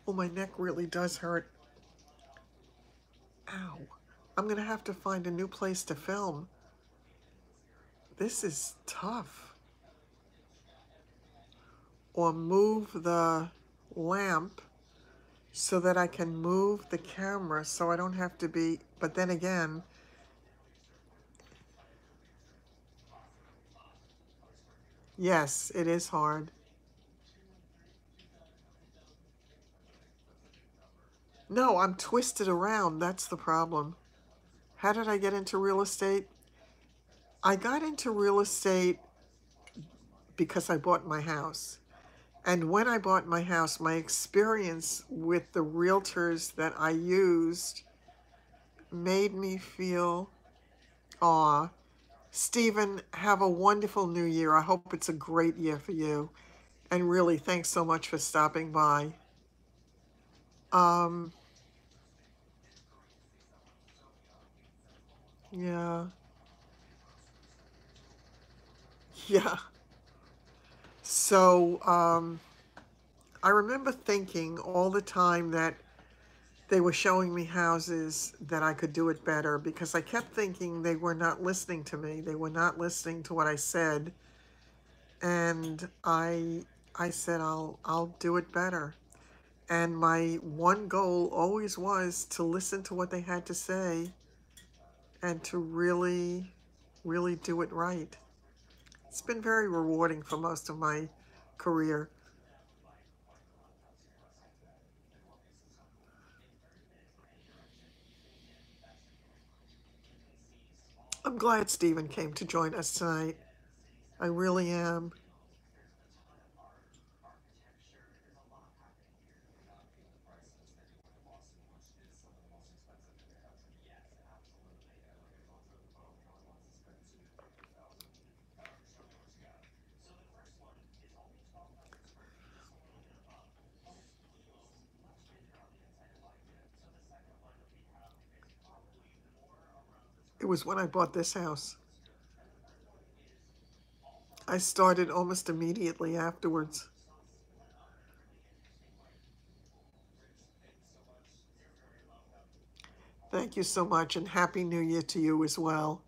Oh, my neck really does hurt. Ow. I'm going to have to find a new place to film. This is tough. Or move the lamp so that I can move the camera so I don't have to be, but then again, yes, it is hard. No, I'm twisted around. That's the problem. How did I get into real estate? I got into real estate because I bought my house. And when I bought my house, my experience with the realtors that I used made me feel, aw, Stephen, have a wonderful new year. I hope it's a great year for you. And really, thanks so much for stopping by. Um, yeah, yeah. So I remember thinking all the time that they were showing me houses that I could do it better, because I kept thinking they were not listening to me. They were not listening to what I said. And I said I'll do it better. And my one goal always was to listen to what they had to say and to really do it right. It's been very rewarding for most of my career. I'm glad Stephen came to join us tonight. I really am. It was when I bought this house. I started almost immediately afterwards. Thank you so much, and Happy New Year to you as well.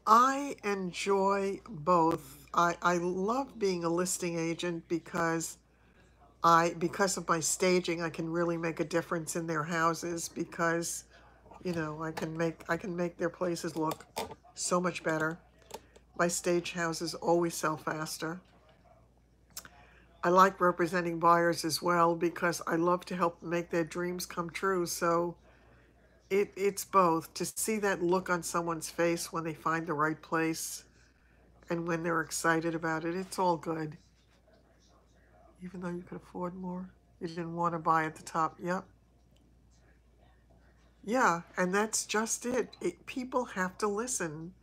I enjoy both. I love being a listing agent because of my staging, I can really make a difference in their houses, because I can make their places look so much better. My stage houses always sell faster. I like representing buyers as well, because I love to help make their dreams come true. So it's both. To see that look on someone's face when they find the right place and when they're excited about it, it's all good. Even though you could afford more, you didn't want to buy at the top. Yep. Yeah, and that's just it. People have to listen.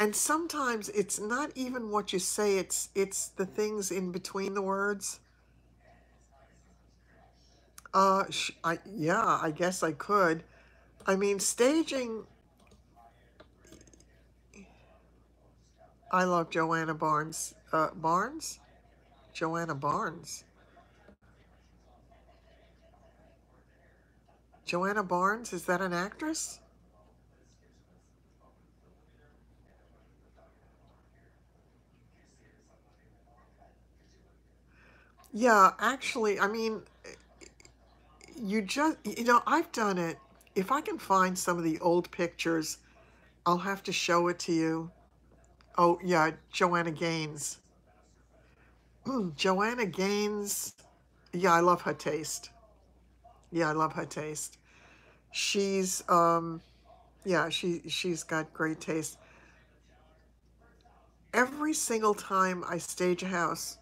And sometimes it's not even what you say, it's the things in between the words. Yeah, I guess I could. I mean, staging, I love Joanna Barnes. Barnes? Joanna Barnes. Joanna Barnes, is that an actress? Yeah, actually, I mean, I've done it. If I can find some of the old pictures, I'll have to show it to you. Oh, yeah, Joanna Gaines. Joanna Gaines. Yeah, I love her taste. Yeah, I love her taste. She's yeah, she's got great taste. Every single time I stage a house,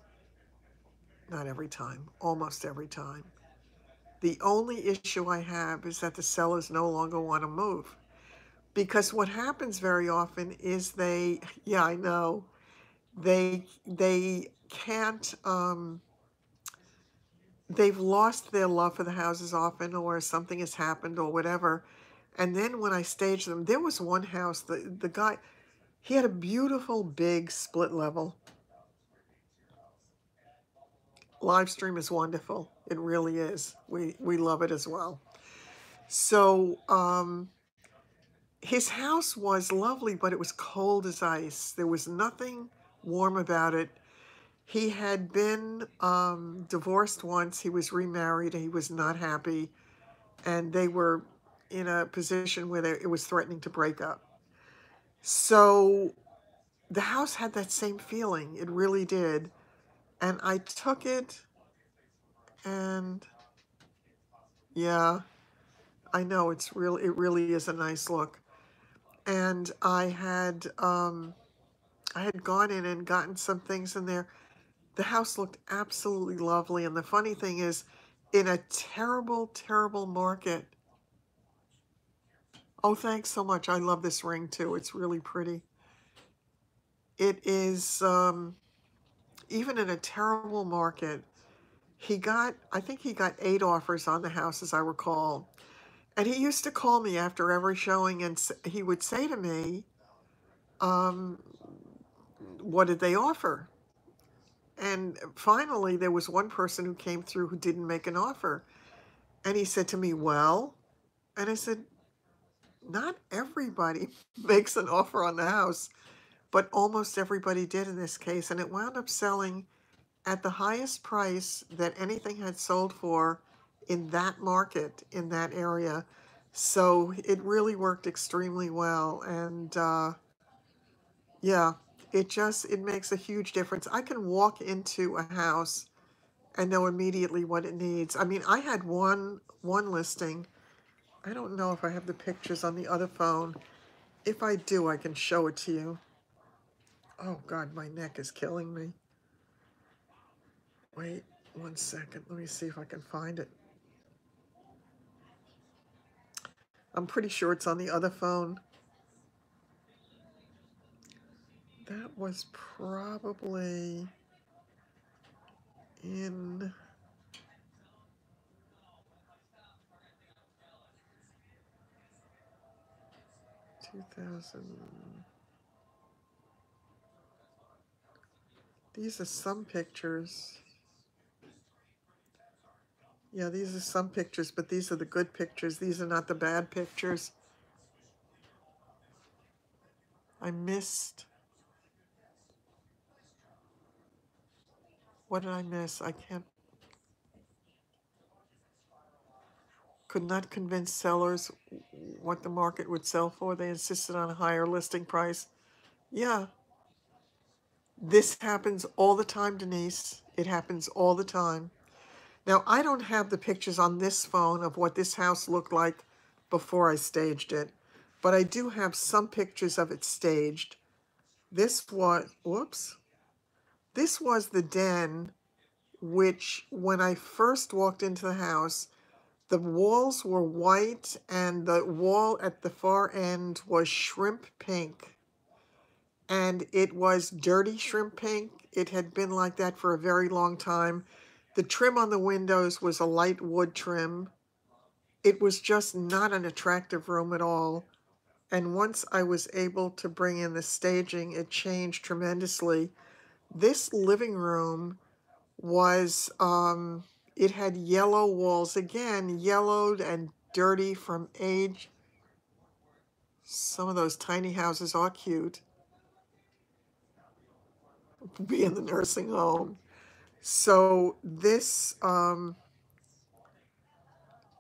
not every time, almost every time, the only issue I have is that the sellers no longer want to move. Because what happens very often is yeah, I know, they can't, they've lost their love for the houses often, or something has happened or whatever. And then when I stage them, there was one house, the guy, he had a beautiful big split level. Live stream is wonderful. It really is. We love it as well. So his house was lovely, but it was cold as ice. There was nothing warm about it. He had been divorced once. He was remarried. He was not happy, and they were in a position where it was threatening to break up. So the house had that same feeling. It really did. And I took it, and yeah, I know it really is a nice look. And I had gone in and gotten some things in there. The house looked absolutely lovely. And the funny thing is, in a terrible, terrible market. Oh, thanks so much. I love this ring too. It's really pretty. It is, even in a terrible market, I think he got 8 offers on the house, as I recall. And he used to call me after every showing, and he would say to me, what did they offer? And finally, there was one person who came through who didn't make an offer. And he said to me, well, and I said, not everybody makes an offer on the house, but almost everybody did in this case. And it wound up selling at the highest price that anything had sold for in that market, in that area. So it really worked extremely well. And yeah, it makes a huge difference. I can walk into a house and know immediately what it needs. I mean, I had one listing. I don't know if I have the pictures on the other phone. If I do, I can show it to you. Oh God, my neck is killing me. Wait 1 second. Let me see if I can find it. I'm pretty sure it's on the other phone. That was probably in 2000. These are some pictures. Yeah, these are some pictures, but these are the good pictures. These are not the bad pictures. I missed. What did I miss? I can't. Could not convince sellers what the market would sell for. They insisted on a higher listing price. Yeah, this happens all the time, Denise. It happens all the time. Now, I don't have the pictures on this phone of what this house looked like before I staged it, but I do have some pictures of it staged. This was, whoops, this was the den, which when I first walked into the house, the walls were white and the wall at the far end was shrimp pink. And it was dirty shrimp pink. It had been like that for a very long time. The trim on the windows was a light wood trim. It was just not an attractive room at all. And once I was able to bring in the staging, it changed tremendously. This living room was, it had yellow walls, again, yellowed and dirty from age. Some of those tiny houses are cute. Be in the nursing home. So this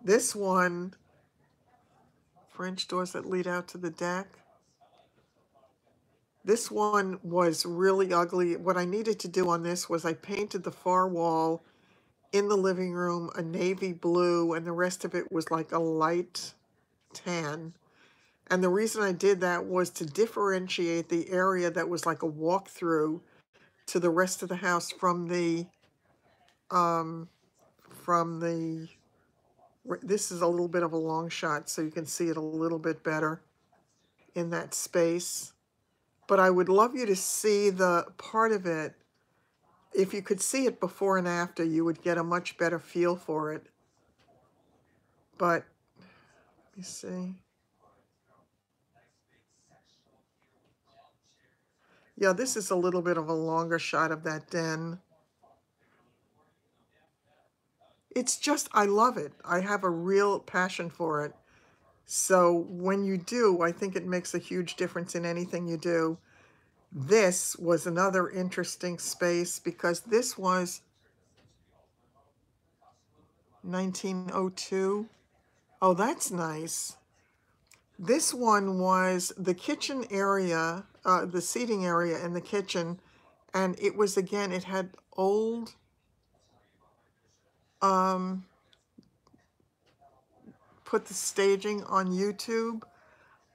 this one, French doors that lead out to the deck. This one was really ugly. What I needed to do on this was I painted the far wall in the living room a navy blue, and the rest of it was like a light tan. And the reason I did that was to differentiate the area that was like a walk-through to the rest of the house from the this is a little bit of a long shot, so you can see it a little bit better in that space. But I would love you to see the part of it. If you could see it before and after, you would get a much better feel for it. But, let me see. Yeah, this is a little bit of a longer shot of that den. It's just, I love it. I have a real passion for it. So when you do, I think it makes a huge difference in anything you do. This was another interesting space because this was 1902. Oh, that's nice. This one was the kitchen area, the seating area in the kitchen, and it was, again, it had old, put the staging on YouTube.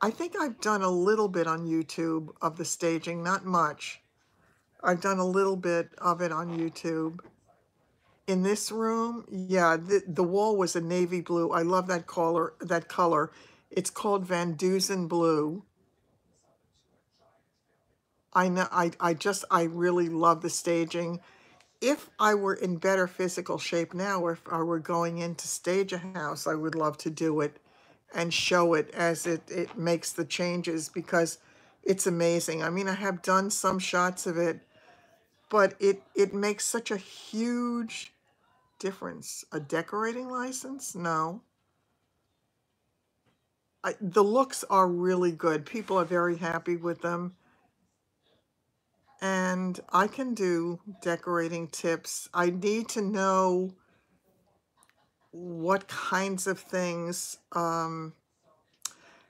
I think I've done a little bit on YouTube of the staging, not much. I've done a little bit of it on YouTube. In this room, yeah, the wall was a navy blue. I love that color. It's called Van Dusen blue. I know. I really love the staging. If I were in better physical shape now, or if I were going in to stage a house, I would love to do it and show it as it makes the changes, because It's amazing. I mean, I have done some shots of it, but it makes such a huge difference. A decorating license? No. The looks are really good. People are very happy with them. And I can do decorating tips. I need to know what kinds of things.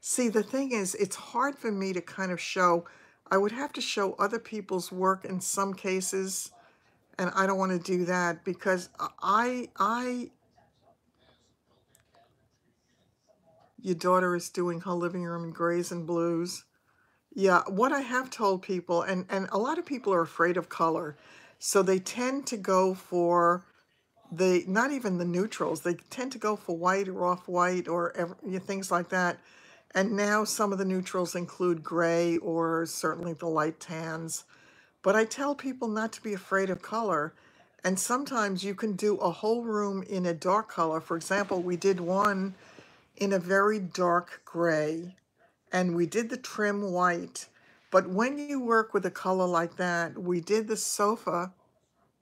See, the thing is, it's hard for me to kind of show. I would have to show other people's work in some cases, and I don't want to do that because your daughter is doing her living room in grays and blues. Yeah, what I have told people, and a lot of people are afraid of color, so they tend to go for not even the neutrals. They tend to go for white or off-white or things like that. And now some of the neutrals include gray or certainly the light tans. But I tell people not to be afraid of color. And sometimes you can do a whole room in a dark color. For example, we did one in a very dark gray, and we did the trim white. But when you work with a color like that, we did the sofa.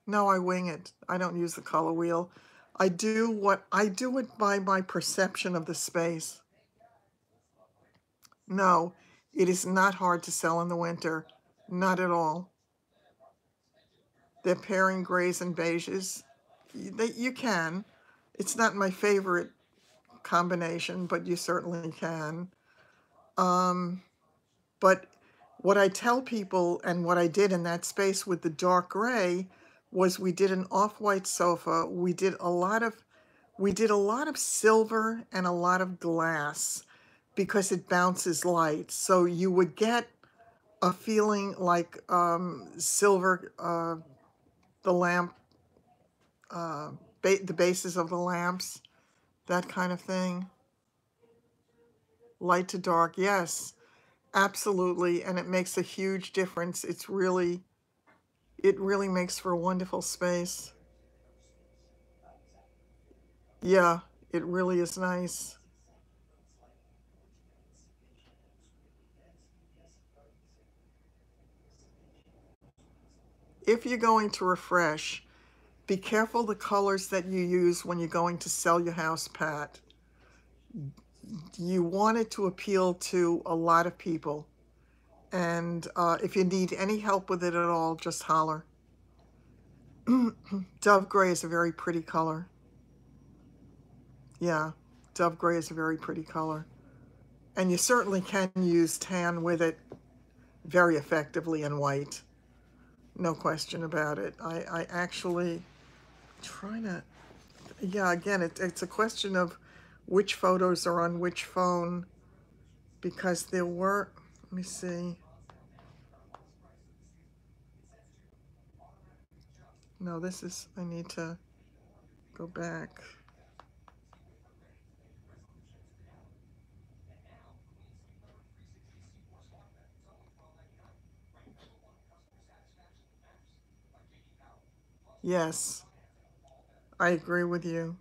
No, I wing it. I don't use the color wheel. I do it by my perception of the space. No, it is not hard to sell in the winter. Not at all. They're pairing grays and beiges. You can. It's not my favorite combination, but you certainly can. But what I tell people and what I did in that space with the dark gray was we did an off-white sofa. We did a lot of silver and a lot of glass because it bounces light. So you would get a feeling like silver, the lamp, the bases of the lamps, that kind of thing. Light to dark, yes, absolutely. And it makes a huge difference. It really makes for a wonderful space. Yeah, it really is nice. If you're going to refresh, be careful the colors that you use when you're going to sell your house, Pat. You want it to appeal to a lot of people. And if you need any help with it at all, just holler. Dove gray is a very pretty color. Yeah, dove gray is a very pretty color. And you certainly can use tan with it very effectively in white. No question about it. I actually try to, yeah, again, it's a question of which photos are on which phone because there were, let me see. No, I need to go back. Yes, I agree with you.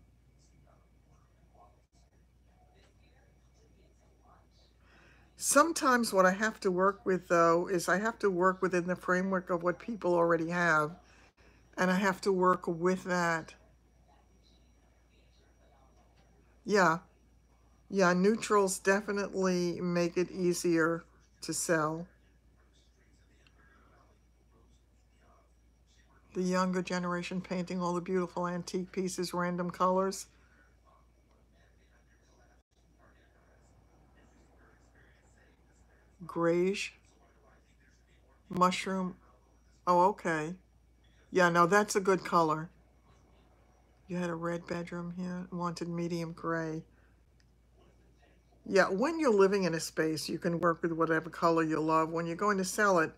Sometimes what I have to work with, though, is I have to work within the framework of what people already have, and I have to work with that. Yeah, yeah, neutrals definitely make it easier to sell. The younger generation painting all the beautiful antique pieces, random colors. Grayish, mushroom. Oh, okay. Yeah, no, that's a good color. You had a red bedroom here, wanted medium gray. Yeah, when you're living in a space, you can work with whatever color you love. When you're going to sell it,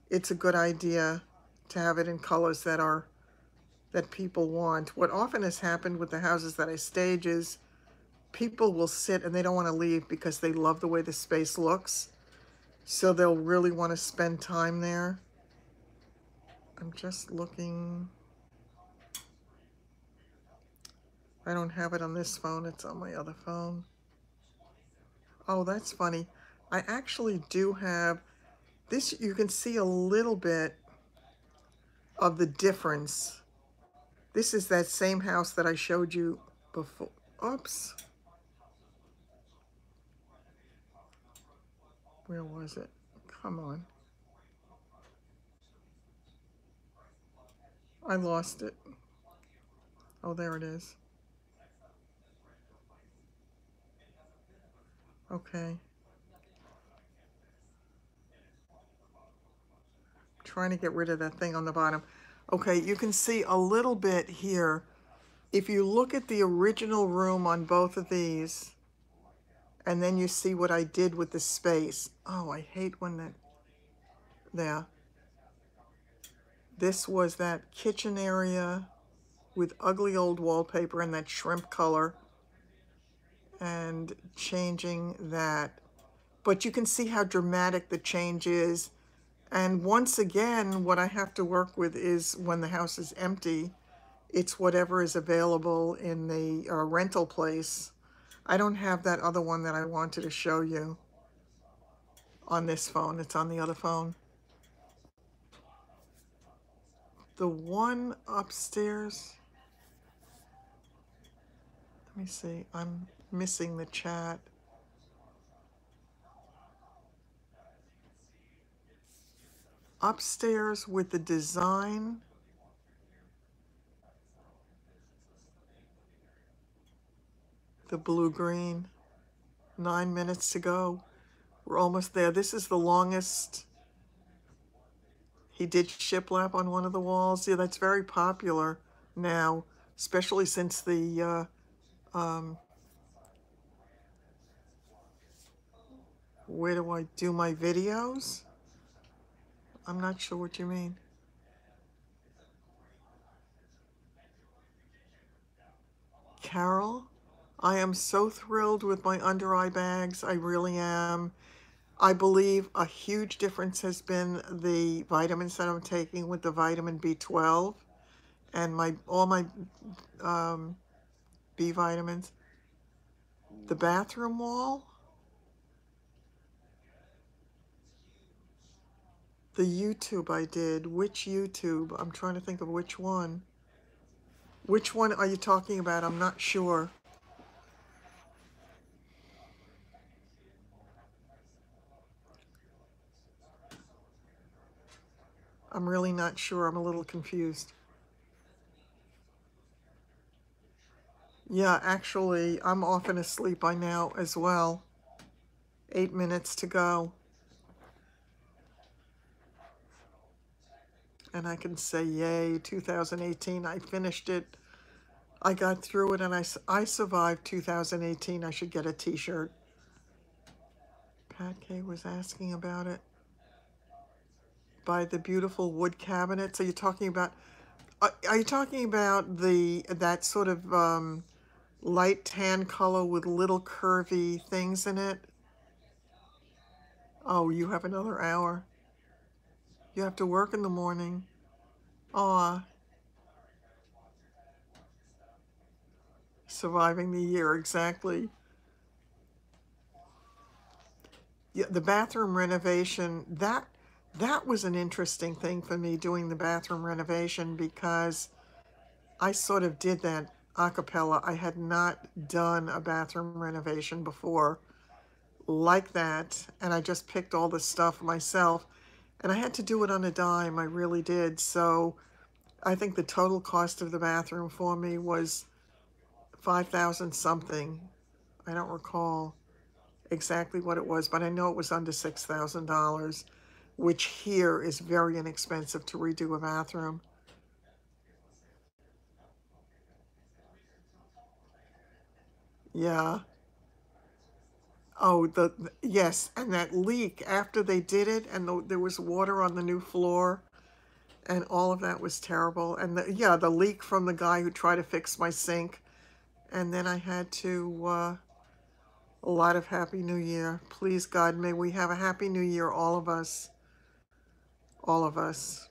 it's a good idea to have it in colors that people want. What often has happened with the houses that I stage is people will sit and they don't want to leave because they love the way the space looks. So they'll really want to spend time there. I'm just looking. I don't have it on this phone. It's on my other phone. Oh, that's funny. I actually do have. This, you can see a little bit of the difference. This is that same house that I showed you before. Oops. Where was it? Come on. I lost it. Oh, there it is. Okay. Trying to get rid of that thing on the bottom. Okay, you can see a little bit here. If you look at the original room on both of these, and then you see what I did with the space. Oh, I hate when that, there. This was that kitchen area with ugly old wallpaper and that shrimp color, and changing that. But you can see how dramatic the change is. And once again, what I have to work with is when the house is empty, it's whatever is available in the rental place. I don't have that other one that I wanted to show you on this phone. It's on the other phone. The one upstairs, let me see, I'm missing the chat. Upstairs with the design, the blue-green, 9 minutes to go. We're almost there. This is the longest. He did shiplap on one of the walls. Yeah, that's very popular now, especially since the, where do I do my videos? I'm not sure what you mean. Carol, I am so thrilled with my under eye bags. I really am. I believe a huge difference has been the vitamins that I'm taking with the vitamin B12 and all my B vitamins. The bathroom wall, the YouTube I did. Which YouTube? I'm trying to think of which one. Which one are you talking about? I'm not sure. I'm really not sure. I'm a little confused. Yeah, actually, I'm often asleep by now as well. 8 minutes to go. And I can say, yay, 2018, I finished it. I got through it, and I survived 2018. I should get a t-shirt. Pat K was asking about it. By the beautiful wood cabinets. Are you talking about that sort of light tan color with little curvy things in it? Oh, you have another hour. You have to work in the morning. Aw. Surviving the year, exactly. Yeah, the bathroom renovation, that was an interesting thing for me, doing the bathroom renovation, because I sort of did that a cappella. I had not done a bathroom renovation before like that, and I just picked all the stuff myself, and I had to do it on a dime. I really did. So I think the total cost of the bathroom for me was 5,000 something. I don't recall exactly what it was, but I know it was under $6,000, which here is very inexpensive to redo a bathroom. Yeah. Oh, yes, and that leak after they did it, and there was water on the new floor, and all of that was terrible. And yeah, the leak from the guy who tried to fix my sink, and then I had to, a lot of Happy New Year. Please, God, may we have a Happy New Year, all of us. All of us.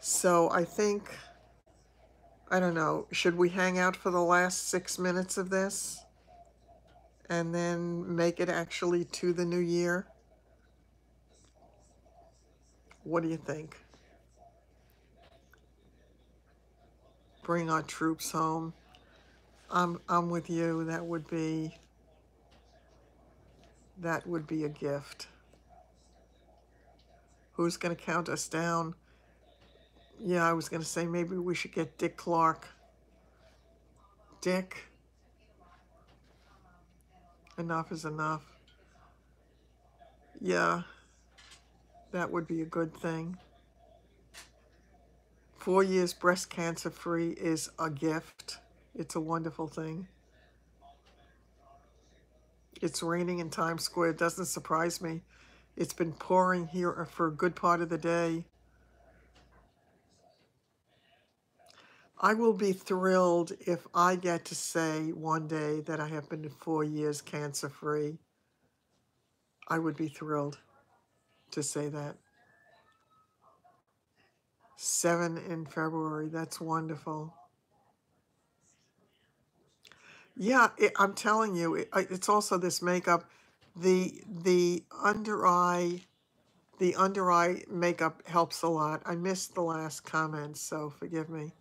So I think, I don't know, should we hang out for the last 6 minutes of this and then make it actually to the new year? What do you think? Bring our troops home. I'm with you. That would be a gift. Who's going to count us down? Yeah, I was going to say maybe we should get Dick Clark. Dick, enough is enough. Yeah, that would be a good thing. 4 years breast cancer free is a gift. It's a wonderful thing. It's raining in Times Square. It doesn't surprise me. It's been pouring here for a good part of the day. I will be thrilled if I get to say one day that I have been 4 years cancer free. I would be thrilled to say that. 7 in February. That's wonderful. Yeah, I'm telling you, it's also this makeup. The under eye makeup helps a lot. I missed the last comments, so forgive me.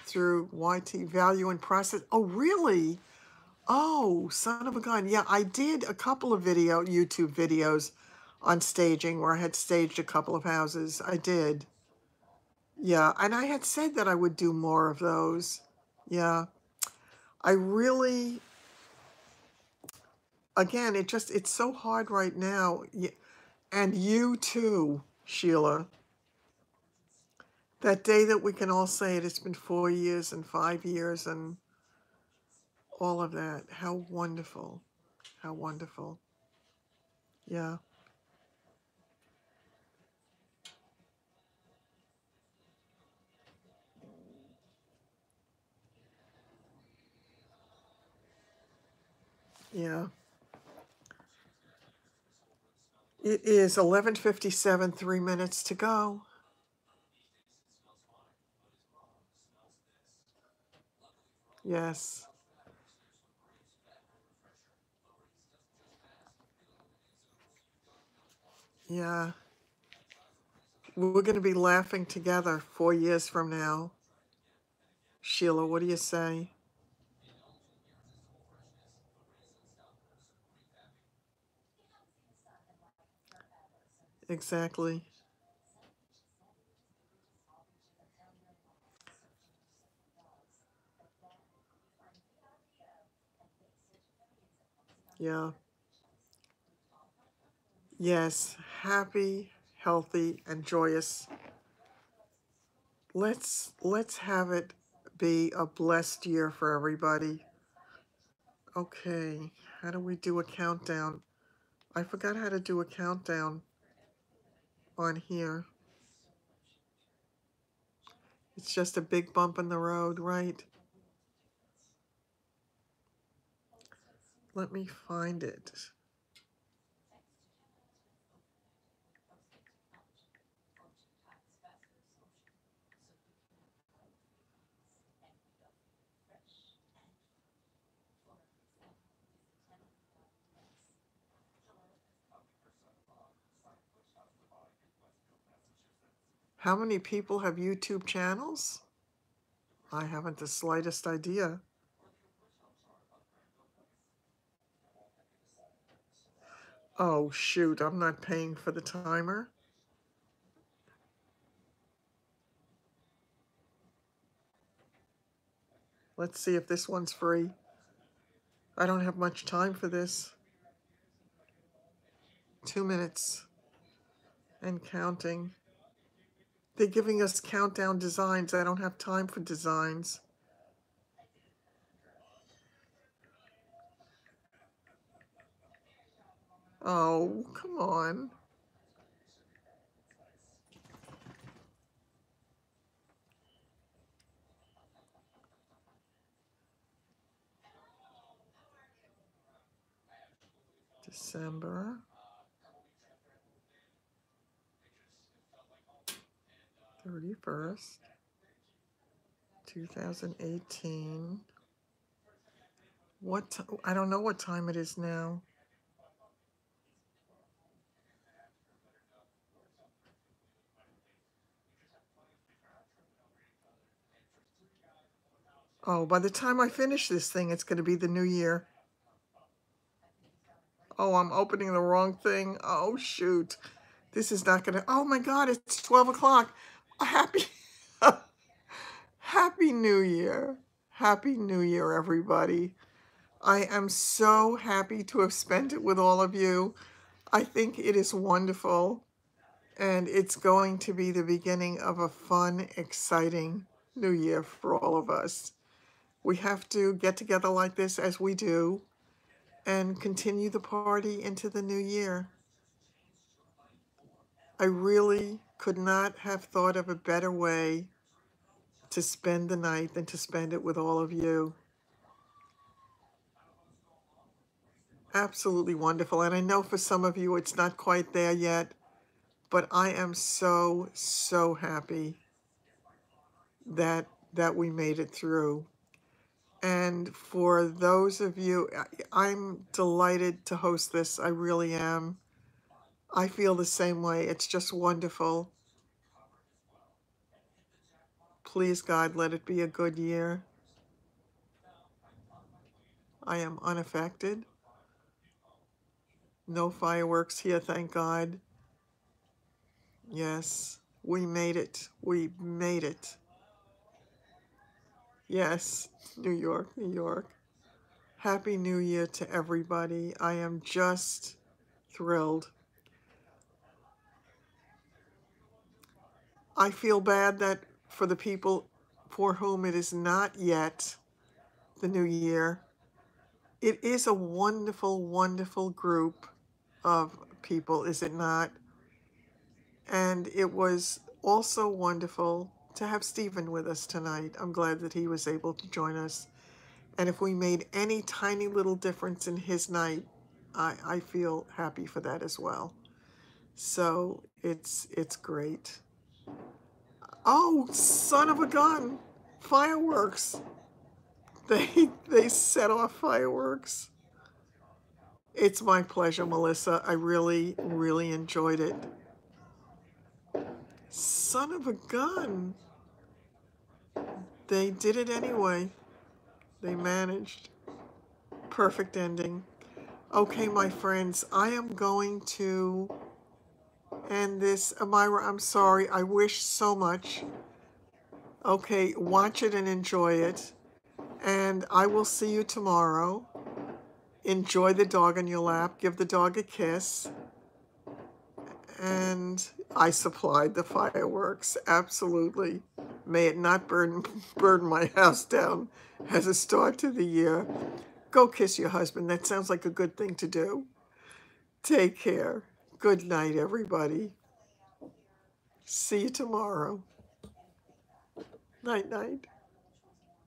Through YT Value and Process. Oh, really? Oh, son of a gun. Yeah, I did a couple of YouTube videos on staging where I had staged a couple of houses. I did. Yeah, and I had said that I would do more of those. Yeah. I really, again, it's so hard right now. And you too, Sheila. That day that we can all say it's been 4 years and 5 years and all of that. How wonderful. How wonderful. Yeah. Yeah. It is 11:57, 3 minutes to go. Yes. Yeah. We're going to be laughing together 4 years from now. Sheila, what do you say? Exactly. Yeah. Yes. Happy, healthy, and joyous. Let's have it be a blessed year for everybody. Okay. How do we do a countdown? I forgot how to do a countdown on here. It's just a big bump in the road, right? Let me find it. How many people have YouTube channels? I haven't the slightest idea. Oh, shoot, I'm not paying for the timer. Let's see if this one's free. I don't have much time for this. 2 minutes and counting. They're giving us countdown designs. I don't have time for designs. Oh, come on. December 31st, 2018. I don't know what time it is now. Oh, by the time I finish this thing, it's going to be the new year. Oh, I'm opening the wrong thing. Oh, shoot. This is not going to, oh my God, it's 12 o'clock. Happy, Happy New Year. Happy New Year, everybody. I am so happy to have spent it with all of you. I think it is wonderful, and it's going to be the beginning of a fun, exciting new year for all of us. We have to get together like this as we do and continue the party into the new year. I really could not have thought of a better way to spend the night than to spend it with all of you. Absolutely wonderful. And I know for some of you it's not quite there yet, but I am so, so happy that we made it through. And for those of you, I'm delighted to host this. I really am. I feel the same way. It's just wonderful. Please, God, let it be a good year. I am unaffected. No fireworks here, thank God. Yes, we made it. We made it. Yes, New York, New York. Happy New Year to everybody. I am just thrilled. I feel bad that for the people for whom it is not yet the new year, it is a wonderful, wonderful group of people, is it not? And it was also wonderful to have Stephen with us tonight. I'm glad that he was able to join us. And if we made any tiny little difference in his night, I feel happy for that as well. So it's great. Oh, son of a gun! Fireworks! They set off fireworks. It's my pleasure, Melissa. I really, really enjoyed it. Son of a gun! They did it anyway. They managed. Perfect ending. Okay, my friends, I am going to end this. Amira, I'm sorry. I wish so much. Okay, watch it and enjoy it. And I will see you tomorrow. Enjoy the dog on your lap. Give the dog a kiss. And I supplied the fireworks. Absolutely. May it not burn my house down as a start to the year. Go kiss your husband. That sounds like a good thing to do. Take care. Good night, everybody. See you tomorrow. Night, night.